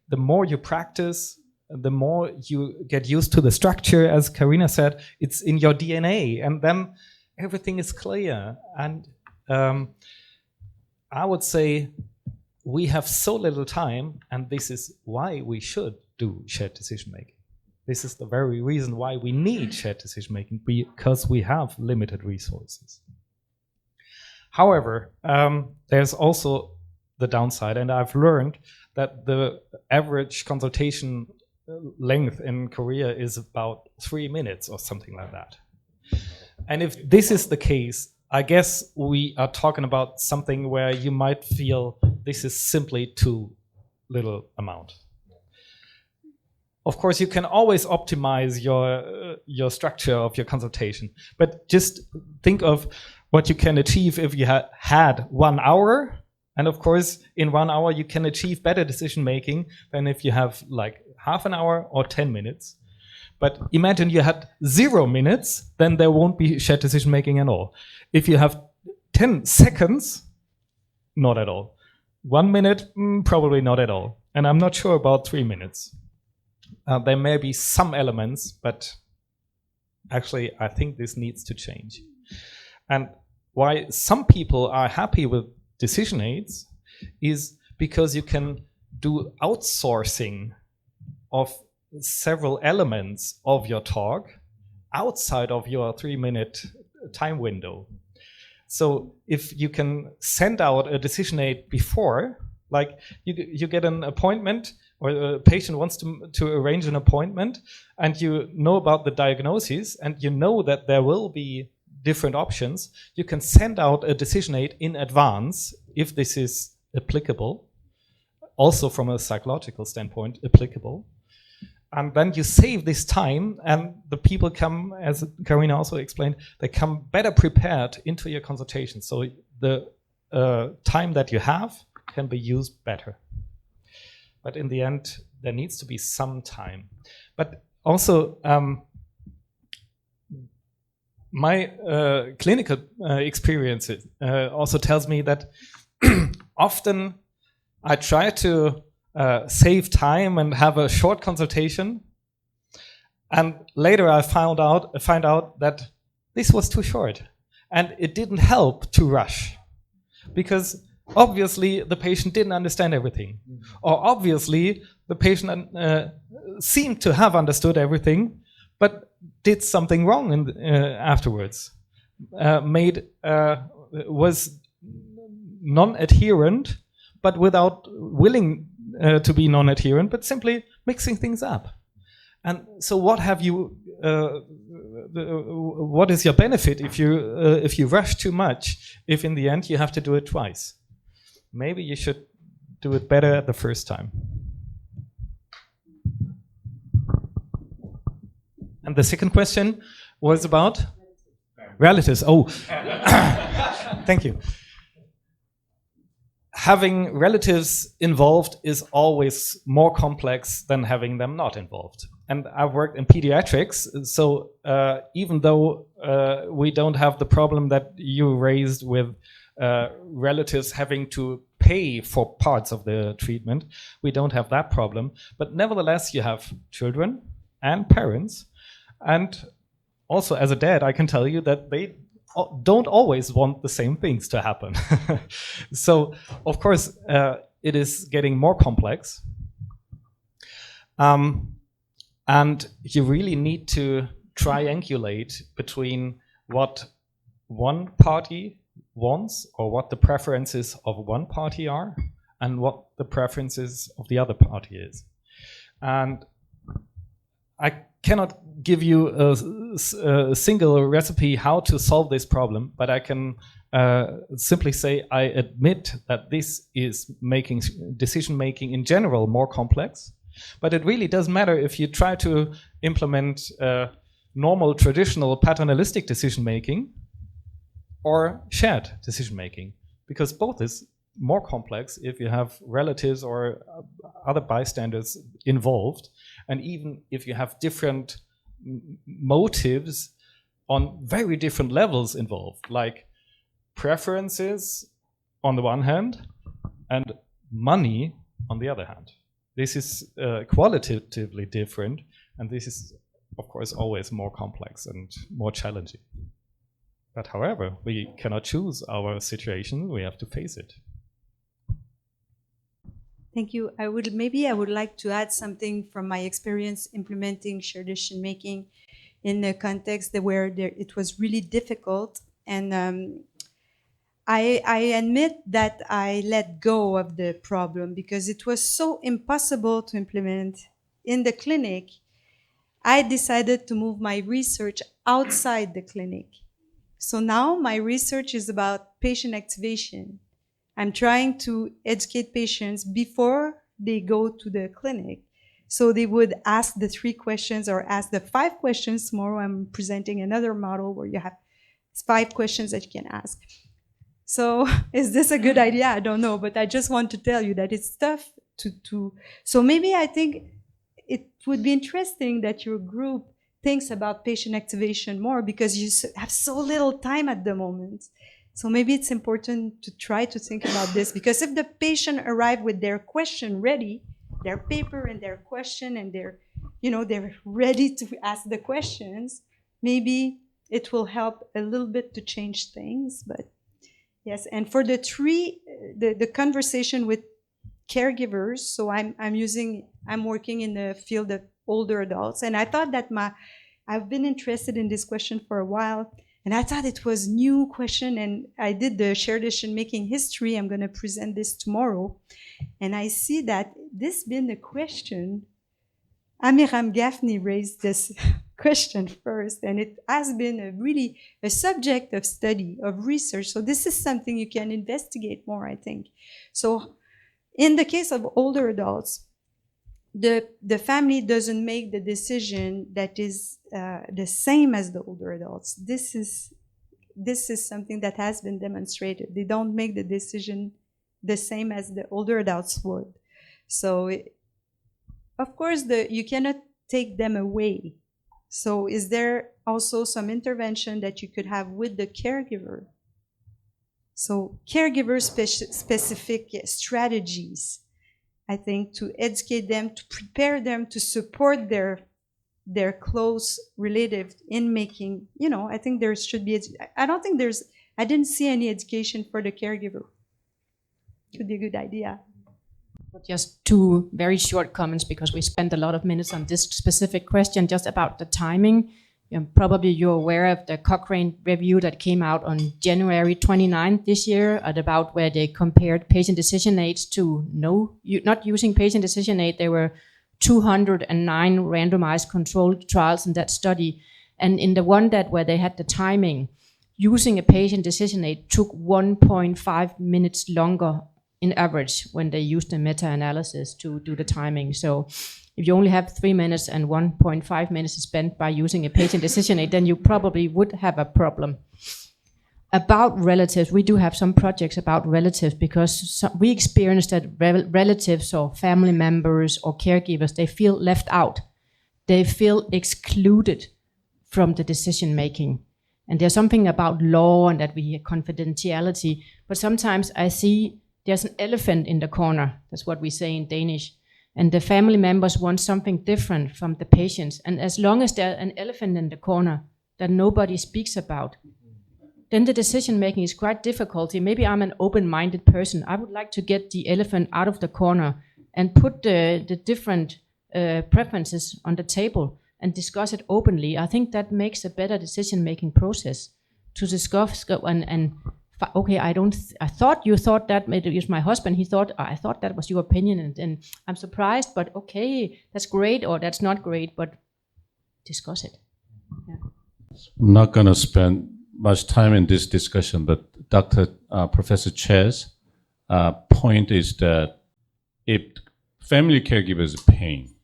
The more you practice, the more you get used to the structure. As Karina said, it's in your DNA, and then everything is clear. And I would say we have so little time, and this is why we should do shared decision making. This is the very reason why we need shared decision making, because we have limited resources. However, there's also the downside, and I've learned that the average consultation length in Korea is about 3 minutes or something like that. And if this is the case, I guess we are talking about something where you might feel this is simply too little amount. of course, you can always optimize your structure of your consultation. But just think of what you can achieve if you had 1 hour. And of course, in 1 hour, you can achieve better decision making than if you have like half an hour or 10 minutes. But imagine you had 0 minutes, then there won't be shared decision making at all. If you have 10 seconds, not at all. 1 minute, probably not at all. And I'm not sure about 3 minutes. There may be some elements, but actually I think this needs to change. And why some people are happy with decision aids is because you can do outsourcing of several elements of your talk outside of your 3-minute time window. So if you can send out a decision aid before, like you get an appointment, or a patient wants to arrange an appointment, and you know about the diagnosis, and you know that there will be different options, you can send out a decision aid in advance if this is applicable, also from a psychological standpoint applicable. And then you save this time, and the people come, as Karina also explained, they come better prepared into your consultation. So the time that you have can be used better. But in the end, there needs to be some time. But also, my clinical experience also tells me that often I try to save time and have a short consultation, and later I find out that this was too short, and it didn't help to rush, because obviously the patient didn't understand everything, or obviously the patient seemed to have understood everything, but did something wrong afterwards, was non-adherent, but without willing to be non-adherent, but simply mixing things up. And so what have you, what is your benefit if you rush too much, if in the end you have to do it twice? Maybe you should do it better at the first time. And the second question was about relatives. Oh, thank you. Having relatives involved is always more complex than having them not involved. And I've worked in pediatrics, so even though we don't have the problem that you raised with relatives having to pay for parts of the treatment, we don't have that problem. But nevertheless, you have children and parents. And also, as a dad, I can tell you that they don't always want the same things to happen. So, of course, it is getting more complex. And you really need to triangulate between what one party wants, or what the preferences of one party are, and what the preferences of the other party is. And I cannot give you a single recipe how to solve this problem, but I can simply say I admit that this is making decision-making in general more complex, but it really doesn't matter if you try to implement normal, traditional, paternalistic decision-making or shared decision-making, because both is more complex if you have relatives or other bystanders involved, and even if you have different motives on very different levels involved, like preferences on the one hand and money on the other hand. This is qualitatively different, and this is, of course, always more complex and more challenging. But however, we cannot choose our situation, we have to face it. Thank you. I would like to add something from my experience implementing shared decision making in a context where it was really difficult, and I admit that I let go of the problem because it was so impossible to implement in the clinic. I decided to move my research outside the clinic. So now my research is about patient activation. I'm trying to educate patients before they go to the clinic. So they would ask the 3 questions or ask the 5 questions. Tomorrow I'm presenting another model where you have 5 questions that you can ask. So is this a good idea? I don't know, but I just want to tell you that it's tough to so maybe I think it would be interesting that your group thinks about patient activation more, because you have so little time at the moment. So maybe it's important to try to think about this, because if the patient arrive with their question ready, their paper and their question, and they're ready to ask the questions, maybe it will help a little bit to change things. But yes, and for the 3, the conversation with caregivers. So I'm working in the field of older adults, and I thought that I've been interested in this question for a while, and I thought it was new question, and I did the shared decision making history. I'm going to present this tomorrow, and I see that this been the question. Amiram Gaffney raised this question first, and it has been really a subject of study, of research. So this is something you can investigate more, I think. So in the case of older adults, the family doesn't make the decision that is the same as the older adults. This is something that has been demonstrated. They don't make the decision the same as the older adults would. So of course, you cannot take them away. So is there also some intervention that you could have with the caregiver? So caregiver-specific strategies, I think, to educate them, to prepare them, to support their close relative in making, I think there should be, I didn't see any education for the caregiver. Could be a good idea. Just 2 very short comments, because we spent a lot of minutes on this specific question, just about the timing. Probably you're aware of the Cochrane review that came out on January 29th this year, about where they compared patient decision aids to not using patient decision aid. There were 209 randomized controlled trials in that study. And in the one where they had the timing, using a patient decision aid took 1.5 minutes longer in average when they used the meta-analysis to do the timing. So if you only have 3 minutes and 1.5 minutes spent by using a patient decision aid, then you probably would have a problem. About relatives, we do have some projects about relatives, because we experienced that relatives or family members or caregivers, they feel left out. They feel excluded from the decision making. And there's something about law and that we have confidentiality. But sometimes I see there's an elephant in the corner. That's what we say in Danish. And the family members want something different from the patients. And as long as there's an elephant in the corner that nobody speaks about, then the decision making is quite difficult. Maybe I'm an open-minded person. I would like to get the elephant out of the corner and put the different preferences on the table and discuss it openly. I think that makes a better decision making process to discuss and okay, I thought you thought that, maybe it was my husband, I thought that was your opinion, and I'm surprised, but okay, that's great or that's not great, but discuss it. Yeah. I'm not going to spend much time in this discussion, but Professor Che's point is that if family caregiver is pain,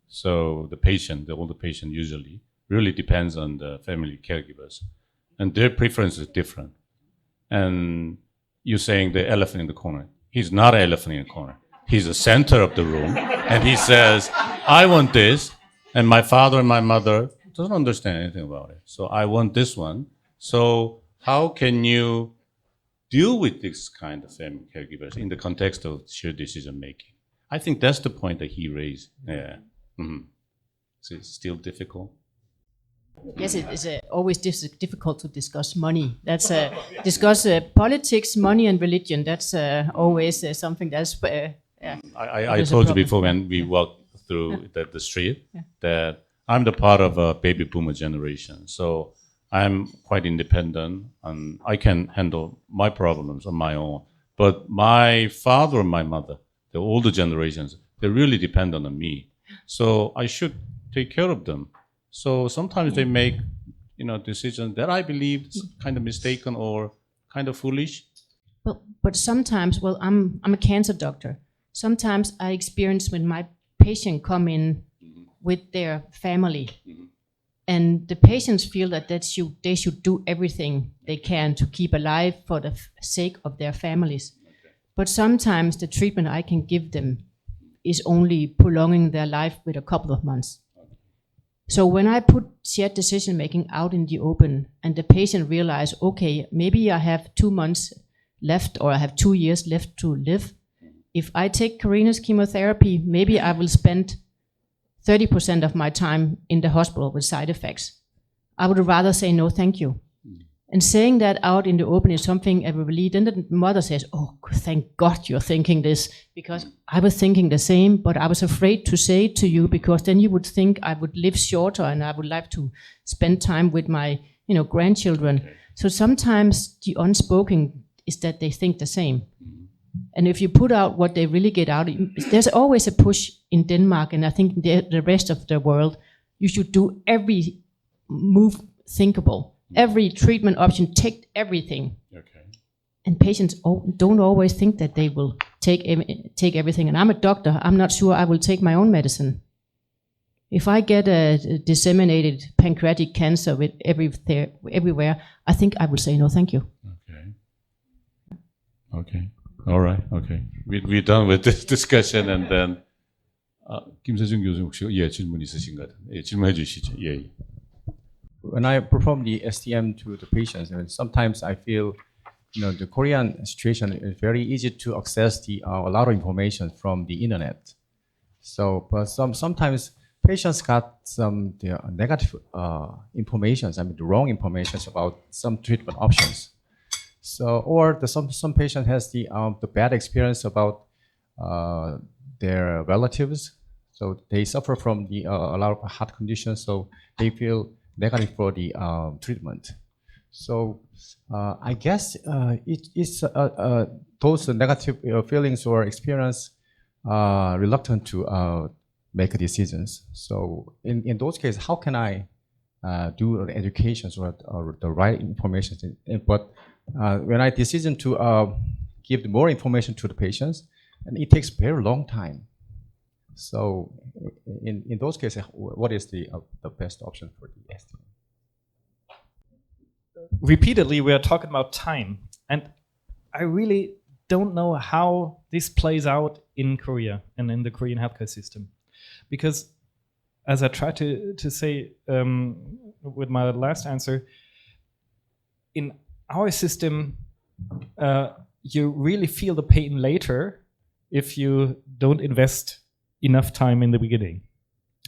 so the older patient usually really depends on the family caregivers, and their preference is different. And you're saying the elephant in the corner. He's not an elephant in the corner. He's the center of the room. And he says, I want this. And my father and my mother doesn't understand anything about it. So I want this one. So how can you deal with this kind of family caregivers in the context of shared decision making? I think that's the point that he raised. Yeah. Mm-hmm. So it's still difficult. Yes, it is always difficult to discuss money. That's discuss politics, money, and religion. That's always something that's. I told you before when we walked through the street that I'm the part of a baby boomer generation. So I'm quite independent and I can handle my problems on my own. But my father and my mother, the older generations, they really depend on me. So I should take care of them. So sometimes they make, decisions that I believe is kind of mistaken or kind of foolish. But sometimes, I'm a cancer doctor. Sometimes I experience when my patient come in with their family, and the patients feel that they should do everything they can to keep alive for the sake of their families. But sometimes the treatment I can give them is only prolonging their life with a couple of months. So when I put shared decision making out in the open and the patient realize, okay, maybe I have 2 months left or I have 2 years left to live. If I take Karina's chemotherapy, maybe I will spend 30% of my time in the hospital with side effects. I would rather say no, thank you. And saying that out in the open is something everybody, then the mother says, oh, thank God you're thinking this, because I was thinking the same, but I was afraid to say it to you because then you would think I would live shorter and I would like to spend time with my grandchildren. So sometimes the unspoken is that they think the same. And if you put out what they really get out, there's always a push in Denmark, and I think the rest of the world, you should do every move thinkable. Every treatment option, take everything. Okay. And patients don't always think that they will take everything. And I'm a doctor. I'm not sure I will take my own medicine. If I get a disseminated pancreatic cancer with everywhere, I think I will say no, thank you. Okay. Okay. All right. Okay. We're done with this discussion, and then 김세준 교수 혹시 질문 있으신 것 같은데 질문해 주시죠. 예. When I perform the SDM to the patients, and sometimes I feel, the Korean situation is very easy to access a lot of information from the internet. So, but sometimes patients got some negative information, the wrong information about some treatment options. So, or some patient has the bad experience about their relatives. So they suffer from a lot of heart conditions. So they feel negative for the treatment. So I guess it's those negative feelings or experience reluctant to make decisions. So in those cases, how can I do the education or the right information? But when I decision to give more information to the patients, and it takes very long time. So in those cases, what is the best option for the SDM? Repeatedly, we are talking about time, and I really don't know how this plays out in Korea and in the Korean healthcare system, because as I tried to say with my last answer, in our system, you really feel the pain later if you don't invest enough time in the beginning.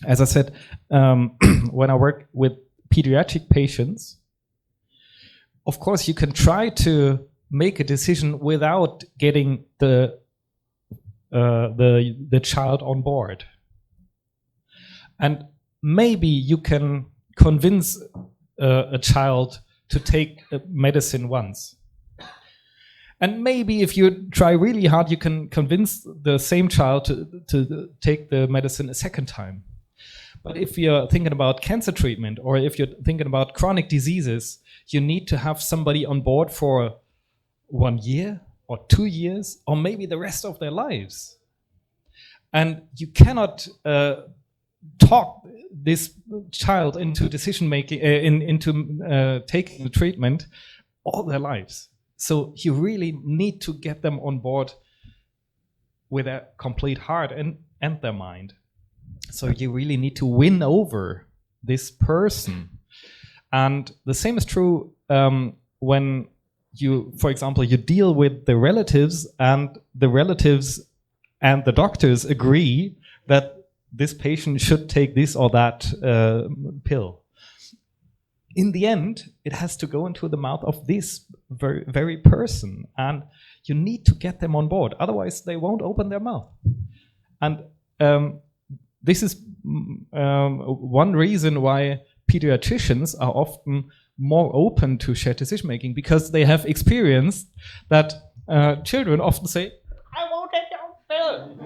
As I said, when I work with pediatric patients, of course you can try to make a decision without getting the child on board. And maybe you can convince a child to take medicine once. And maybe if you try really hard, you can convince the same child to take the medicine a second time. But if you're thinking about cancer treatment, or if you're thinking about chronic diseases, you need to have somebody on board for 1 year or 2 years, or maybe the rest of their lives. And you cannot talk this child into decision making, into taking the treatment all their lives. So you really need to get them on board with a complete heart and their mind. So you really need to win over this person. And the same is true when you, for example, you deal with the relatives and the doctors agree that this patient should take this or that pill. In the end, it has to go into the mouth of this very person, and you need to get them on board. Otherwise, they won't open their mouth. And this is one reason why pediatricians are often more open to shared decision making, because they have experienced that children often say, "I won't take your pill,"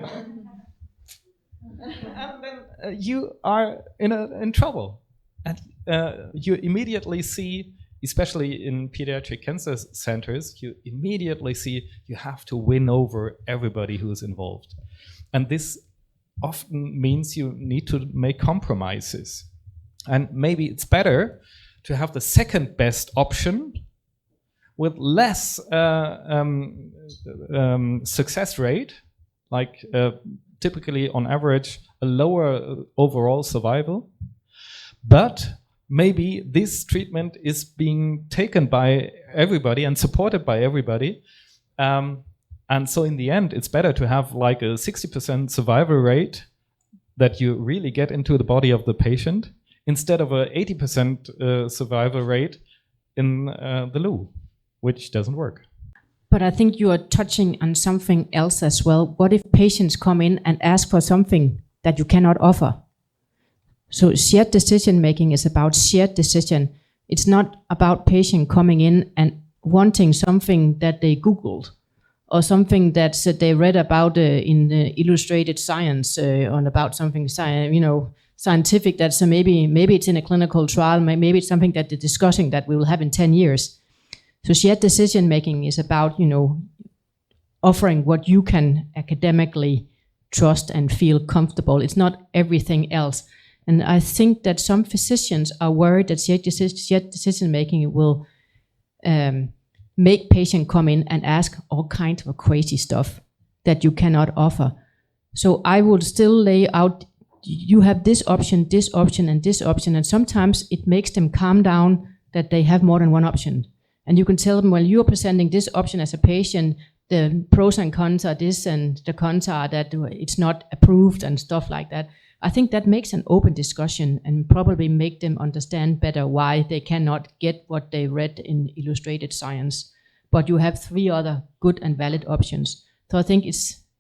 and then you are in trouble. And you immediately see, especially in pediatric cancer centers, you immediately see you have to win over everybody who is involved. And this often means you need to make compromises. And maybe it's better to have the second best option with less success rate, like typically on average a lower overall survival. But maybe this treatment is being taken by everybody and supported by everybody. And so in the end, it's better to have like a 60% survival rate that you really get into the body of the patient instead of a 80% survival rate in the loo, which doesn't work. But I think you are touching on something else as well. What if patients come in and ask for something that you cannot offer? So shared decision making is about shared decision. It's not about patient coming in and wanting something that they Googled or something that they read about in the Illustrated Science on about something scientific. That's maybe it's in a clinical trial. Maybe it's something that they're discussing that we will have in 10 years. So shared decision making is about offering what you can academically trust and feel comfortable. It's not everything else. And I think that some physicians are worried that shared decision making will make patient come in and ask all kinds of crazy stuff that you cannot offer. So I would still lay out, you have this option, and this option, and sometimes it makes them calm down that they have more than one option. And you can tell them, well, you're presenting this option as a patient, the pros and cons are this, and the cons are that it's not approved and stuff like that. I think that makes an open discussion and probably make them understand better why they cannot get what they read in Illustrated Science. But you have 3 other good and valid options. So I think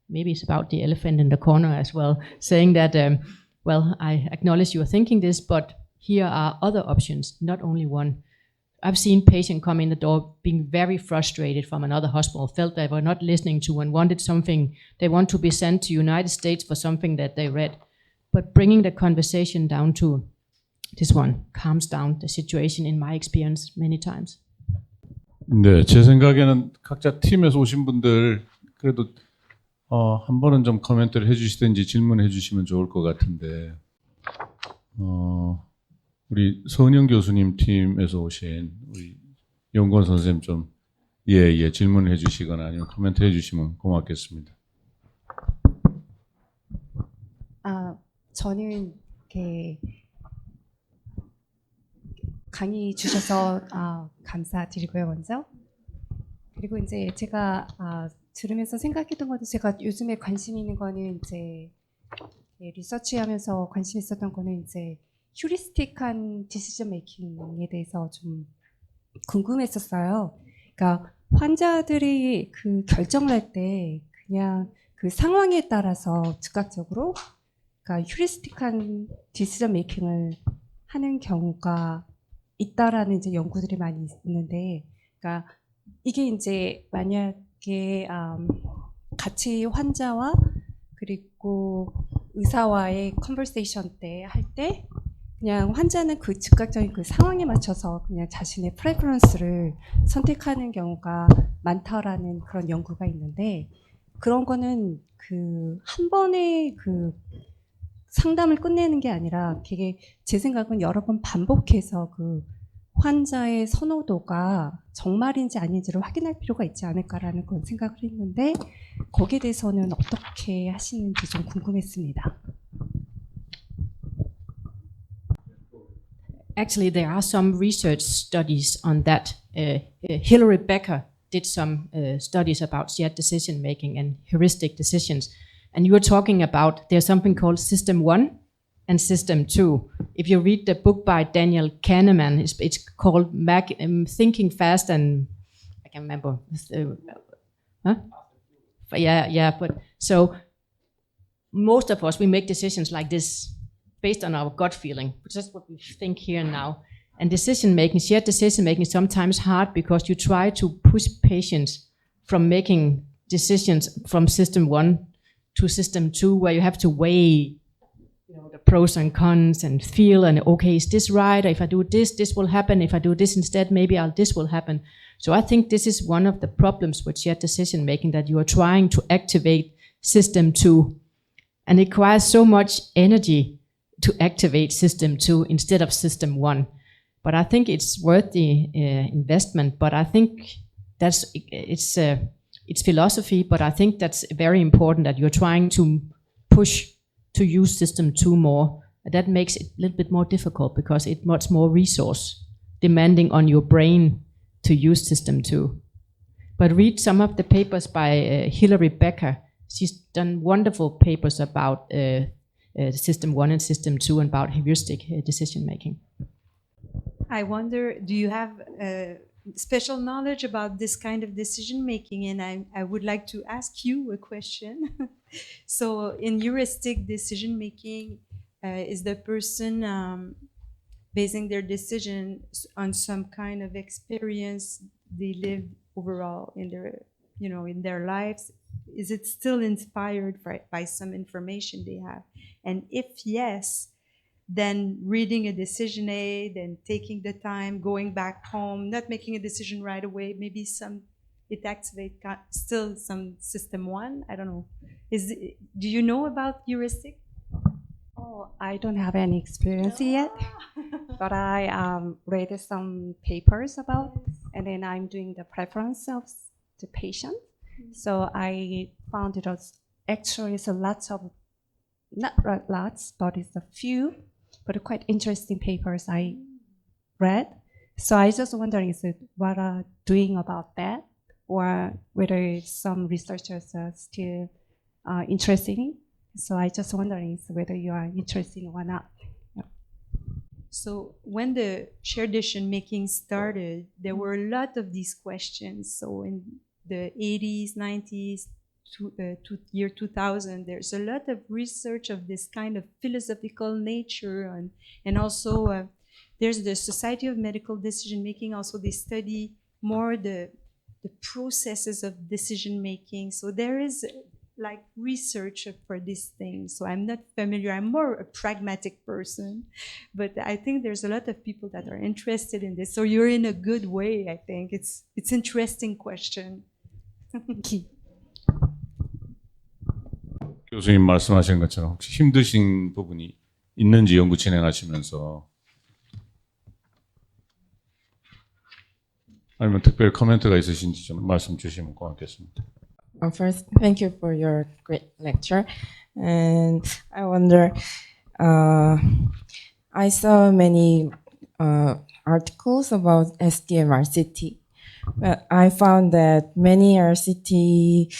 maybe it's about the elephant in the corner as well, saying that, well, I acknowledge you're thinking this, but here are other options, not only one. I've seen patients come in the door being very frustrated from another hospital, felt they were not listening to and wanted something. They want to be sent to United States for something that they read. But bringing the conversation down to this one calms down the situation in my experience many times. 네, 제 생각에는 각자 팀에서 오신 분들 그래도 한 번은 좀 코멘트를 해주시든지 질문해 주시면 좋을 것 같은데 우리 서은영 교수님 팀에서 오신 우리 연구원 선생님 좀 질문을 해주시거나 아니면 코멘트 해주시면 고맙겠습니다. 저는 강의 주셔서 감사드리고요, 먼저. 그리고 이제 제가 들으면서 생각했던 것도 제가 요즘에 관심 있는 거는 이제 리서치하면서 관심 있었던 거는 이제 휴리스틱한 디시전 메이킹에 대해서 좀 궁금했었어요. 그러니까 환자들이 그 결정을 할 때 그냥 그 상황에 따라서 즉각적으로 그러니까 휴리스틱한 디시전 메이킹을 하는 경우가 있다라는 이제 연구들이 많이 있는데, 그러니까 이게 이제 만약에 같이 환자와 그리고 의사와의 컨버세이션 때 할 때 그냥 환자는 그 즉각적인 그 상황에 맞춰서 그냥 자신의 프레퍼런스를 선택하는 경우가 많다라는 그런 연구가 있는데, 그런 거는 그 한 번에 그 상담을 끝내는 게 아니라 되게 제 생각은 여러 번 반복해서 그 환자의 선호도가 정말인지 아닌지를 확인할 필요가 있지 않을까라는 그런 생각을 했는데, 거기에 대해서는 어떻게 하시는지 좀 궁금했습니다. Actually, there are some research studies on that. Hilary Becker did some studies about shared decision making and heuristic decisions. And you were talking about there's something called System 1 and System 2. If you read the book by Daniel Kahneman, it's called Thinking Fast and I can't remember. But so most of us, we make decisions like this based on our gut feeling, which is what we think here and now. And shared decision making is sometimes hard because you try to push patients from making decisions from System 1 to System 2, where you have to weigh the pros and cons and feel, and okay, is this right? If I do this, this will happen. If I do this instead, maybe this will happen. So I think this is one of the problems with shared decision making, that you are trying to activate System 2 And it requires so much energy to activate system 2 instead of system 1. But I think it's worth the investment. But I think it's philosophy, but I think that's very important that you're trying to push to use system 2 more. That makes it a little bit more difficult because it's much more resource demanding on your brain to use system 2. But read some of the papers by Hilary Becker. She's done wonderful papers about system 1 and system 2 and about heuristic decision making. I wonder, do you have special knowledge about this kind of decision making? And I would like to ask you a question. So in heuristic decision making, is the person basing their decision on some kind of experience they lived overall in their, in their lives? Is it still inspired by some information they have? And if yes, then reading a decision aid and taking the time, going back home, not making a decision right away, maybe it activates still some system 1. I don't know. Do you know about heuristic? Oh, I don't have any experience yet, but I read some papers about, and then I'm doing the preference of the patient. So I found it was actually a lots of, not lots, but it's a few, but quite interesting papers I read. So I just wondering, is it what are doing about that, or whether some researchers are still interested in? So I just wondering whether you are interested or not. Yeah. So when the shared decision making started, there were a lot of these questions. So in the 80s, 90s, year 2000, there's a lot of research of this kind of philosophical nature, and also there's the Society of Medical Decision Making. Also, they study more the processes of decision making. So there is like research for this thing. So I'm not familiar. I'm more a pragmatic person, but I think there's a lot of people that are interested in this. So you're in a good way. I think it's interesting question. 교수님 말씀하신 것처럼 혹시 힘드신 부분이 있는지 연구 진행하시면서 아니면 특별 코멘트가 있으신지 좀 말씀 주시면 고맙겠습니다. First, thank you for your great lecture. And I wonder, I saw many articles about SDM RCT, but I found that many RCT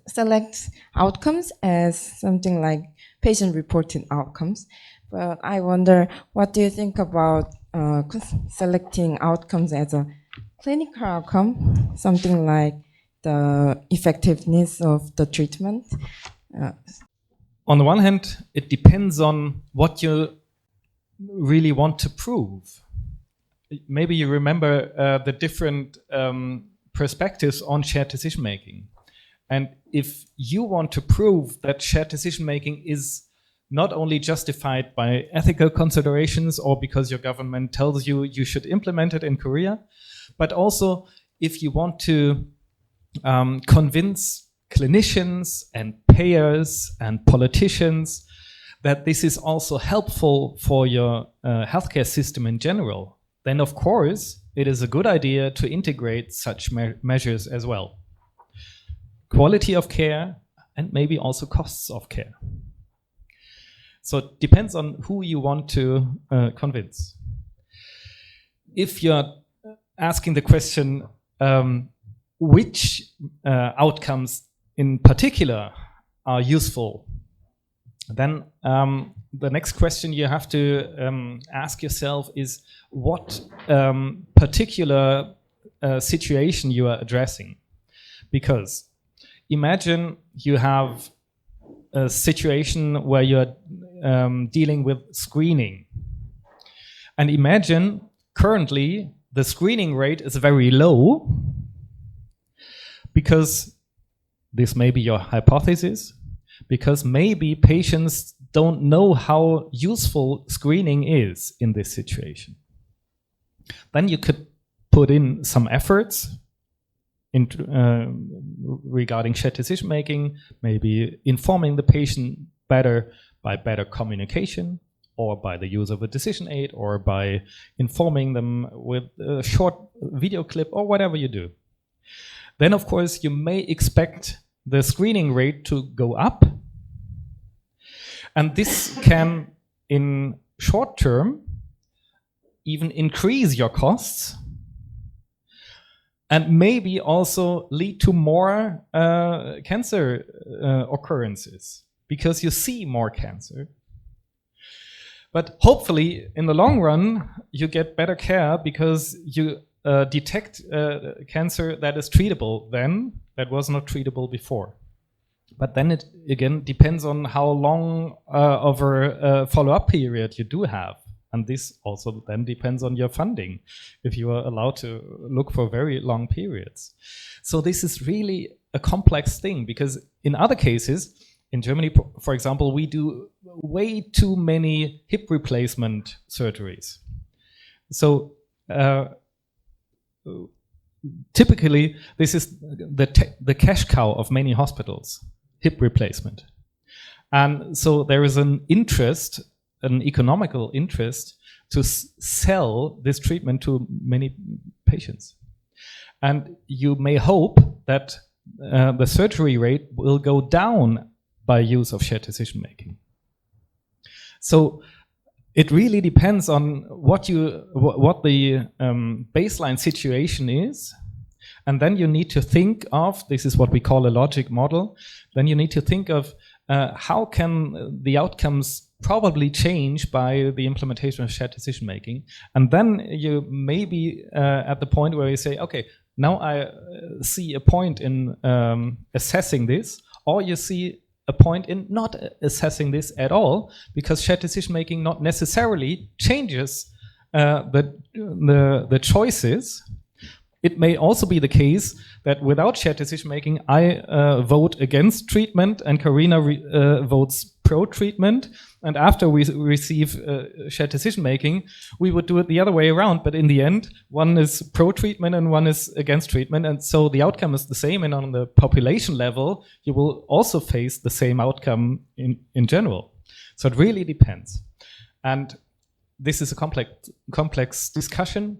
select outcomes as something like patient-reported outcomes. But I wonder, what do you think about selecting outcomes as a clinical outcome, something like the effectiveness of the treatment? On the one hand, it depends on what you really want to prove. Maybe you remember the different perspectives on shared decision making. And if you want to prove that shared decision making is not only justified by ethical considerations or because your government tells you you should implement it in Korea, but also if you want to convince clinicians and payers and politicians that this is also helpful for your healthcare system in general, then of course it is a good idea to integrate such measures as well. Quality of care and maybe also costs of care. So it depends on who you want to convince. If you're asking the question which outcomes in particular are useful, then the next question you have to ask yourself is what particular situation you are addressing. Because imagine you have a situation where you're dealing with screening. And imagine currently the screening rate is very low because this may be your hypothesis, because maybe patients don't know how useful screening is in this situation. Then you could put in some efforts regarding shared decision making, maybe informing the patient better by better communication, or by the use of a decision aid, or by informing them with a short video clip, or whatever you do. Then, of course, you may expect the screening rate to go up. And this can, in short term, even increase your costs, and maybe also lead to more cancer occurrences, because you see more cancer. But hopefully, in the long run, you get better care because you detect cancer that is treatable then, that was not treatable before. But then it again depends on how long of a follow-up period you do have. And this also then depends on your funding, if you are allowed to look for very long periods. So this is really a complex thing, because in other cases, in Germany, for example, we do way too many hip replacement surgeries. So typically, this is the cash cow of many hospitals, hip replacement. And so there is an interest, an economical interest, to sell this treatment to many patients. And you may hope that the surgery rate will go down by use of shared decision making. So it really depends on what the baseline situation is, and then you need to think of, this is what we call a logic model, then you need to think of how can the outcomes probably change by the implementation of shared decision making. And then you may be at the point where you say, okay, now I see a point in assessing this, or you see a point in not assessing this at all, because shared decision making not necessarily changes the choices. It may also be the case that without shared decision making, I vote against treatment and Karina votes pro-treatment. And after we receive shared decision making, we would do it the other way around. But in the end, one is pro-treatment and one is against treatment. And so the outcome is the same. And on the population level, you will also face the same outcome in general. So it really depends. And this is a complex discussion.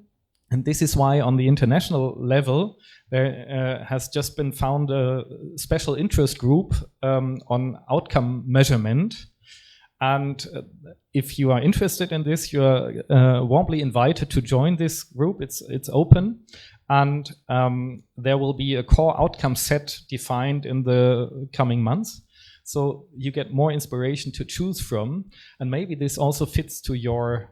And this is why on the international level, there has just been found a special interest group on outcome measurement. And if you are interested in this, you are warmly invited to join this group. It's open. And there will be a core outcome set defined in the coming months. So you get more inspiration to choose from. And maybe this also fits to your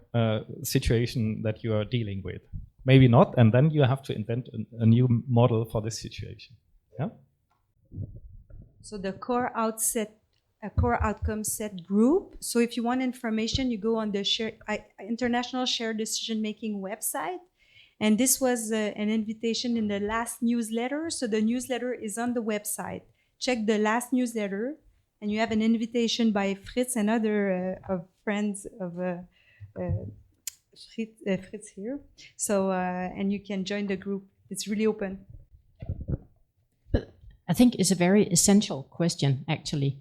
situation that you are dealing with. Maybe not, and then you have to invent a new model for this situation. Yeah. So the core outcome set group. So if you want information, you go on the International Shared Decision Making website. And this was an invitation in the last newsletter. So the newsletter is on the website. Check the last newsletter, and you have an invitation by Fritz and other friends of Fritz here. So, and you can join the group. It's really open. But I think it's a very essential question, actually,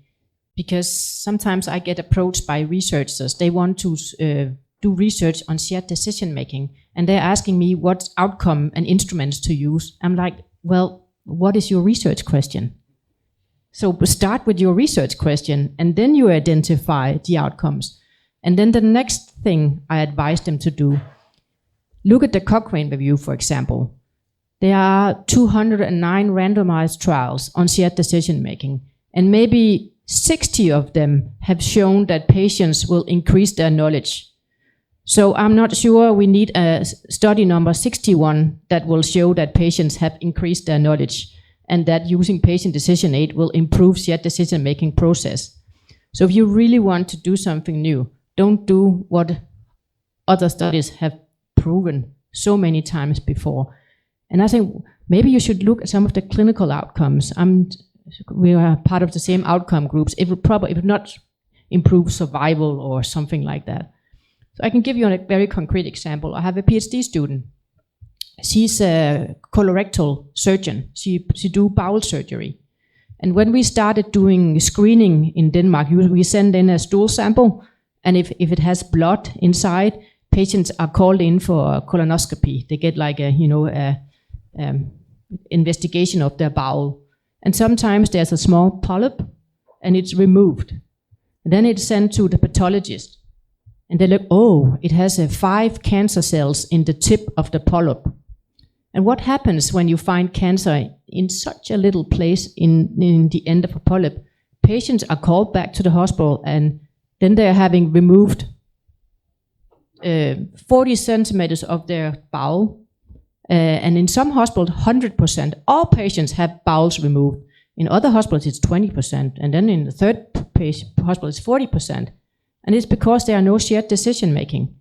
because sometimes I get approached by researchers. They want to do research on shared decision making, and they're asking me what outcome and instruments to use. I'm like, well, what is your research question? So start with your research question, and then you identify the outcomes. And then the next thing I advise them to do, look at the Cochrane review, for example. There are 209 randomized trials on shared decision making, and maybe 60 of them have shown that patients will increase their knowledge. So I'm not sure we need a study number 61 that will show that patients have increased their knowledge and that using patient decision aid will improve shared decision making process. So if you really want to do something new, don't do what other studies have proven so many times before. And I think maybe you should look at some of the clinical outcomes. We are part of the same outcome groups. It would not improve survival or something like that. So I can give you a very concrete example. I have a PhD student. she's a colorectal surgeon. She do bowel surgery. And when we started doing screening in Denmark, we send in a stool sample, and if it has blood inside, patients are called in for a colonoscopy. They get like a investigation of their bowel. And sometimes there's a small polyp, and it's removed. And then it's sent to the pathologist. And they look, oh, it has 5 cancer cells in the tip of the polyp. And what happens when you find cancer in such a little place in the end of a polyp? Patients are called back to the hospital, and then they're having removed 40 centimeters of their bowel. And in some hospitals, 100%. All patients have bowels removed. In other hospitals, it's 20%. And then in the third hospital, it's 40%. And it's because there are no shared decision making.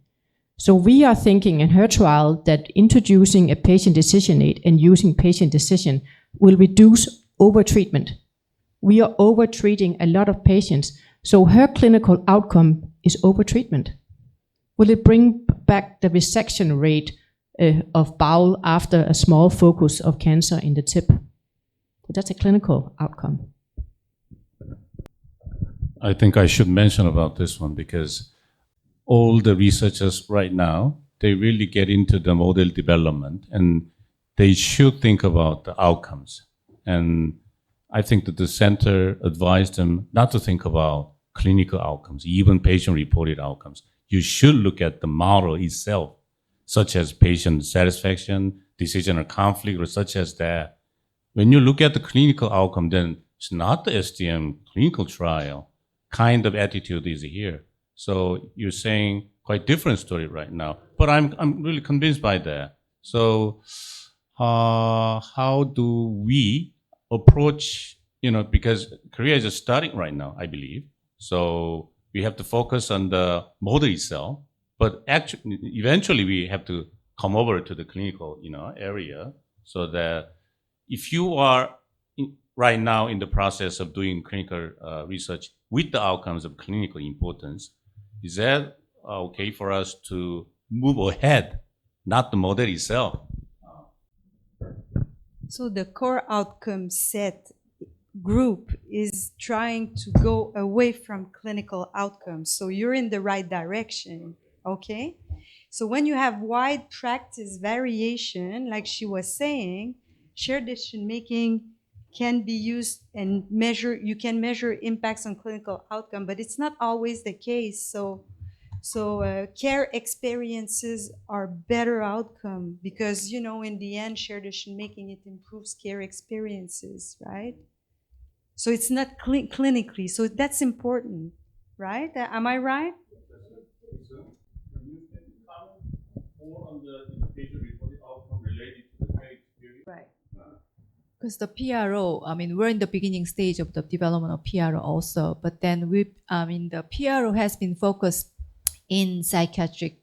So we are thinking in her trial that introducing a patient decision aid and using patient decision will reduce overtreatment. We are overtreating a lot of patients. So her clinical outcome is overtreatment. Will it bring back the resection rate of bowel after a small focus of cancer in the tip? So that's a clinical outcome. I think I should mention about this one because all the researchers right now, they really get into the model development and they should think about the outcomes. And I think that the center advised them not to think about clinical outcomes, even patient-reported outcomes. You should look at the model itself, such as patient satisfaction, decision or conflict, or such as that. When you look at the clinical outcome, then it's not the SDM clinical trial kind of attitude is here. So you're saying quite different story right now, but I'm really convinced by that. So how do we approach, because Korea is just starting right now, I believe. So we have to focus on the model itself, but actually, eventually we have to come over to the clinical, area, so that if you are right now in the process of doing clinical research with the outcomes of clinical importance, is that okay for us to move ahead, not the model itself? So the core outcome set group is trying to go away from clinical outcomes. So you're in the right direction, okay? So when you have wide practice variation, like she was saying, shared decision making can be used and you can measure impacts on clinical outcome, but it's not always the case. So care experiences are better outcome because, in the end, shared decision making, it improves care experiences, right? So it's not clinically. So that's important, right? Am I right? Right. Because the PRO, we're in the beginning stage of the development of PRO also, but then the PRO has been focused in psychiatric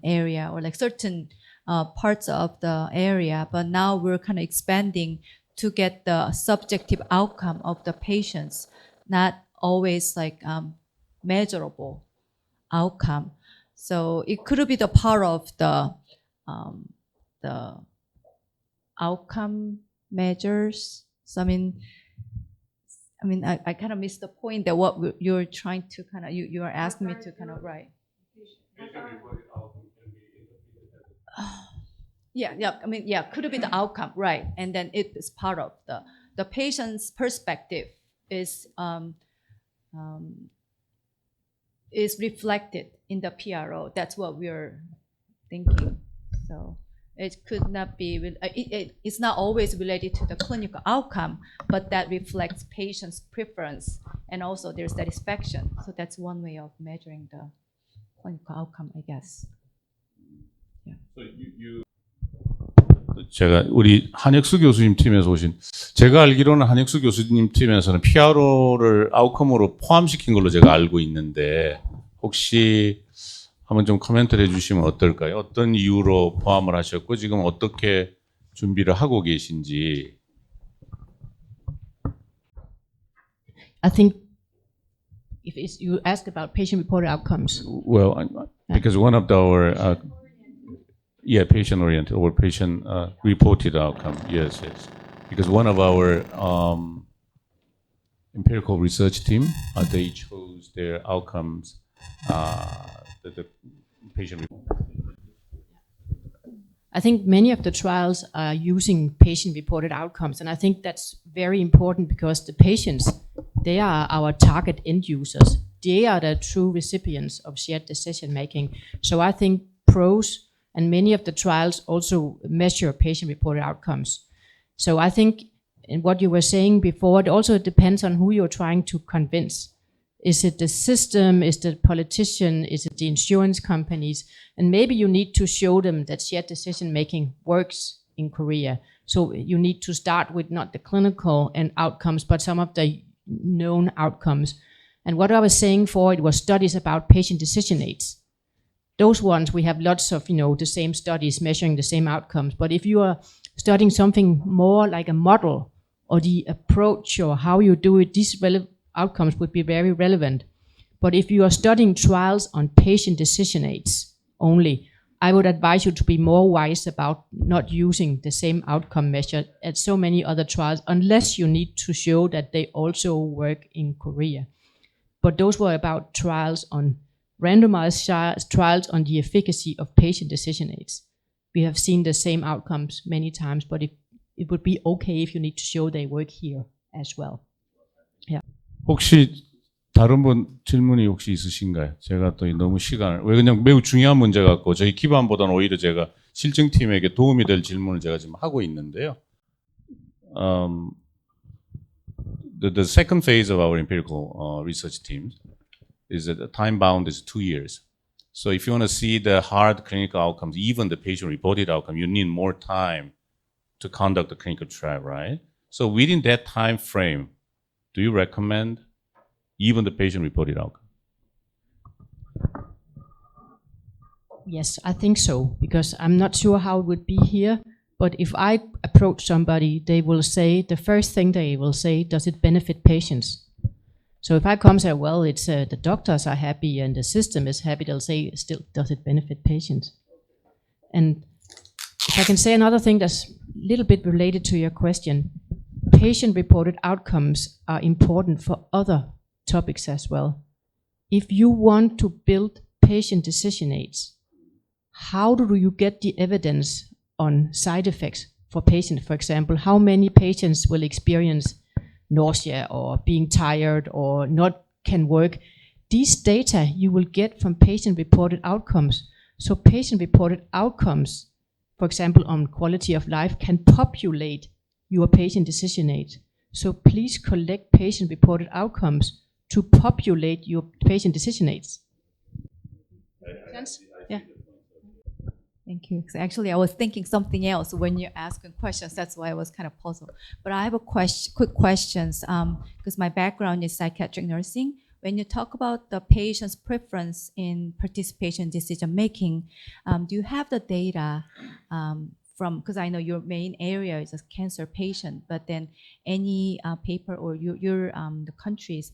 area or like certain parts of the area, but now we're kind of expanding to get the subjective outcome of the patients, not always like measurable outcome. So it could be the part of the outcome measures. So I kind of missed the point that what you're trying to kind of you are asking me to kind of write. Could be the outcome, right? And then it is part of the patient's perspective is reflected in the PRO. That's what we're thinking. So it could not be. It's not always related to the clinical outcome, but that reflects patient's preference and also their satisfaction. So that's one way of measuring the clinical outcome, I guess. Yeah. So 제가 우리 한혁수 교수님 팀에서 오신, 제가 알기로는 한혁수 교수님 팀에서는 PRO를 아웃컴으로 포함시킨 걸로 제가 알고 있는데 혹시 한번 좀 코멘트를 해주시면 어떨까요? 어떤 이유로 포함을 하셨고 지금 어떻게 준비를 하고 계신지. I think if you ask about patient-reported outcomes. Well, because one of our Yeah, patient-oriented or patient-reported outcome. Yes, yes. Because one of our empirical research team, they chose their outcomes, the patient report. I think many of the trials are using patient-reported outcomes, and I think that's very important because the patients, they are our target end users. They are the true recipients of shared decision-making. So I think PROS and many of the trials also measure patient-reported outcomes. So I think, in what you were saying before, it also depends on who you're trying to convince. Is it the system? Is it the politician? Is it the insurance companies? And maybe you need to show them that shared decision-making works in Korea. So you need to start with not the clinical and outcomes, but some of the known outcomes. And what I was saying for it was studies about patient decision aids. Those ones, we have lots of, the same studies measuring the same outcomes. But if you are studying something more like a model or the approach or how you do it, these outcomes would be very relevant. But if you are studying trials on patient decision aids only, I would advise you to be more wise about not using the same outcome measure as so many other trials, unless you need to show that they also work in Korea. But those were about trials on randomized trials on the efficacy of patient decision aids. We have seen the same outcomes many times, but it would be okay if you need to show they work here as well. Yeah. 혹시 다른 분 질문이 혹시 있으신가요? 제가 또 너무 왜냐면 매우 중요한 문제 같고 저희 기반보다는 오히려 제가 실증팀에게 도움이 될 질문을 제가 지금 하고 있는데요. The second phase of our empirical research team is that the time bound is 2 years. So if you want to see the hard clinical outcomes, even the patient-reported outcome, you need more time to conduct the clinical trial, right? So within that time frame, do you recommend even the patient-reported outcome? Yes, I think so, because I'm not sure how it would be here, but if I approach somebody, they will say, the first thing they will say, does it benefit patients? So if I come and say, well, it's the doctors are happy and the system is happy, they'll say, still, does it benefit patients? And if I can say another thing that's a little bit related to your question, patient-reported outcomes are important for other topics as well. If you want to build patient decision aids, how do you get the evidence on side effects for patients? For example, how many patients will experience nausea or being tired or not can work? These data you will get from patient-reported outcomes. So patient-reported outcomes, for example, on quality of life, can populate your patient decision aid. So please collect patient-reported outcomes to populate your patient decision aids. Yeah. Thank you. So actually, I was thinking something else when you're asking questions. That's why I was kind of puzzled. But I have a quick questions because my background is psychiatric nursing. When you talk about the patient's preference in participation decision making, do you have the data from? Because I know your main area is a cancer patient, but then any paper or your the countries,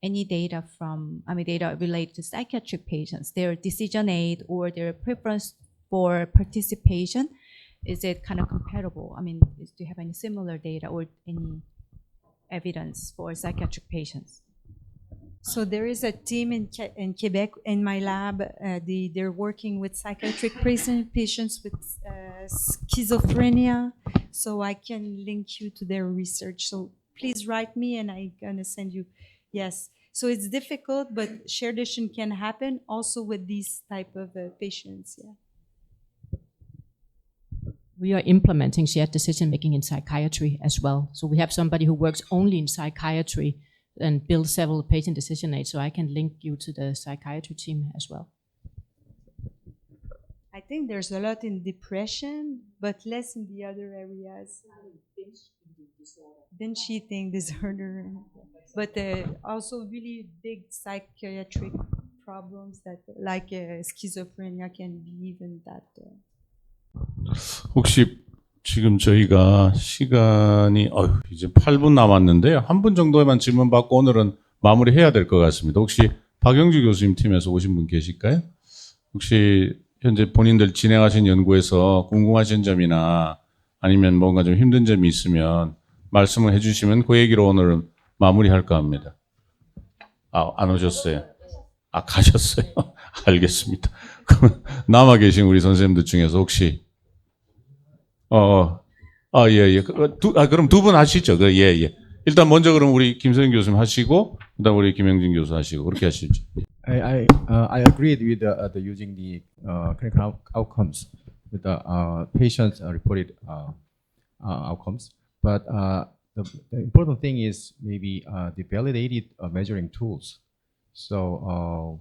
any data from? Data related to psychiatric patients, their decision aid or their preference for participation, is it kind of comparable? Do you have any similar data or any evidence for psychiatric patients? So there is a team in Quebec in my lab. They're working with psychiatric patients with schizophrenia. So I can link you to their research. So please write me and I'm gonna send you. Yes. So it's difficult, but shared decision can happen also with these type of patients. Yeah. We are implementing shared decision making in psychiatry as well. So we have somebody who works only in psychiatry and builds several patient decision aids. So I can link you to the psychiatry team as well. I think there's a lot in depression, but less in the other areas. Binge eating disorder, but also really big psychiatric problems that like schizophrenia can be even that. 혹시 지금 저희가 시간이 이제 8분 남았는데요. 한 분 정도만 질문 받고 오늘은 마무리해야 될 것 같습니다. 혹시 박영주 교수님 팀에서 오신 분 계실까요? 혹시 현재 본인들 진행하신 연구에서 궁금하신 점이나 아니면 뭔가 좀 힘든 점이 있으면 말씀을 해주시면 그 얘기로 오늘 마무리할까 합니다. 안 오셨어요? 가셨어요? 알겠습니다. 그럼 남아 계신 우리 선생님들 중에서 혹시 예. 그럼 두 분 하시죠. 예. 일단 먼저 그럼 우리 김선영 교수님 하시고 그다음 우리 김영진 교수 하시고 그렇게 하시죠. I agreed with the using the clinical outcomes with the patients reported outcomes, but the important thing is maybe the validated measuring tools. So,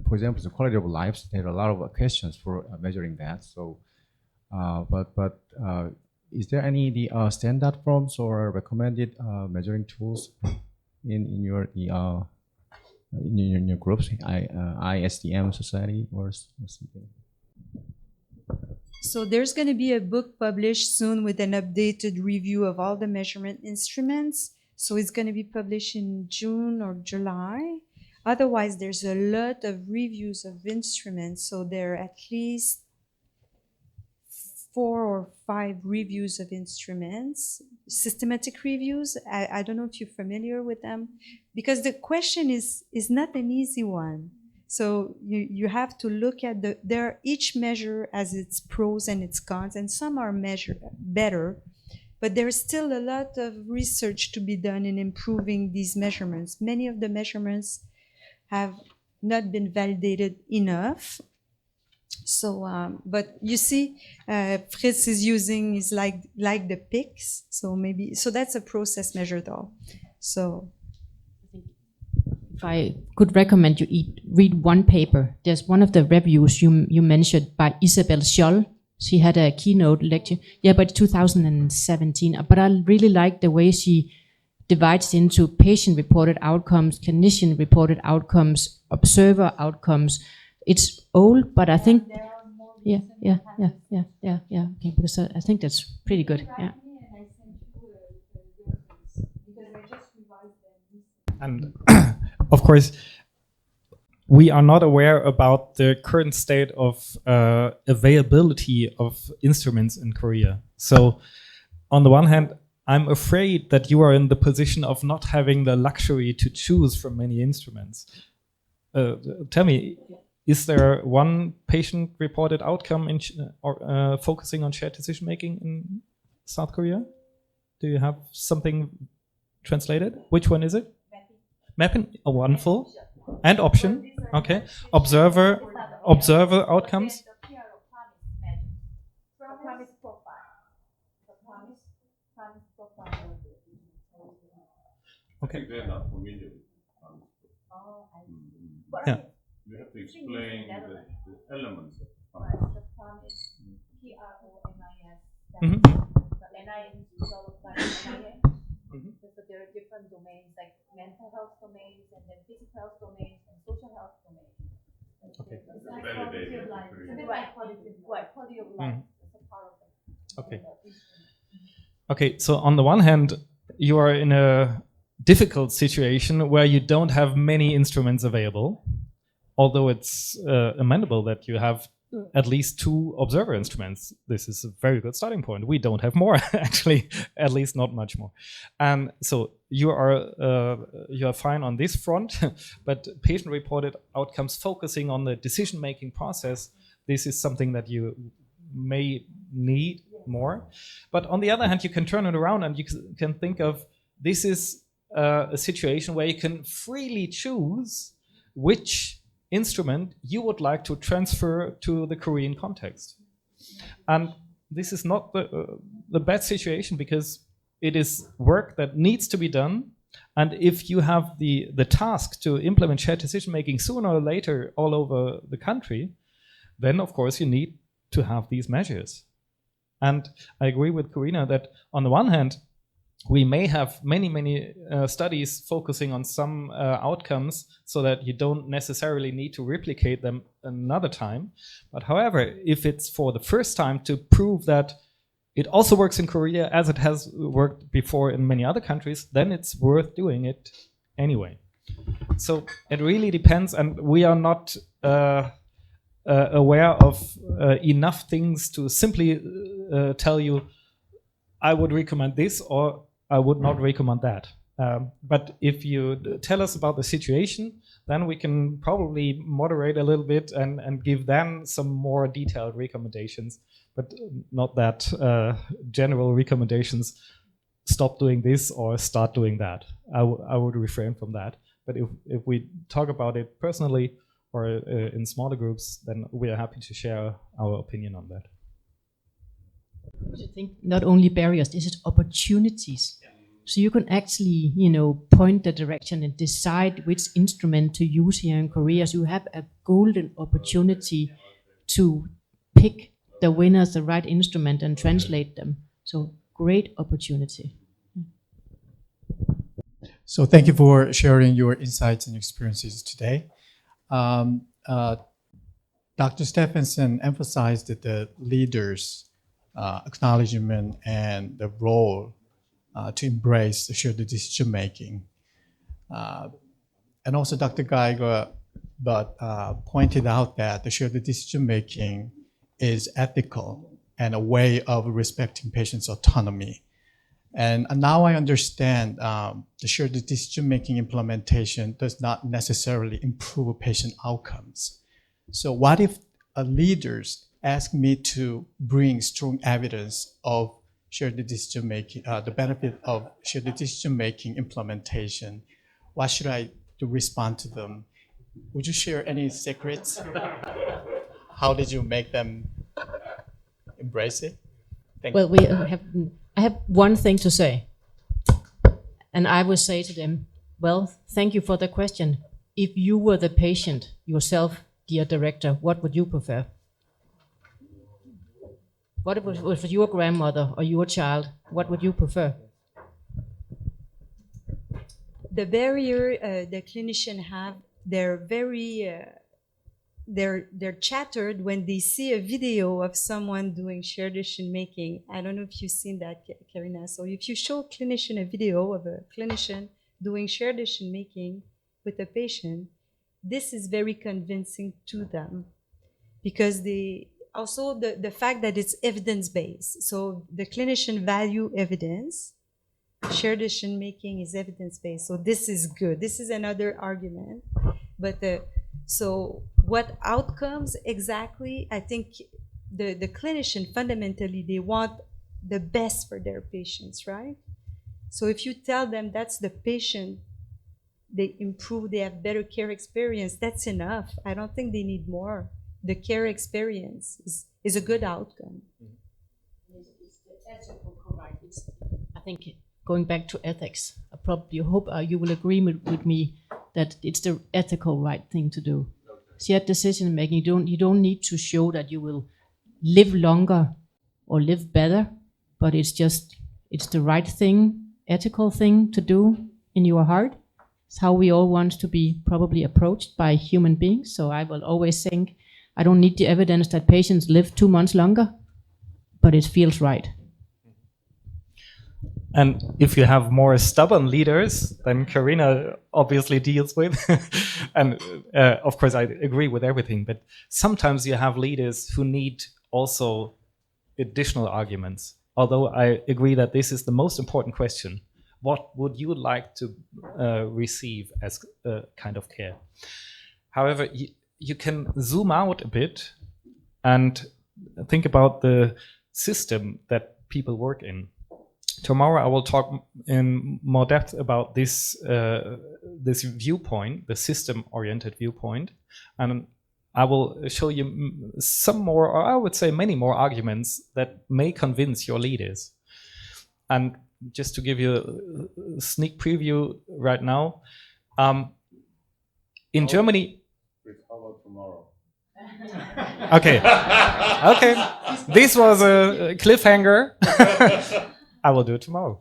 for example, the quality of life, there are a lot of questions for measuring that. So, but is there any standard forms or recommended measuring tools in your groups, ISDM Society or something? So there's going to be a book published soon with an updated review of all the measurement instruments. So it's going to be published in June or July. Otherwise, there's a lot of reviews of instruments. So there are at least 4 or 5 reviews of instruments, systematic reviews. I don't know if you're familiar with them, because the question is not an easy one. So you have to look at each measure as its pros and its cons, and some are measured better, but there's still a lot of research to be done in improving these measurements. Many of the measurements have not been validated enough. So, but you see, Fritz is using is like the PICs. So that's a process measure though. So. If I could recommend you read one paper, there's one of the reviews you mentioned by Isabel Scholl. She had a keynote lecture, but 2017. But I really like the way she divides into patient-reported outcomes, clinician-reported outcomes, observer outcomes. It's old, but I think, yeah. Okay, because I think that's pretty good. Yeah. And of course, we are not aware about the current state of availability of instruments in Korea. So on the one hand, I'm afraid that you are in the position of not having the luxury to choose from many instruments. Tell me, is there one patient-reported outcome focusing on shared decision-making in South Korea? Do you have something translated? Which one is it? Mapping, wonderful. And option, okay. Observer outcomes. Okay. They're not familiar with yeah. You have to explain the elements of the promise. Mm-hmm. So there are different domains like mental health domains and then physical health domains and social health domains. Okay. Quality of life. Right, quality of life. That's a part of it. Okay. Okay, so on the one hand, you are in a difficult situation where you don't have many instruments available, although it's amendable that you have at least 2 observer instruments. This is a very good starting point. We don't have more, actually, at least not much more. So you are fine on this front, but patient-reported outcomes focusing on the decision-making process, this is something that you may need more. But on the other hand, you can turn it around and you can think of this is a situation where you can freely choose which instrument you would like to transfer to the Korean context. And this is not the bad situation, because it is work that needs to be done. And if you have the task to implement shared decision making sooner or later all over the country, then of course you need to have these measures. And I agree with Karina that on the one hand, we may have many studies focusing on some outcomes so that you don't necessarily need to replicate them another time. But however, if it's for the first time to prove that it also works in Korea as it has worked before in many other countries, then it's worth doing it anyway. So it really depends, and we are not aware of enough things to simply tell you, I would recommend this or I would not recommend that. But if you tell us about the situation, then we can probably moderate a little bit and give them some more detailed recommendations, but not that general recommendations, stop doing this or start doing that. I would refrain from that. But if we talk about it personally or in smaller groups, then we are happy to share our opinion on that. I think not only barriers, this is opportunities. So you can actually, point the direction and decide which instrument to use here in Korea. So you have a golden opportunity to pick the winners, the right instrument, and translate them. So great opportunity. So thank you for sharing your insights and experiences today. Dr. Stephenson emphasized that the leaders' acknowledgement and the role to embrace the shared decision making. And also Dr. Geiger pointed out that the shared decision making is ethical and a way of respecting patients' autonomy. And now I understand the shared decision making implementation does not necessarily improve patient outcomes. So what if leaders ask me to bring strong evidence of shared decision making, the benefit of shared decision making implementation? What should I do respond to them? Would you share any secrets? How did you make them embrace it? Well, I have one thing to say, and I will say to them, well, thank you for the question. If you were the patient yourself, dear director, what would you prefer? What if it was your grandmother or your child? What would you prefer? The barrier the clinicians have, they're very, they're chattered when they see a video of someone doing shared decision making. I don't know if you've seen that, Karina. So if you show a clinician a video of a clinician doing shared decision making with a patient, this is very convincing to them because also the fact that it's evidence-based. So the clinician value evidence, shared decision making is evidence-based. So this is good. This is another argument. But so what outcomes exactly? I think the clinician fundamentally, they want the best for their patients, right? So if you tell them that's the patient, they improve, they have better care experience, that's enough. I don't think they need more. The care experience is a good outcome. It's the ethical correct. I think going back to ethics, I probably hope you will agree with me that it's the ethical right thing to do. Shared decision making, you don't need to show that you will live longer or live better, but it's the right thing, ethical thing to do in your heart. It's how we all want to be probably approached by human beings. So I will always think, I don't need the evidence that patients live 2 months longer, but it feels right. And if you have more stubborn leaders than Karina obviously deals with, and of course I agree with everything, but sometimes you have leaders who need also additional arguments. Although I agree that this is the most important question. What would you like to receive as a kind of care? However, you can zoom out a bit and think about the system that people work in. Tomorrow I will talk in more depth about this this viewpoint, the system-oriented viewpoint, and I will show you some more, or I would say many more arguments that may convince your leaders. And just to give you a sneak preview right now, in Germany. How about tomorrow? Okay. This was a cliffhanger. I will do it tomorrow.